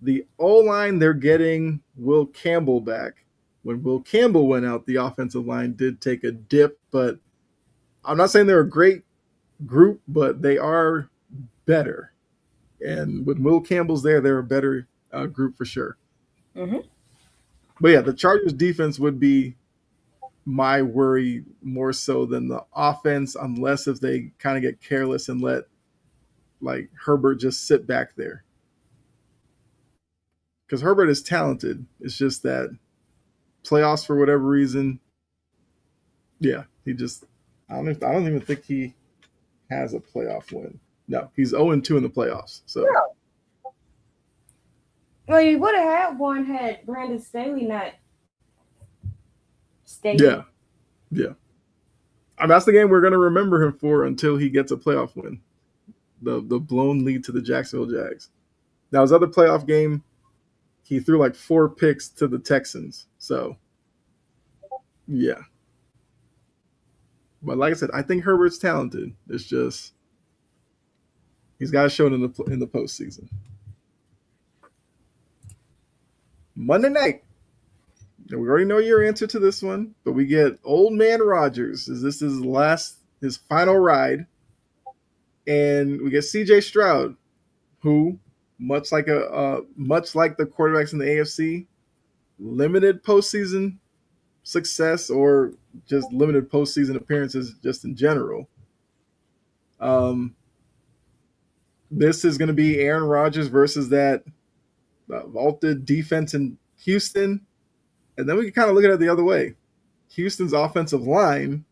The O-line, they're getting Will Campbell back. When Will Campbell went out, the offensive line did take a dip, but I'm not saying they're a great group, but they are better. And when Will Campbell's there, they're a better group for sure. Mm-hmm. But yeah, the Chargers defense would be my worry more so than the offense, unless if they kind of get careless and let Herbert just sit back there. Because Herbert is talented. It's just that playoffs for whatever reason. Yeah, I don't even think he has a playoff win. No, he's 0-2 in the playoffs. So. No. Well, you would have had one had Brandon Staley not stayed. Yeah. I mean, that's the game we're going to remember him for until he gets a playoff win. the blown lead to the Jacksonville Jags. Now his other playoff game, he threw like 4 picks to the Texans. So yeah. But like I said, I think Herbert's talented. It's just he's got to show it in the postseason. Monday night. We already know your answer to this one, but we get Old Man Rodgers. Is this his final ride? And we get C.J. Stroud, who, much like the quarterbacks in the AFC, limited postseason success or just limited postseason appearances just in general. This is going to be Aaron Rodgers versus that vaulted defense in Houston. And then we can kind of look at it the other way. Houston's offensive line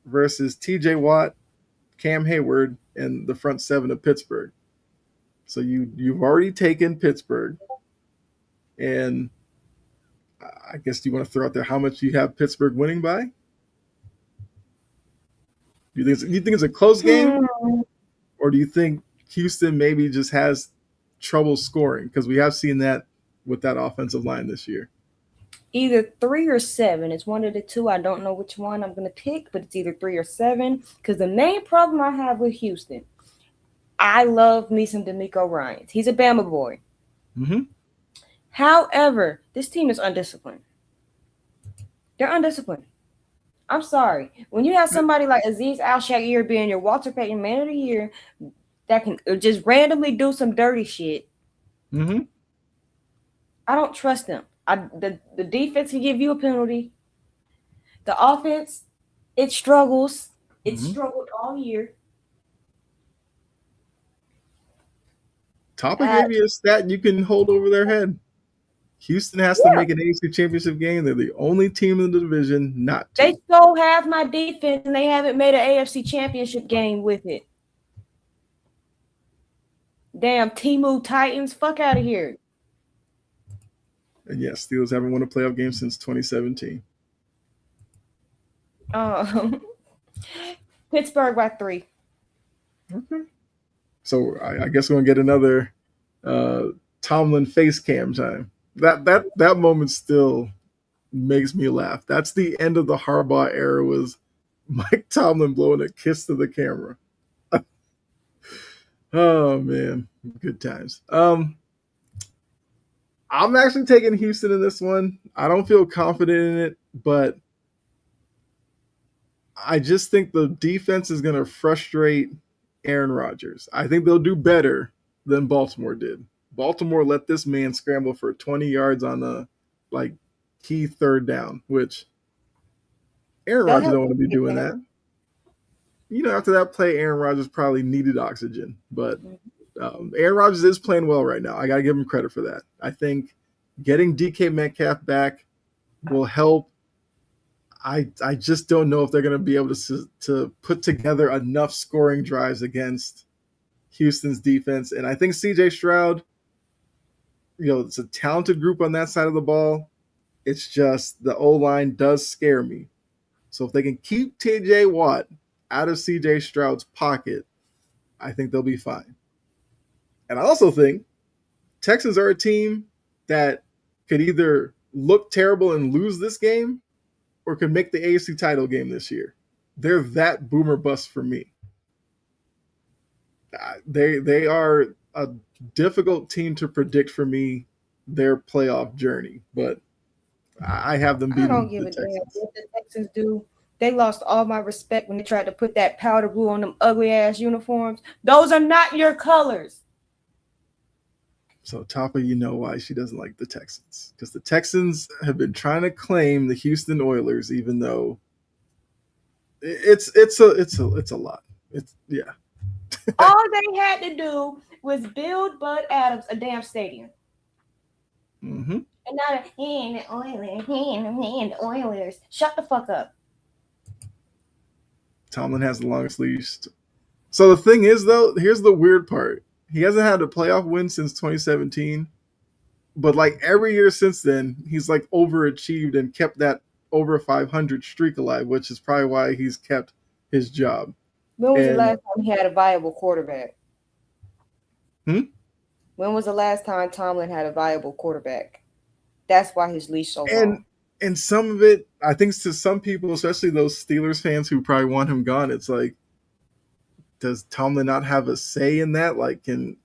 versus T.J. Watt, Cam Hayward, and the front seven of Pittsburgh. So you've already taken Pittsburgh. And I guess you want to throw out there how much you have Pittsburgh winning by? You think it's a close game? Or do you think Houston maybe just has trouble scoring? Because we have seen that with that offensive line this year. Either 3 or 7. It's one of the two. I don't know which one I'm going to pick, but it's either 3 or 7. Because the main problem I have with Houston, I love me some D'Amico Ryans. He's a Bama boy. Mm-hmm. However, this team is undisciplined. They're undisciplined. I'm sorry. When you have somebody like Azeez Al-Shaair being your Walter Payton Man of the Year that can just randomly do some dirty shit, mm-hmm. I don't trust them. The defense can give you a penalty. The offense, it struggles. It struggled all year. Topic gave you a stat you can hold over their head. Houston has to make an AFC Championship game. They're the only team in the division not to. They stole half my defense, and they haven't made an AFC Championship game with it. Damn, Temu Titans, fuck out of here. And yes, Steelers haven't won a playoff game since 2017. Pittsburgh by 3. Okay. So I guess we're going to get another Tomlin face cam time. That moment still makes me laugh. That's the end of the Harbaugh era, was Mike Tomlin blowing a kiss to the camera. Oh, man. Good times. I'm actually taking Houston in this one. I don't feel confident in it, but I just think the defense is going to frustrate Aaron Rodgers. I think they'll do better than Baltimore did. Baltimore let this man scramble for 20 yards on a key third down, which Aaron Rodgers don't want to be doing that. After that play, Aaron Rodgers probably needed oxygen, but Aaron Rodgers is playing well right now. I got to give him credit for that. I think getting DK Metcalf back will help. I just don't know if they're going to be able to put together enough scoring drives against Houston's defense. And I think C.J. Stroud, it's a talented group on that side of the ball. It's just the O-line does scare me. So if they can keep T.J. Watt out of C.J. Stroud's pocket, I think they'll be fine. And I also think Texans are a team that could either look terrible and lose this game or could make the AFC title game this year. They're that boomer bust for me. They are a difficult team to predict for me, their playoff journey, but I have them beating the Texans. I don't give a damn what the Texans do. They lost all my respect when they tried to put that powder blue on them ugly ass uniforms. Those are not your colors. So Tapa, you know why she doesn't like the Texans, because the Texans have been trying to claim the Houston Oilers, even though it's a lot. All they had to do was build Bud Adams a damn stadium. Mm-hmm. And now the Oilers. Shut the fuck up. Tomlin has the longest leash. So the thing is, though, here's the weird part. He hasn't had a playoff win since 2017, but every year since then, he's overachieved and kept that over 500 streak alive, which is probably why he's kept his job. When was the last time he had a viable quarterback? Hmm? When was the last time Tomlin had a viable quarterback? That's why his leash so long. And some of it, I think, to some people, especially those Steelers fans who probably want him gone, it's like, does Tomlin not have a say in that? Like, and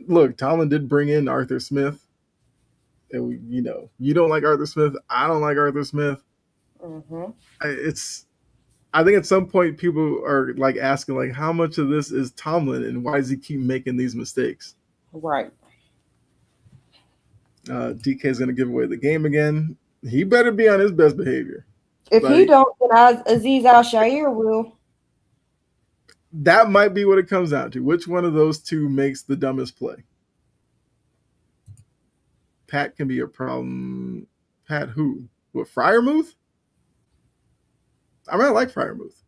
look, Tomlin did bring in Arthur Smith. And you don't like Arthur Smith. I don't like Arthur Smith. Mm-hmm. I think at some point people are like asking, like, how much of this is Tomlin and why does he keep making these mistakes? Right. DK is going to give away the game again. He better be on his best behavior. If he Like, don't, then Aziz Al Shair will. that might be what it comes down to. Which one of those two makes the dumbest play? Pat can be a problem. Pat who? What, Fryermuth? I mean, I like Fryermuth.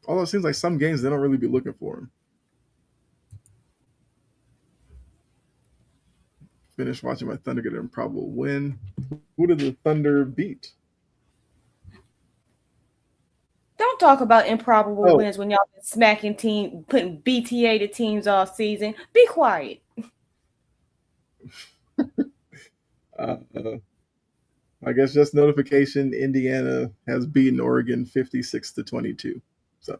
Although it seems like some games they don't really be looking for him. Finished watching my Thunder get an improbable win. Who did the Thunder beat? Don't talk about improbable wins when y'all been smacking putting BTA to teams all season. Be quiet. I guess just notification: Indiana has beaten Oregon 56-22. So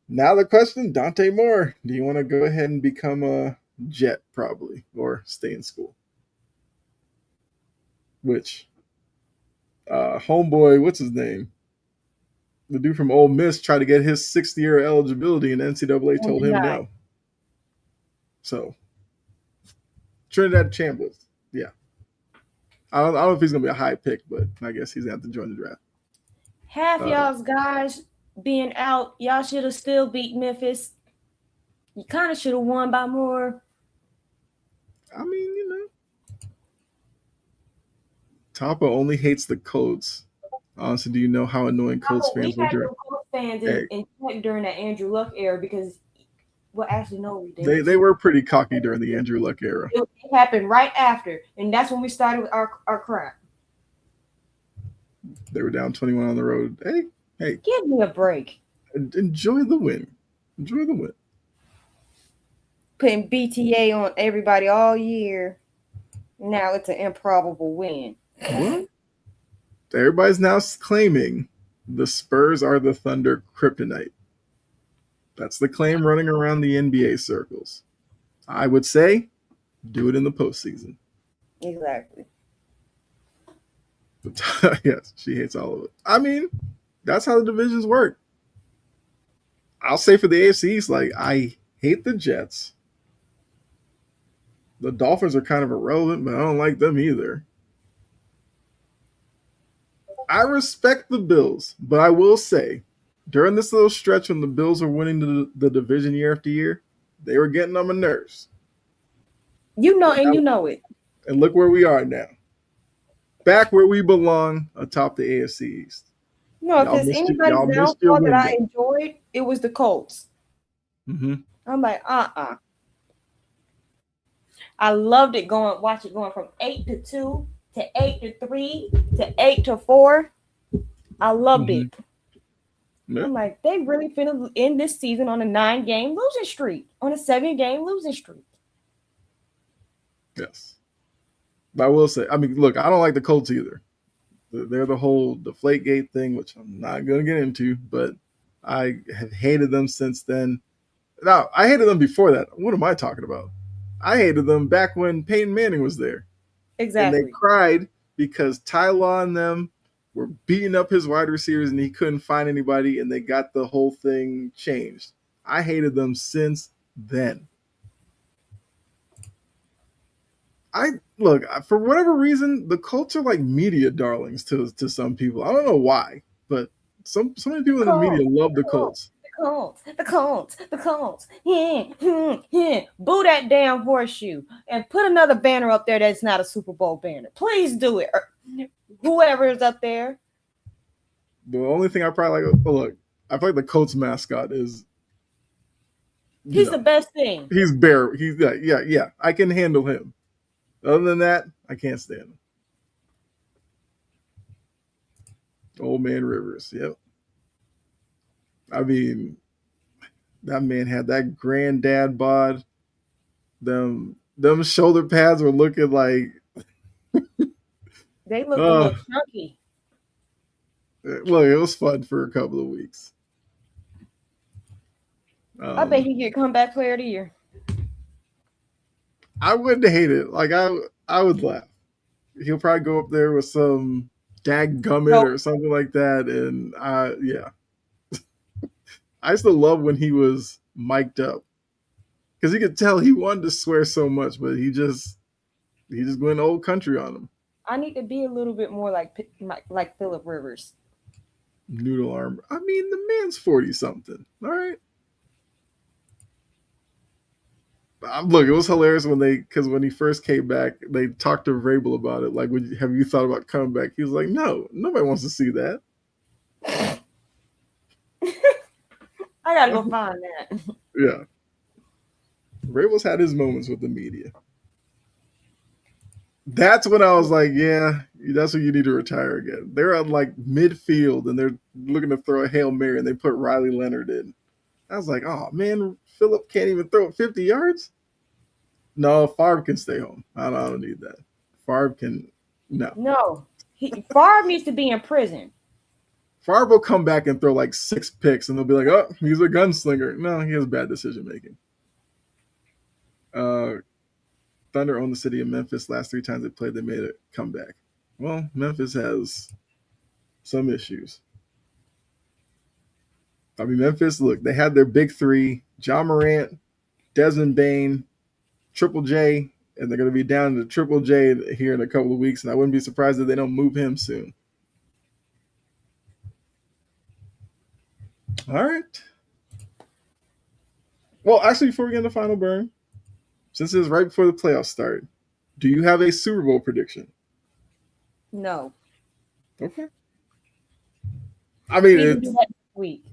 now the question, Dante Moore, do you want to go ahead and become a Jet probably or stay in school? Which homeboy, what's his name? The dude from Ole Miss tried to get his 6th-year eligibility, and NCAA told him no. So Trinidad Chambliss, yeah. I don't know if he's gonna be a high pick, but I guess he's gonna have to join the draft. Half y'all's guys being out, y'all should have still beat Memphis. You kind of should have won by more. I mean, Tapa only hates the Colts. Honestly, do you know how annoying Colts fans were during? Colts fans in check during the Andrew Luck era because, well, actually, no, we didn't. They were pretty cocky during the Andrew Luck era. It happened right after, and that's when we started with our crap. They were down 21 on the road. Hey, give me a break. Enjoy the win. Enjoy the win. Putting BTA on everybody all year. Now it's an improbable win. What? Everybody's now claiming the Spurs are the Thunder kryptonite. That's the claim running around the NBA circles. I would say, do it in the postseason. Exactly. But, yes, she hates all of it. I mean, that's how the divisions work. I'll say for the AFC East, like, I hate the Jets. The Dolphins are kind of irrelevant, but I don't like them either. I respect the Bills, but I will say, during this little stretch when the Bills were winning the division year after year, they were getting on my nerves. You know it. And look where we are now. Back where we belong atop the AFC East. No, if there's anybody's downfall that I enjoyed, it was the Colts. Mm-hmm. I'm like, I loved it going from 8-2 to 8-3 to 8-4. I loved it. Yeah. I'm like, they really finna end this season on a 9-game losing streak, on a 7-game losing streak. Yes. But I will say, I mean, look, I don't like the Colts either. They're the whole Deflategate thing, which I'm not going to get into, but I have hated them since then. Now, I hated them before that. What am I talking about? I hated them back when Peyton Manning was there. Exactly. And they cried because Ty Law and them were beating up his wide receivers and he couldn't find anybody, and they got the whole thing changed. I hated them since then. Look, for whatever reason, the Colts are like media darlings to some people. I don't know why, but so many people in the media love the Colts. The Colts. Boo that damn horseshoe and put another banner up there that's not a Super Bowl banner. Please do it. Whoever is up there. The only thing I probably like, look, I feel like the Colts mascot is. He's the best thing. He's Bear. He's yeah. I can handle him. Other than that, I can't stand him. Old Man Rivers. Yep. I mean, That man had that granddad bod. Them shoulder pads were looking like They looked a uh little chunky. look, it was fun for a couple of weeks. I bet he get comeback player of the year. I wouldn't hate it. Like I would laugh. He'll probably go up there with some dag gummit Nope. or something like that. And yeah. I used to love when he was mic'd up. Because you could tell he wanted to swear so much, but he just went old country on him. I need to be a little bit more like Phillip Rivers. Noodle arm. I mean, the man's 40 something. All right. Look, it was hilarious because when he first came back, they talked to Vrabel about it. Like, have you thought about coming back? He was like, no, nobody wants to see that. I gotta go find that. Yeah. Vrabel's had his moments with the media. That's when I was like, yeah, that's when you need to retire again. They're on like midfield and they're looking to throw a Hail Mary and they put Riley Leonard in. I was like, oh man, Phillip can't even throw it 50 yards? No, Favre can stay home. I don't need that. Favre can, no. No. Favre needs to be in prison. Favre will come back and throw like 6 picks and they'll be like, oh, he's a gunslinger. No, he has bad decision making. Thunder owned the city of Memphis. Last 3 times they played, they made a comeback. Well, Memphis has some issues. I mean, Memphis, look, they had their big 3, John Morant, Desmond Bain, Triple J, and they're going to be down to Triple J here in a couple of weeks, and I wouldn't be surprised if they don't move him soon. All right. Well, actually, before we get into Final Burn, since it's right before the playoffs start, do you have a Super Bowl prediction? No. Okay. I mean, we can do that next week.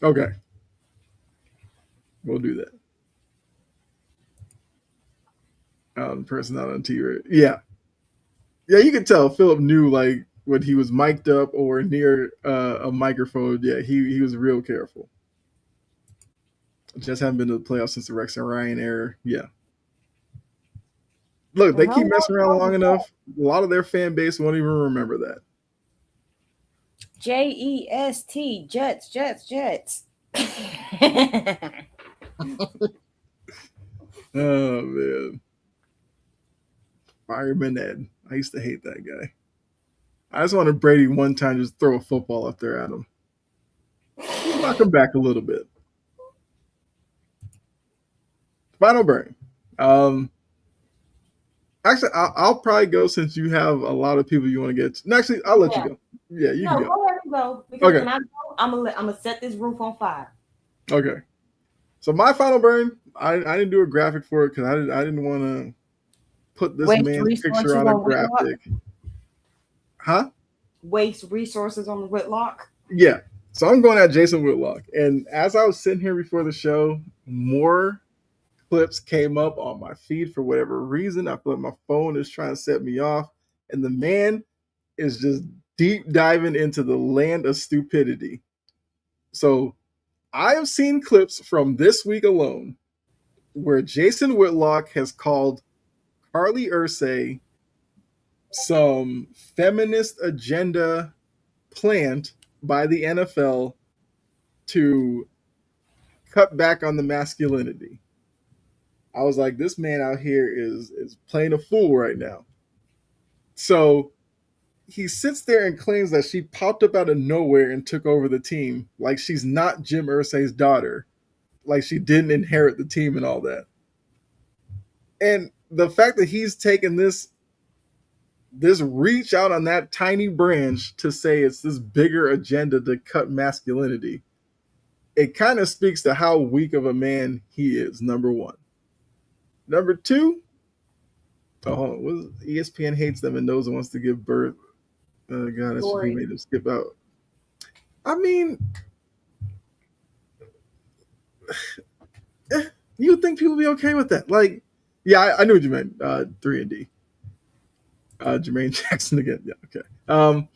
Okay. We'll do that. Person out on TV. Yeah. Yeah, you could tell Phillip knew like when he was mic'd up or near a microphone. Yeah, he was real careful. Just haven't been to the playoffs since the Rex and Ryan era. Yeah. Look, they keep messing around long enough. A lot of their fan base won't even remember that. JEST, Jets. Oh man. Fireman Ed. I used to hate that guy. I just wanted Brady one time just throw a football up there at him. Knock him back a little bit. Final burn. Actually, I'll probably go since you have a lot of people you want to get to. No, actually, I'll let you go. Yeah, you can go. Go ahead and go. Because when I go, I'm gonna set this roof on fire. Okay. So my final burn, I didn't do a graphic for it because I didn't want to put this man's picture on a graphic. Huh? Waste resources on the Whitlock? Yeah. So I'm going at Jason Whitlock. And as I was sitting here before the show, more clips came up on my feed for whatever reason. I feel like my phone is trying to set me off. And the man is just deep diving into the land of stupidity. So I have seen clips from this week alone where Jason Whitlock has called Carly Ursay some feminist agenda plant by the NFL to cut back on the masculinity. I was like, this man out here is playing a fool right now. So he sits there and claims that she popped up out of nowhere and took over the team, like she's not Jim Irsay's daughter, like she didn't inherit the team and all that. And the fact that he's taken this reach out on that tiny branch to say it's this bigger agenda to cut masculinity, it kind of speaks to how weak of a man he is, number one. Number two, ESPN hates them and knows it wants to give birth. Oh, God, that's what he made him skip out. I mean, you would think people would be okay with that. Like, yeah, I knew what you meant. 3 and D. Jermaine Jackson again. Yeah, okay. I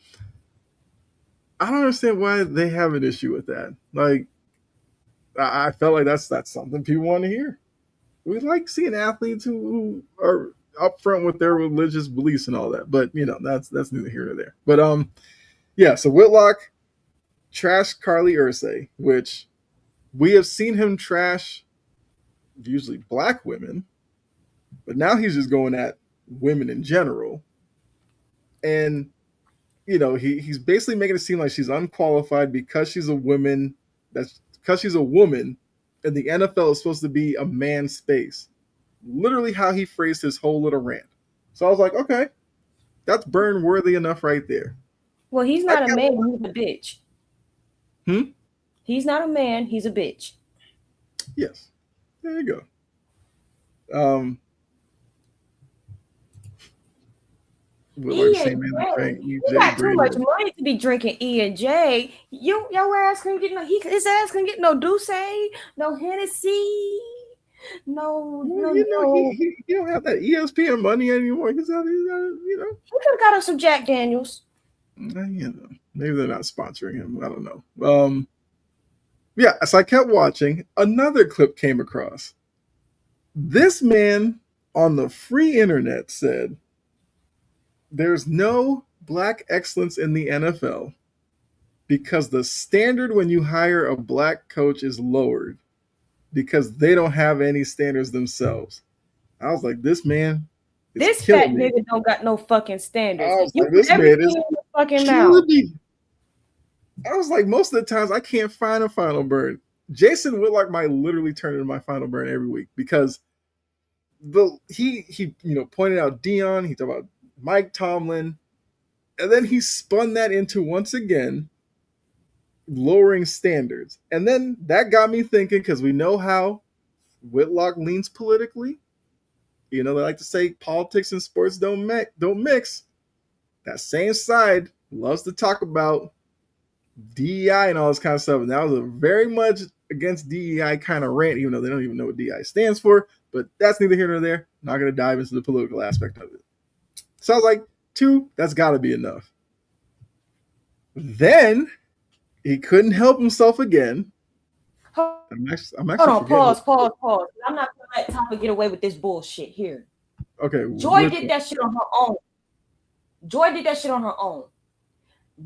don't understand why they have an issue with that. Like, I felt like that's something people want to hear. We like seeing athletes who are upfront with their religious beliefs and all that. But that's neither here nor there. But yeah. So Whitlock trashed Carly Ursay, which we have seen him trash usually black women, but now he's just going at women in general. And he's basically making it seem like she's unqualified because she's a woman. That's because she's a woman, and the NFL is supposed to be a man's space. Literally, how he phrased his whole little rant. So I was like, okay, that's burn worthy enough right there. Well, he's not a man. He's a bitch. He's not a man. He's a bitch. Yes, there you go. You got too much money to be drinking E&J. Your ass couldn't get his ass couldn't get no Douce, no Hennessy, no. He don't have that ESPN money anymore. He could have got us some Jack Daniels. Maybe they're not sponsoring him. I don't know. Yeah, so I kept watching. Another clip came across. This man on the free internet said, there's no black excellence in the NFL because the standard when you hire a black coach is lowered because they don't have any standards themselves. I was like, this man is this fat nigga don't got no fucking standards. I was like, this man is fucking killing me. I was like, most of the times I can't find a final burn. Jason Whitlock might literally turn into my final burn every week because he pointed out Dion, he talked about Mike Tomlin, and then he spun that into once again lowering standards. And then that got me thinking, because we know how Whitlock leans politically. They like to say politics and sports don't mix. That same side loves to talk about DEI and all this kind of stuff. And that was a very much against DEI kind of rant, even though they don't even know what DEI stands for. But that's neither here nor there. Not going to dive into the political aspect of it. So I was like, 2, that's got to be enough. Then he couldn't help himself again. I'm actually hold on, pause. I'm not going to let Topper get away with this bullshit here. Okay. Joy did that shit on her own.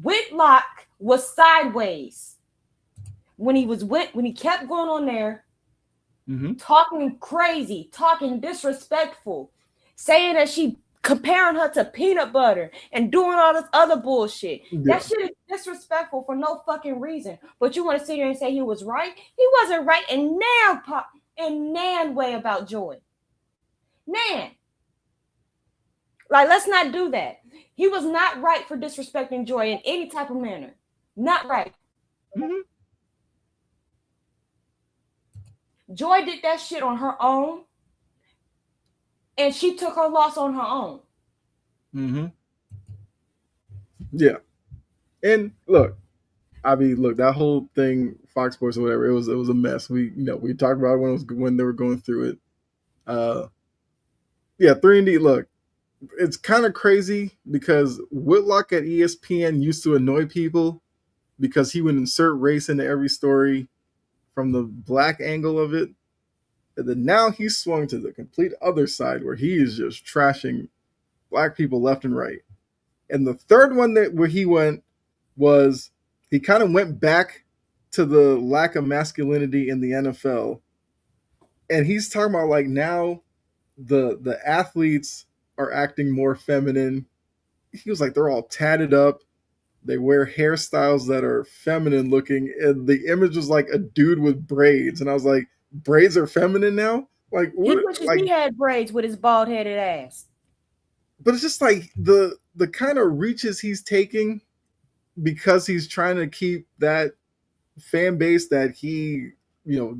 Whitlock was sideways when he kept going on there, talking crazy, talking disrespectful, saying that she comparing her to peanut butter and doing all this other bullshit. Yeah. That shit is disrespectful for no fucking reason. But you want to sit here and say he was right? He wasn't right in nan way about Joy. Nan. Like, let's not do that. He was not right for disrespecting Joy in any type of manner. Not right. Joy did that shit on her own. And she took her loss on her own. Yeah. And look, that whole thing, Fox Sports or whatever, it was a mess. We talked about it when they were going through it. 3&D, look, it's kind of crazy because Whitlock at ESPN used to annoy people because he would insert race into every story from the black angle of it. And then now he's swung to the complete other side where he is just trashing black people left and right. And the third one where he went was he kind of went back to the lack of masculinity in the NFL. And he's talking about like now the athletes are acting more feminine. He was like, they're all tatted up. They wear hairstyles that are feminine looking. And the image was like a dude with braids. And I was like, braids are feminine now? Like what? He had braids with his bald-headed ass. But it's just like the kind of reaches he's taking because he's trying to keep that fan base that he,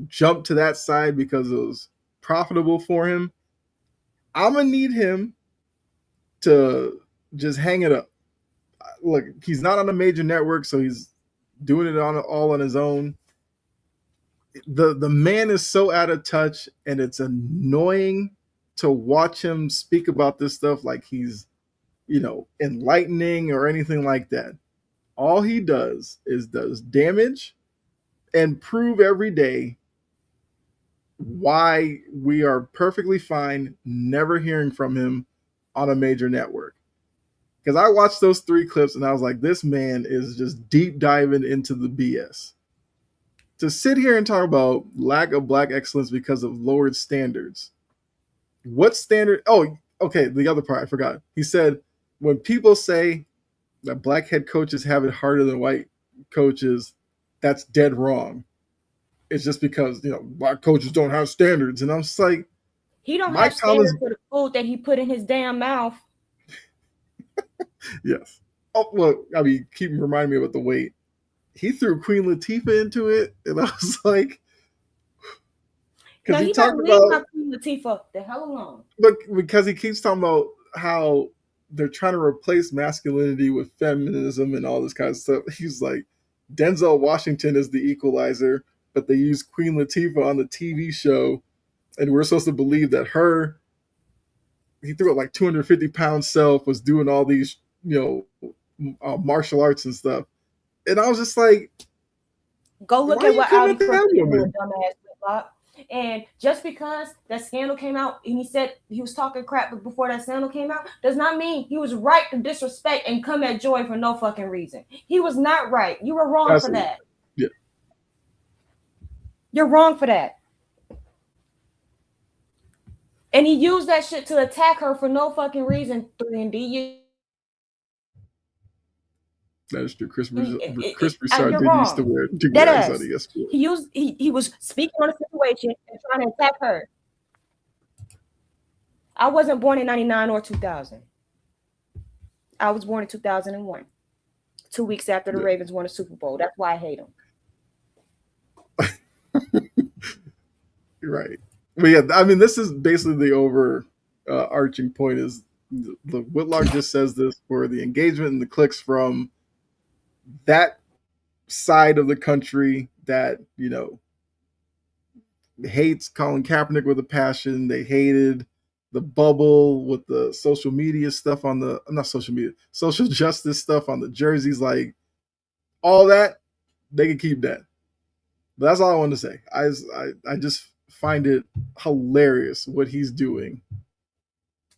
jumped to that side because it was profitable for him. I'm going to need him to just hang it up. Look, he's not on a major network, so he's doing it all on his own. The man is so out of touch, and it's annoying to watch him speak about this stuff like he's, enlightening or anything like that. All he does is damage and prove every day why we are perfectly fine never hearing from him on a major network. Because I watched those 3 clips and I was like, this man is just deep diving into the BS. To sit here and talk about lack of black excellence because of lowered standards. What standard? Oh, okay. The other part I forgot. He said, when people say that black head coaches have it harder than white coaches, that's dead wrong. It's just because, black coaches don't have standards. And I'm just like, he don't have standards for the food that he put in his damn mouth. Yes. Oh, look, I mean, keep reminding me about the weight. He threw Queen Latifah into it, and I was like, because he talked about Queen Latifah the hell alone. But because he keeps talking about how they're trying to replace masculinity with feminism and all this kind of stuff. He's like, Denzel Washington is the equalizer, but they use Queen Latifah on the TV show, and we're supposed to believe that he threw it like 250-pound self was doing all these, martial arts and stuff. And I was just like, go look at what Audi Crooks did, dumbass flip-flop. And just because that scandal came out and he said he was talking crap before that scandal came out does not mean he was right to disrespect and come at Joy for no fucking reason. He was not right. You were wrong for that. Yeah. You're wrong for that. And he used that shit to attack her for no fucking reason. 3D. That is true. Chris Broussard did used to wear two rags on ESPN. He was speaking on a situation and trying to attack her. I wasn't born in 99 or 2000. I was born in 2001. 2 weeks after the Ravens won a Super Bowl. That's why I hate them. Right. But yeah, I mean, this is basically the overarching point is the Whitlock just says this for the engagement and the clicks from that side of the country that, hates Colin Kaepernick with a passion. They hated the bubble with the social media stuff social justice stuff on the jerseys, like all that, they can keep that. But that's all I wanted to say. I just find it hilarious what he's doing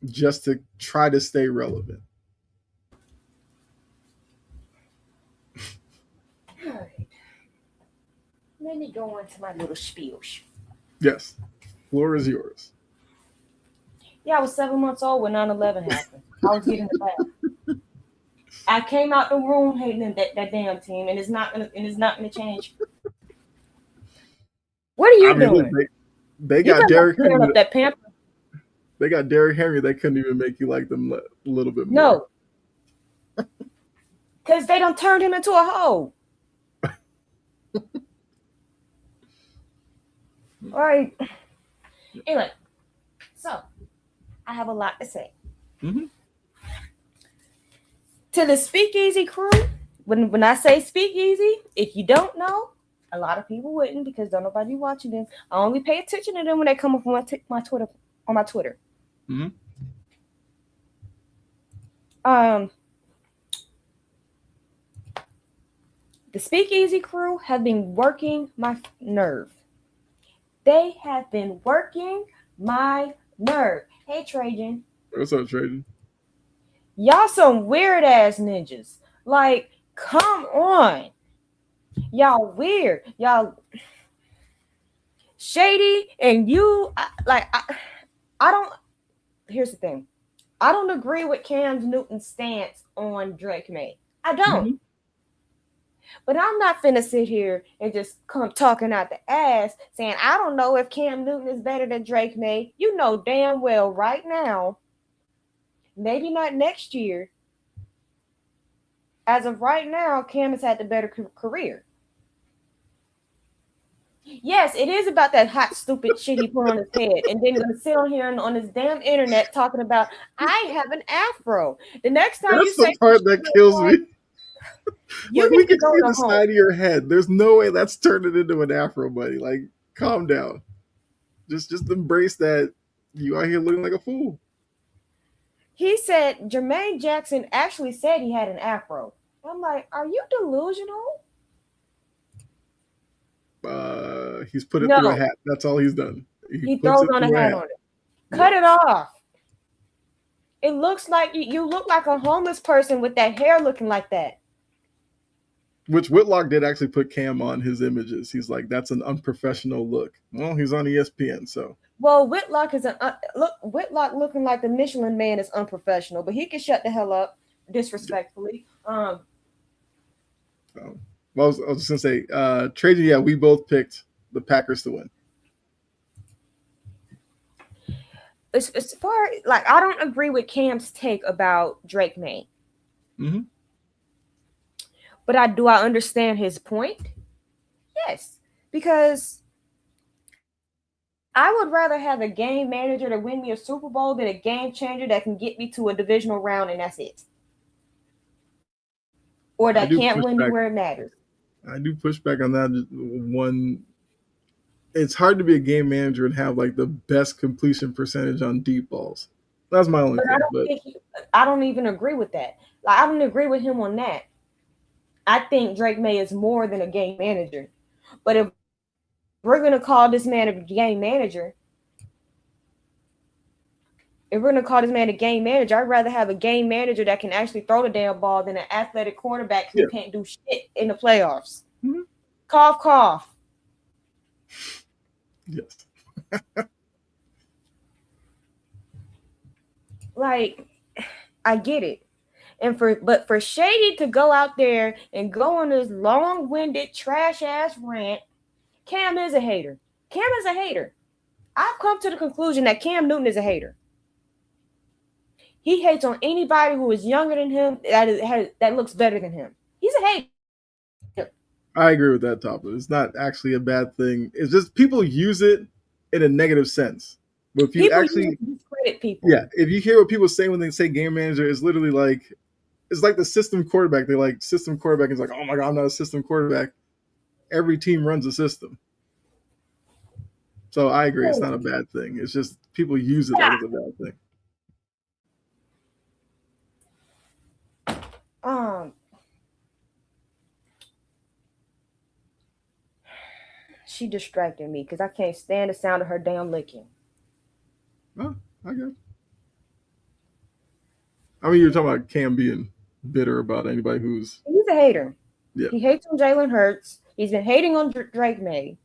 just to try to stay relevant. All right. Let me go on to my little spiel. Yes. Floor is yours. Yeah, I was 7 months old when 9/11 happened. I was getting the bath. I came out the room hating that damn team, and it's not gonna change. What are you doing? They got Derrick Henry. That pamper. They got Derrick Henry. They couldn't even make you like them a little bit more. No, because they done turned him into a hoe. All right. Anyway, so I have a lot to say. Mm-hmm. To the Speakeasy crew, when I say Speakeasy, if you don't know, a lot of people wouldn't because don't nobody watching them. I only pay attention to them when they come up on my Twitter. On my Twitter. Mm-hmm. The Speakeasy crew have been working my nerve. They have been working my nerve. Hey, Trajan. What's up, Trajan? Y'all some weird ass ninjas. Like, come on. Y'all weird. Y'all shady. And you, I don't, here's the thing. I don't agree with Cam Newton's stance on Drake May. I don't. Mm-hmm. But I'm not finna sit here and just come talking out the ass saying, I don't know if Cam Newton is better than Drake May. You know damn well right now, maybe not next year. As of right now, Cam has had the better career. Yes, it is about that hot, stupid shit he put on his head. And then gonna sit on here on this damn internet talking about, I have an afro. The next time that's the part that kills me. You like, we can see the side of your head. There's no way that's turning into an afro, buddy. Like, calm down. Just embrace that you out here looking like a fool. He said Jermaine Jackson actually said he had an afro. I'm like, are you delusional? He's put it through a hat. That's all he's done. He throws on a hat on it. Cut it off. It looks like you look like a homeless person with that hair looking like that. Which Whitlock did actually put Cam on his images. He's like, that's an unprofessional look. Well, he's on ESPN, so. Well, Whitlock is Whitlock looking like the Michelin Man is unprofessional, but he can shut the hell up disrespectfully. Well, I was just gonna say, Trajan, yeah, we both picked the Packers to win. As far like I don't agree with Cam's take about Drake May. Mm-hmm. But I understand his point? Yes, because I would rather have a game manager to win me a Super Bowl than a game changer that can get me to a divisional round and that's it. Or that can't win me where it matters. I do push back on that one. It's hard to be a game manager and have like the best completion percentage on deep balls. That's my only thing. I don't even agree with that. Like I don't agree with him on that. I think Drake May is more than a game manager. But if we're going to call this man a game manager, I'd rather have a game manager that can actually throw the damn ball than an athletic quarterback who can't do shit in the playoffs. Mm-hmm. Cough, cough. Yes. Like, I get it. But for Shady to go out there and go on this long-winded trash-ass rant, Cam is a hater. Cam is a hater. I've come to the conclusion that Cam Newton is a hater. He hates on anybody who is younger than him that looks better than him. He's a hater. I agree with that, Topper. It's not actually a bad thing. It's just people use it in a negative sense. But if you discredit people. Yeah, if you hear what people say when they say game manager, it's literally like it's like the system quarterback. They like system quarterback is like, oh my God, I'm not a system quarterback. Every team runs a system. So I agree, it's not a bad thing. It's just people use it like it's a bad thing. She distracted me because I can't stand the sound of her damn licking. Oh, I guess. I mean, you're talking about Cam being bitter about anybody who's... He's a hater. Yeah. He hates on Jalen Hurts. He's been hating on Drake May.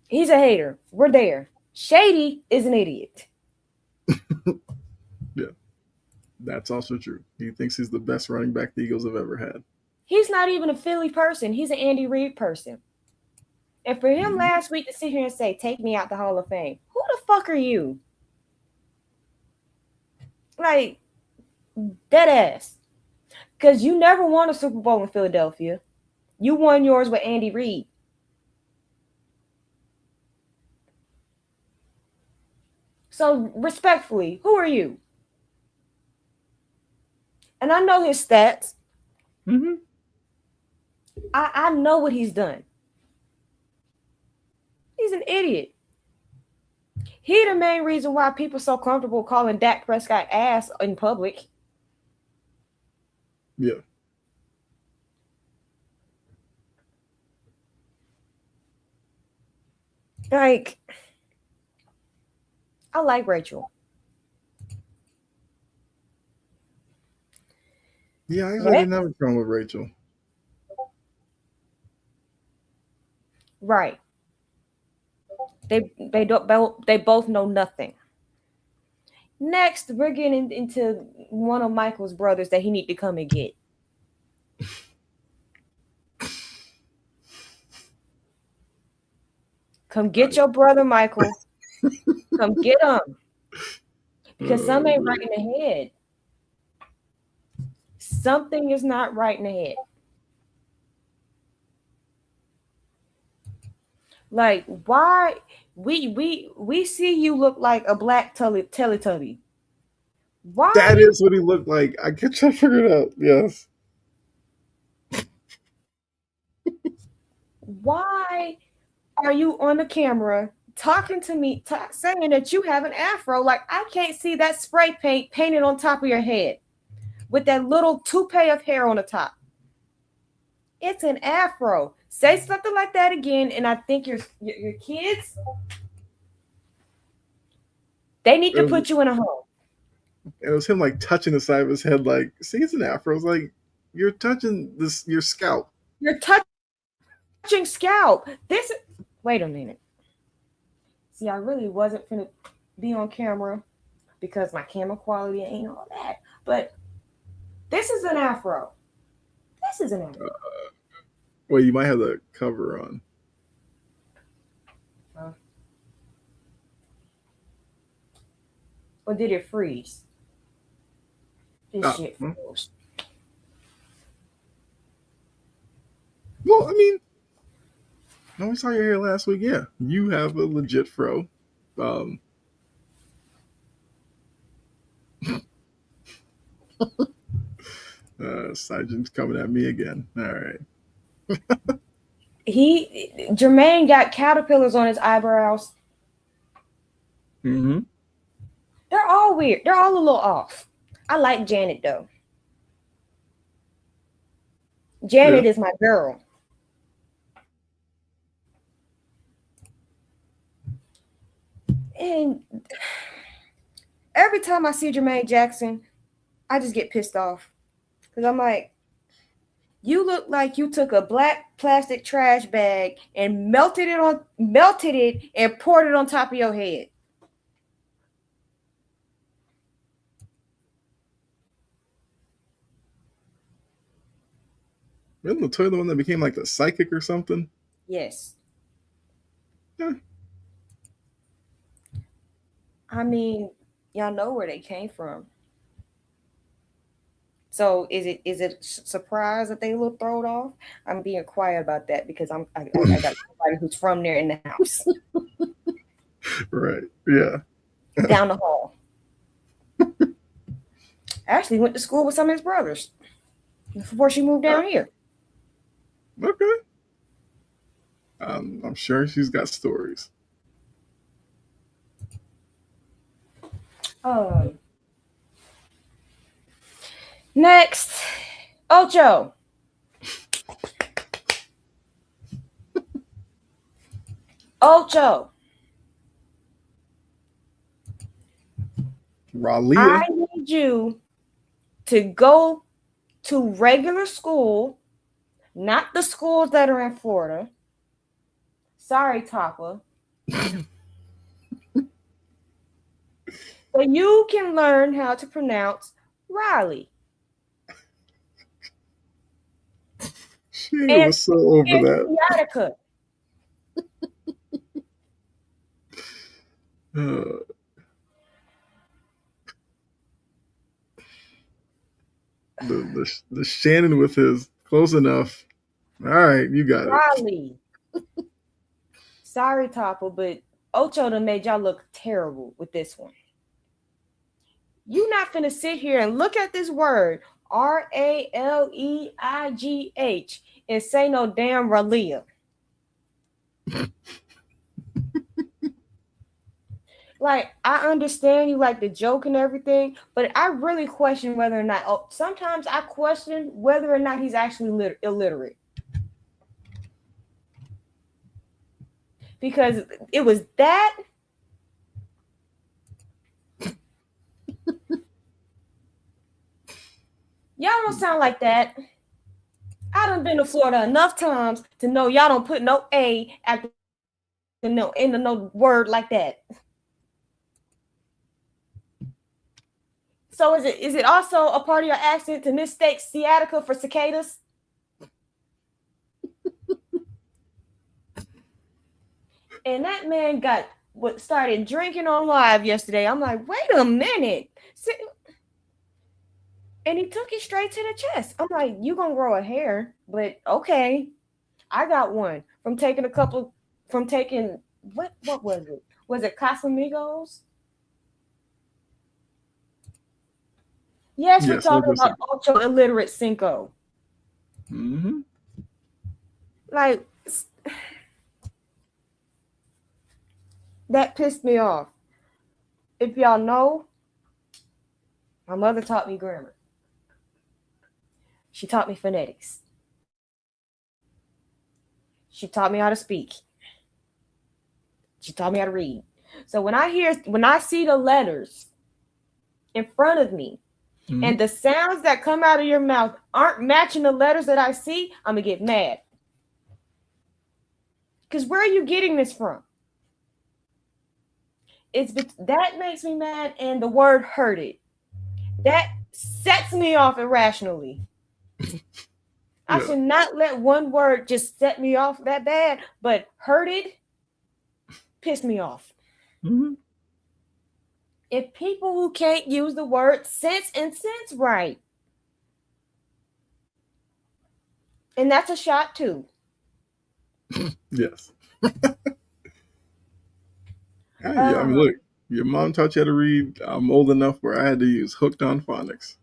He's a hater. We're there. Shady is an idiot. Yeah. That's also true. He thinks he's the best running back the Eagles have ever had. He's not even a Philly person. He's an Andy Reid person. And for him last week to sit here and say, take me out the Hall of Fame, who the fuck are you? Like, dead ass. Because you never won a Super Bowl in Philadelphia. You won yours with Andy Reid. So, respectfully, who are you? And I know his stats. Mm-hmm. I know what he's done. He's an idiot. He's the main reason why people are so comfortable calling Dak Prescott ass in public. Yeah. Like, I like Rachel. Yeah, I usually didn't have a problem with Rachel. Right. They both know nothing. Next, we're getting into one of Michael's brothers that he need to come and get. Come get your brother, Michael. Come get him. Because something ain't right in the head. Something is not right in the head. Like, why we see you look like a black Teletubby. Why? That is what he looked like. I can try to figure it out. Yes. Why are you on the camera talking to me, saying that you have an afro? Like, I can't see that spray paint painted on top of your head with that little toupee of hair on the top. It's an afro. Say something like that again, and I think your kids, they need to put you in a home. It was him like touching the side of his head, like, see, it's an afro. It's like you're touching your scalp. You're touching scalp. This. Wait a minute. See, I really wasn't finna be on camera because my camera quality ain't all that. But this is an afro. This is an afro. Well, you might have the cover on. Or did it freeze? This shit Hmm. froze. Well, I mean, when we saw your hair last week, yeah, you have a legit fro. Um, Sergeant's coming at me again. All right. Jermaine got caterpillars on his eyebrows. Mm-hmm. They're all weird. They're all a little off. I like Janet though. Janet is my girl. And every time I see Jermaine Jackson, I just get pissed off. Because I'm like, you look like you took a black plastic trash bag and melted it and poured it on top of your head. Isn't the toy the one that became like the psychic or something? Yes. Yeah. I mean, y'all know where they came from. So is it surprise that they look thrown off? I'm being quiet about that because I got somebody who's from there in the house Right. Yeah. down the hall. Actually went to school with some of his brothers before she moved down here. Okay. I'm sure she's got stories. Next, Ocho. Ocho. Ralia. I need you to go to regular school, not the schools that are in Florida. Sorry, Tapa. So you can learn how to pronounce Riley. She was so over that. Sciatica. The Shannon with his close enough. All right, you got Riley. Sorry, Topple, but Ocho done made y'all look terrible with this one. You not finna sit here and look at this word Raleigh and say no damn Ralia. Like, I understand you like the joke and everything, but I really question whether or not, sometimes I question whether or not he's actually illiterate. Because it was that. Y'all don't sound like that. I done been to Florida enough times to know y'all don't put no A at the no in the no word like that. So is it also a part of your accent to mistake sciatica for cicadas? And that man started drinking on live yesterday. I'm like, wait a minute. And he took it straight to the chest. I'm like, you gonna grow a hair, but okay. I got one from taking what was it? Was it Casamigos? Yes, we're talking about ultra illiterate Cinco. Mm-hmm. Like, that pissed me off. If y'all know, my mother taught me grammar. She taught me phonetics. She taught me how to speak. She taught me how to read. So when I see the letters in front of me, and the sounds that come out of your mouth aren't matching the letters that I see, I'm gonna get mad. Because where are you getting this from? That makes me mad, and the word hurted. That sets me off irrationally. I should not let one word just set me off that bad, but hurted pissed me off. Mm-hmm. If people who can't use the word sense right. And that's a shot too. Yes. I mean, look, your mom taught you how to read. I'm old enough where I had to use hooked on phonics.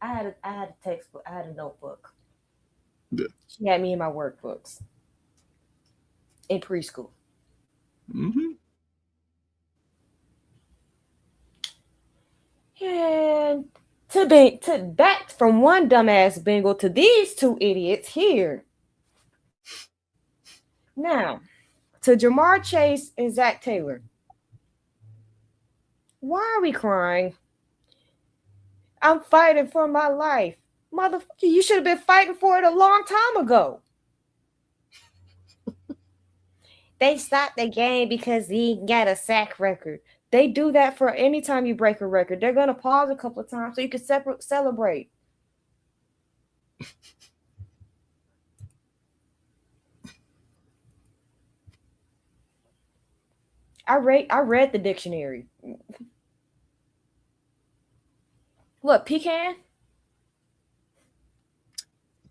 I had a textbook. I had a notebook. Yeah. She had me in my workbooks in preschool. Mm-hmm. And to back from one dumbass Bengal to these two idiots here. Now, to Jamar Chase and Zach Taylor. Why are we crying? I'm fighting for my life. Motherfucker, you should have been fighting for it a long time ago. They stopped the game because he got a sack record. They do that for any time you break a record. They're going to pause a couple of times so you can celebrate. I read the dictionary. What, pecan?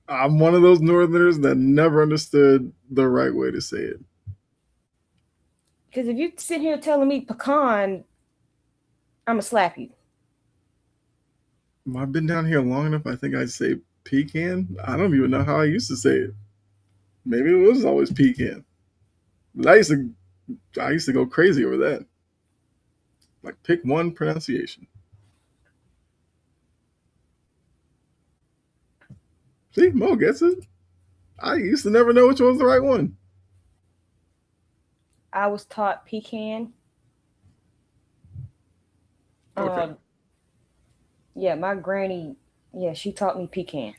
I'm one of those Northerners that never understood the right way to say it. Because if you sit here telling me pecan, I'm going to slap you. I've been down here long enough, I think I'd say pecan. I don't even know how I used to say it. Maybe it was always pecan. But I used to go crazy over that. Like, pick one pronunciation. See, Mo gets it. I used to never know which one was the right one. I was taught pecan. Okay. Yeah, my granny, she taught me pecan.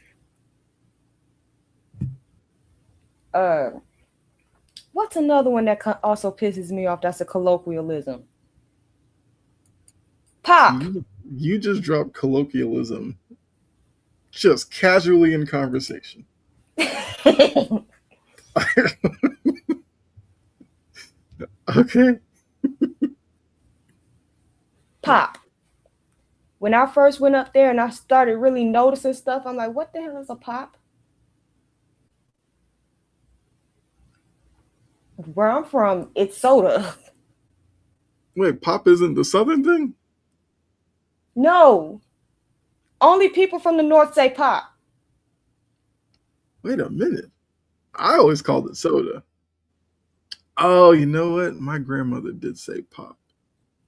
What's another one that also pisses me off? That's a colloquialism. Pop. You just dropped colloquialism just casually in conversation. Okay. Pop. When I first went up there and I started really noticing stuff, I'm like, what the hell is a pop? Where I'm from, it's soda. Wait, pop isn't the Southern thing? No. Only people from the North say pop. Wait a minute. I always called it soda. Oh, you know what? My grandmother did say pop.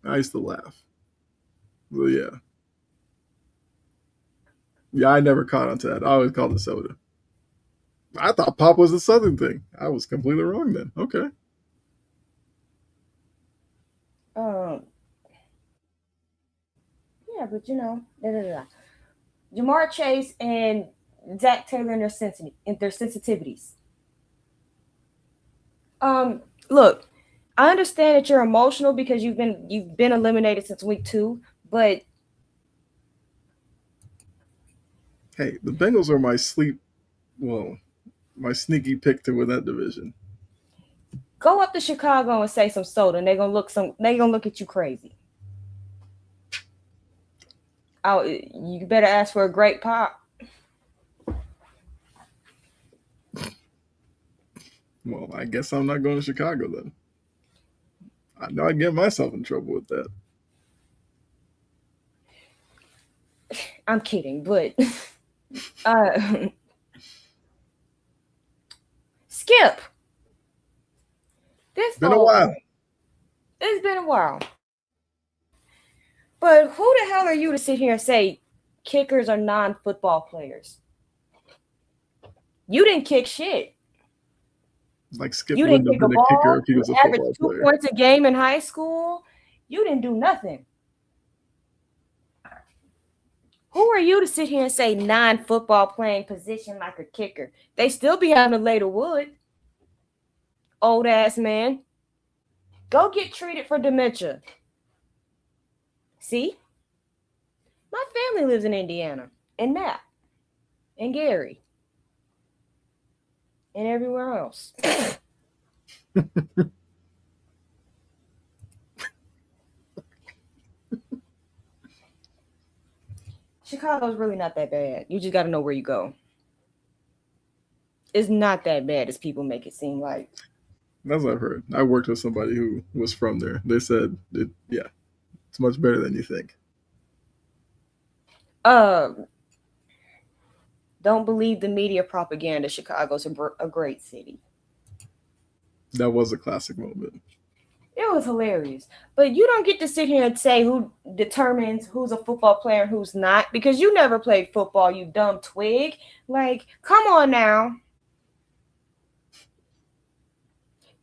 I used to laugh. Well, yeah. Yeah, I never caught on to that. I always called it soda. I thought pop was a Southern thing. I was completely wrong then. Okay. Yeah, but Jamar Chase and Zach Taylor and their sensitivities. Look, I understand that you're emotional because you've been eliminated since week 2, but hey, the Bengals are my sneaky pick to win that division. Go up to Chicago and say some soda, and they're gonna look at you crazy. Oh, you better ask for a great pop. Well, I guess I'm not going to Chicago then. I know I'd get myself in trouble with that. I'm kidding, but Skip. It's been a while. It's been a while. But who the hell are you to sit here and say kickers are non-football players? You didn't kick shit. Like Skip You didn't wouldn't have kick a been a kicker ball. if he You was a averaged football 2 player. points a game in high school. You didn't do nothing. Who are you to sit here and say non-football playing position like a kicker? They still be having to lay the wood. Old ass man. Go get treated for dementia. See? My family lives in Indiana. And Matt. And Gary. And everywhere else. Chicago's really not that bad. You just got to know where you go. It's not that bad as people make it seem like. That's what I've heard. I worked with somebody who was from there. They said, it's much better than you think. Don't believe the media propaganda. Chicago's a great city. That was a classic moment. It was hilarious. But you don't get to sit here and say who determines who's a football player and who's not, because you never played football, you dumb twig. Like, come on now.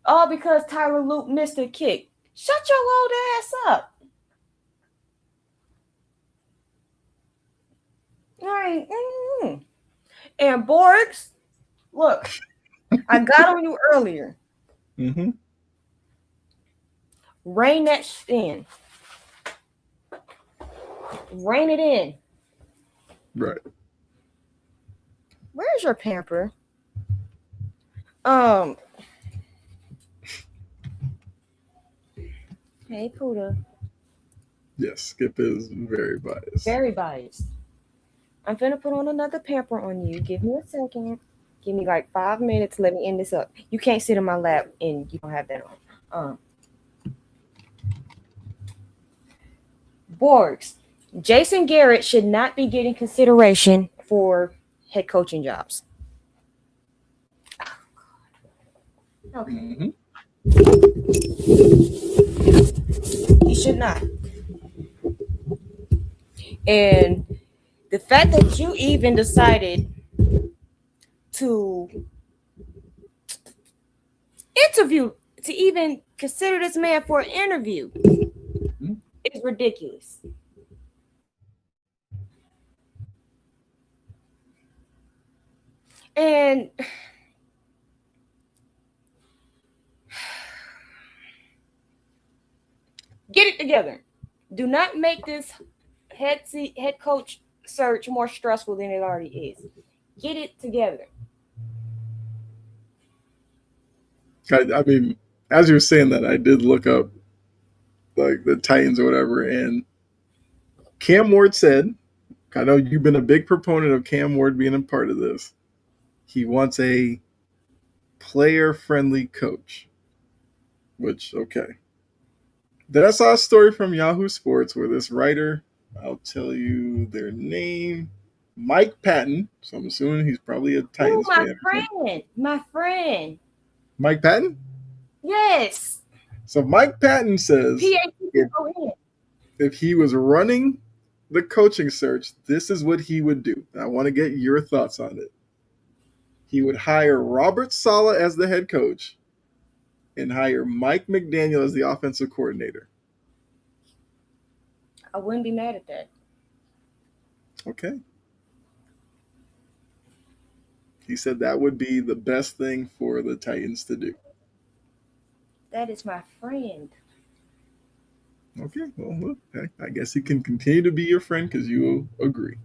All because Tyler Luke missed a kick. Shut your old ass up. All right. And Borgs, look, I got on you earlier. Mm-hmm. Rein that in. Rein it in. Right. Where's your pamper? Hey, Puda. Yes, Skip is very biased. Very biased. I'm finna put on another pamper on you. Give me a second. Give me like 5 minutes. Let me end this up. You can't sit in my lap and you don't have that on. Borgs. Jason Garrett should not be getting consideration for head coaching jobs. Okay. Mm-hmm. He should not. And the fact that you even decided to even consider this man for an interview is ridiculous. And get it together. Do not make this head coach search more stressful than it already is. Get it together. I mean, as you were saying that, I did look up like the Titans or whatever, and Cam Ward said, I know you've been a big proponent of Cam Ward being a part of this. He wants a player-friendly coach, which, okay. Then I saw a story from Yahoo Sports where this writer, I'll tell you their name, Mike Patton. So I'm assuming he's probably a Titans fan. My friend. Mike Patton? Yes. So Mike Patton says if he was running the coaching search, this is what he would do. I want to get your thoughts on it. He would hire Robert Saleh as the head coach and hire Mike McDaniel as the offensive coordinator. I wouldn't be mad at that. Okay. He said that would be the best thing for the Titans to do. That is my friend. Okay, well, look, I guess he can continue to be your friend because you agree.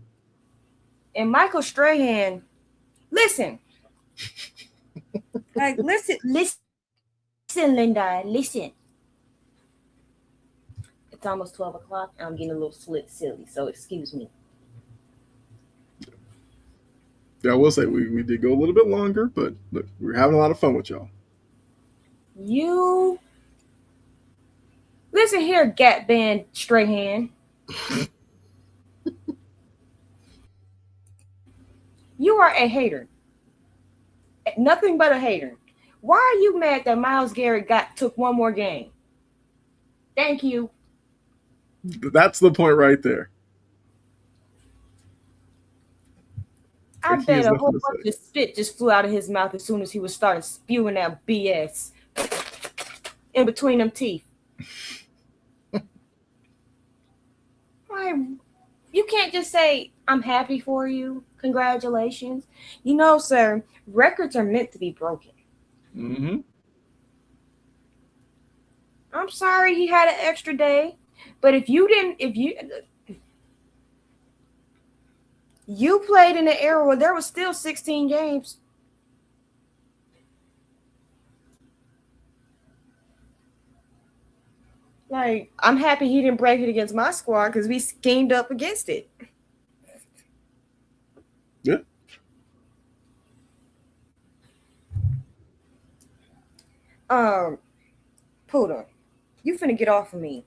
And Michael Strahan, listen. Like, listen, Linda, listen. It's almost 12 o'clock. I'm getting a little silly, so excuse me. Yeah, I will say we did go a little bit longer, but look, we're having a lot of fun with y'all. You listen here, Gat Band Strahan. You are a hater. Nothing but a hater. Why are you mad that Myles Garrett took one more game? Thank you. That's the point right there. I Like he bet has a nothing whole to bunch say. of spit just flew out of his mouth as soon as he was starting spewing that BS in between them teeth. Like, you can't just say, I'm happy for you. Congratulations. You know, sir, records are meant to be broken. Mm-hmm. I'm sorry he had an extra day. But if you played in an era where there was still 16 games. Like, I'm happy he didn't break it against my squad because we schemed up against it. Yeah. Um, Puda, you finna get off of me.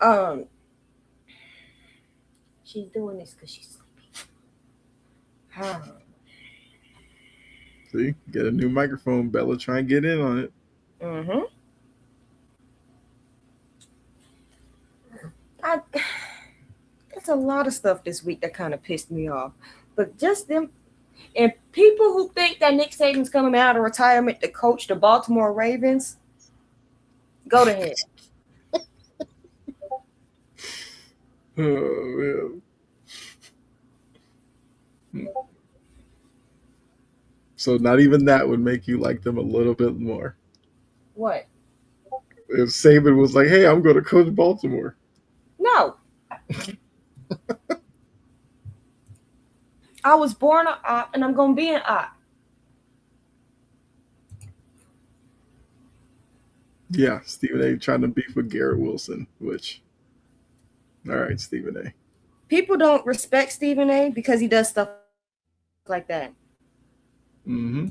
Um, she's doing this because she's sleepy. See, get a new microphone, Bella. Try and get in on it. Mm-hmm. I There's a lot of stuff this week that kind of pissed me off. But just them and people who think that Nick Saban's coming out of retirement to coach the Baltimore Ravens, go to hell. Oh man. So not even that would make you like them a little bit more. What? If Saban was like, "Hey, I'm going to coach Baltimore." No. I was born an op and I'm gonna be an op. Yeah, Stephen A. trying to beef with Garrett Wilson, which, all right, Stephen A. People don't respect Stephen A because he does stuff like that. Mm-hmm.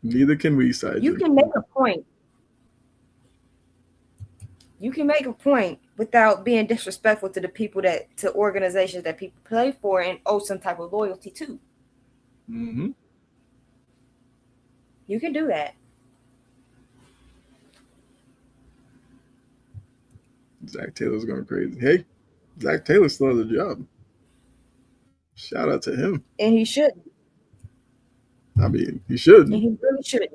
Neither can we, Side. You can make a point. You can make a point without being disrespectful to the people to organizations that people play for and owe some type of loyalty to. Mm-hmm. You can do that. Zach Taylor's going crazy. Hey, Zach Taylor still has a job. Shout out to him. And he shouldn't. I mean, he shouldn't. And he really shouldn't.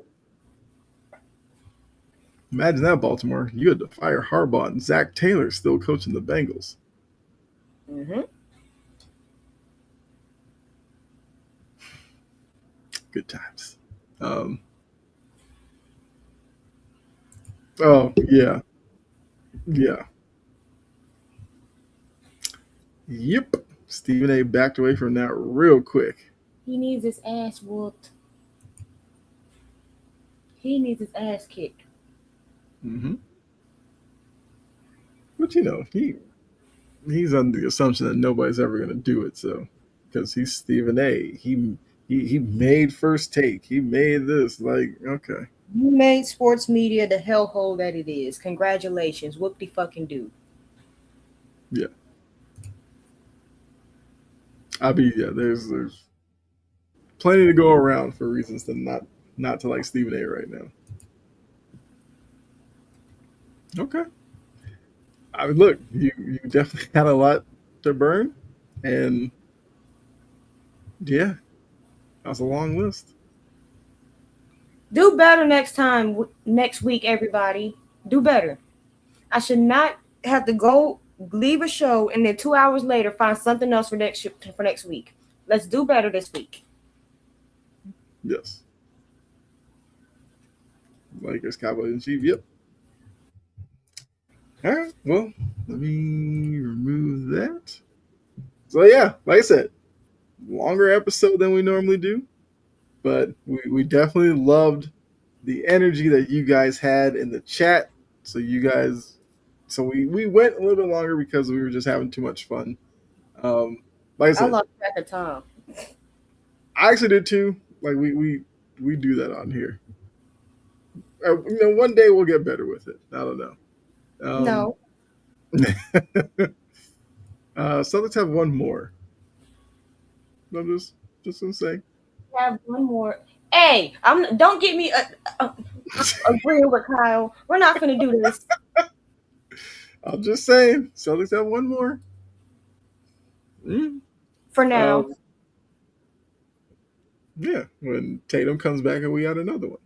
Imagine that, Baltimore. You had to fire Harbaugh and Zach Taylor still coaching the Bengals. Mm-hmm. Good times. Oh, yeah. Yeah. Yep. Stephen A. backed away from that real quick. He needs his ass whooped. He needs his ass kicked. Mm-hmm. But you know, he's under the assumption that nobody's ever going to do it. So, because he's Stephen A. He made First Take. He made this. Like, okay. You made sports media the hellhole that it is. Congratulations. Whoop de fucking do. Yeah. I mean, yeah, there's plenty to go around for reasons to not to like Stephen A. right now. Okay. I mean, look, you definitely had a lot to burn, and yeah, that's a long list. Do better next time, next week, everybody. Do better. I should not have to go leave a show and then 2 hours later find something else for next week. Let's do better this week. Yes. Lakers, Cowboys, and Chiefs. Yep. All right. Well, let me remove that. So yeah, like I said, longer episode than we normally do, but we definitely loved the energy that you guys had in the chat. So we went a little bit longer because we were just having too much fun. Like I said, I lost track of time. I actually did too. Like we do that on here. One day we'll get better with it. I don't know. No. So let's have one more. I'm just gonna say. Have one more. Hey, don't get me agreeing with Kyle. We're not gonna do this. I'm just saying. So let's have one more. For now. Yeah, when Tatum comes back and we got another one.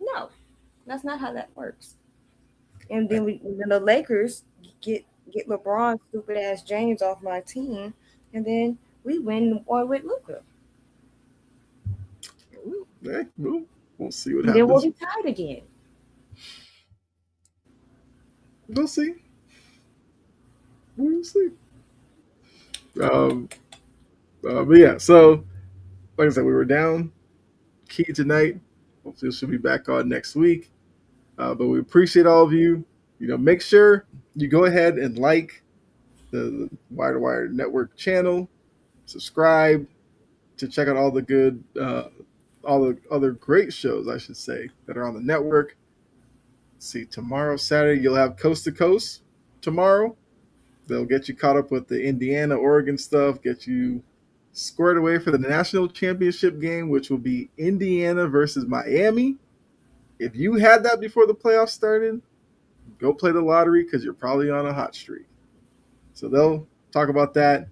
No, that's not how that works. And then the Lakers get get LeBron stupid ass James off my team, and then we win one with Luca, Hey, we'll see what and then we'll happens. be tied again. We'll see. We'll see. Um, but yeah, so like I said, we were down key tonight. Hopefully, this should be back on next week. But we appreciate all of you. Make sure you go ahead and like the Wire to Wire Network channel, subscribe to check out all the good, all the other great shows, I should say, that are on the network. See, tomorrow, Saturday, you'll have Coast to Coast tomorrow. They'll get you caught up with the Indiana, Oregon stuff, get you squared away for the national championship game, which will be Indiana versus Miami. If you had that before the playoffs started, go play the lottery because you're probably on a hot streak. So they'll talk about that.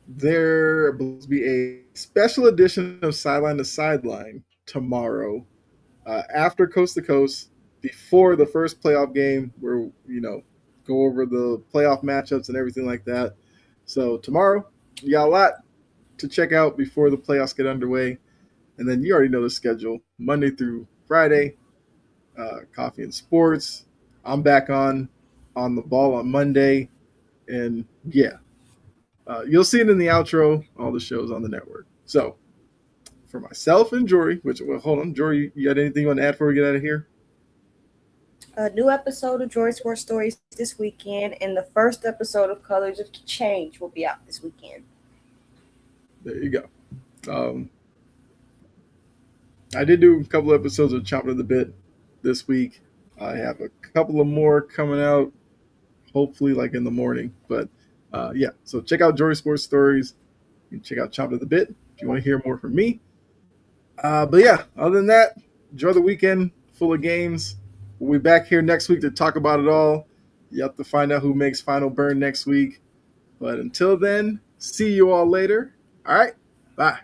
There will be a special edition of Sideline to Sideline tomorrow after Coast to Coast, before the first playoff game, where go over the playoff matchups and everything like that. So tomorrow, you got a lot to check out before the playoffs get underway, and then you already know the schedule: Monday through Friday, Coffee and Sports. I'm back on the ball on Monday, and yeah, you'll see it in the outro. All the shows on the network. So for myself and Jory, hold on, Jory, you got anything you want to add before we get out of here? A new episode of Joy Sports Stories this weekend, and the first episode of Colors of Change will be out this weekend. There you go. I did do a couple of episodes of Chomping at the Bit this week. I have a couple of more coming out, hopefully like in the morning. But yeah, so check out Jory Sports Stories. You can check out Chomping at the Bit if you want to hear more from me. But yeah, other than that, enjoy the weekend full of games. We'll be back here next week to talk about it all. You have to find out who makes Final Burn next week. But until then, see you all later. All right, bye.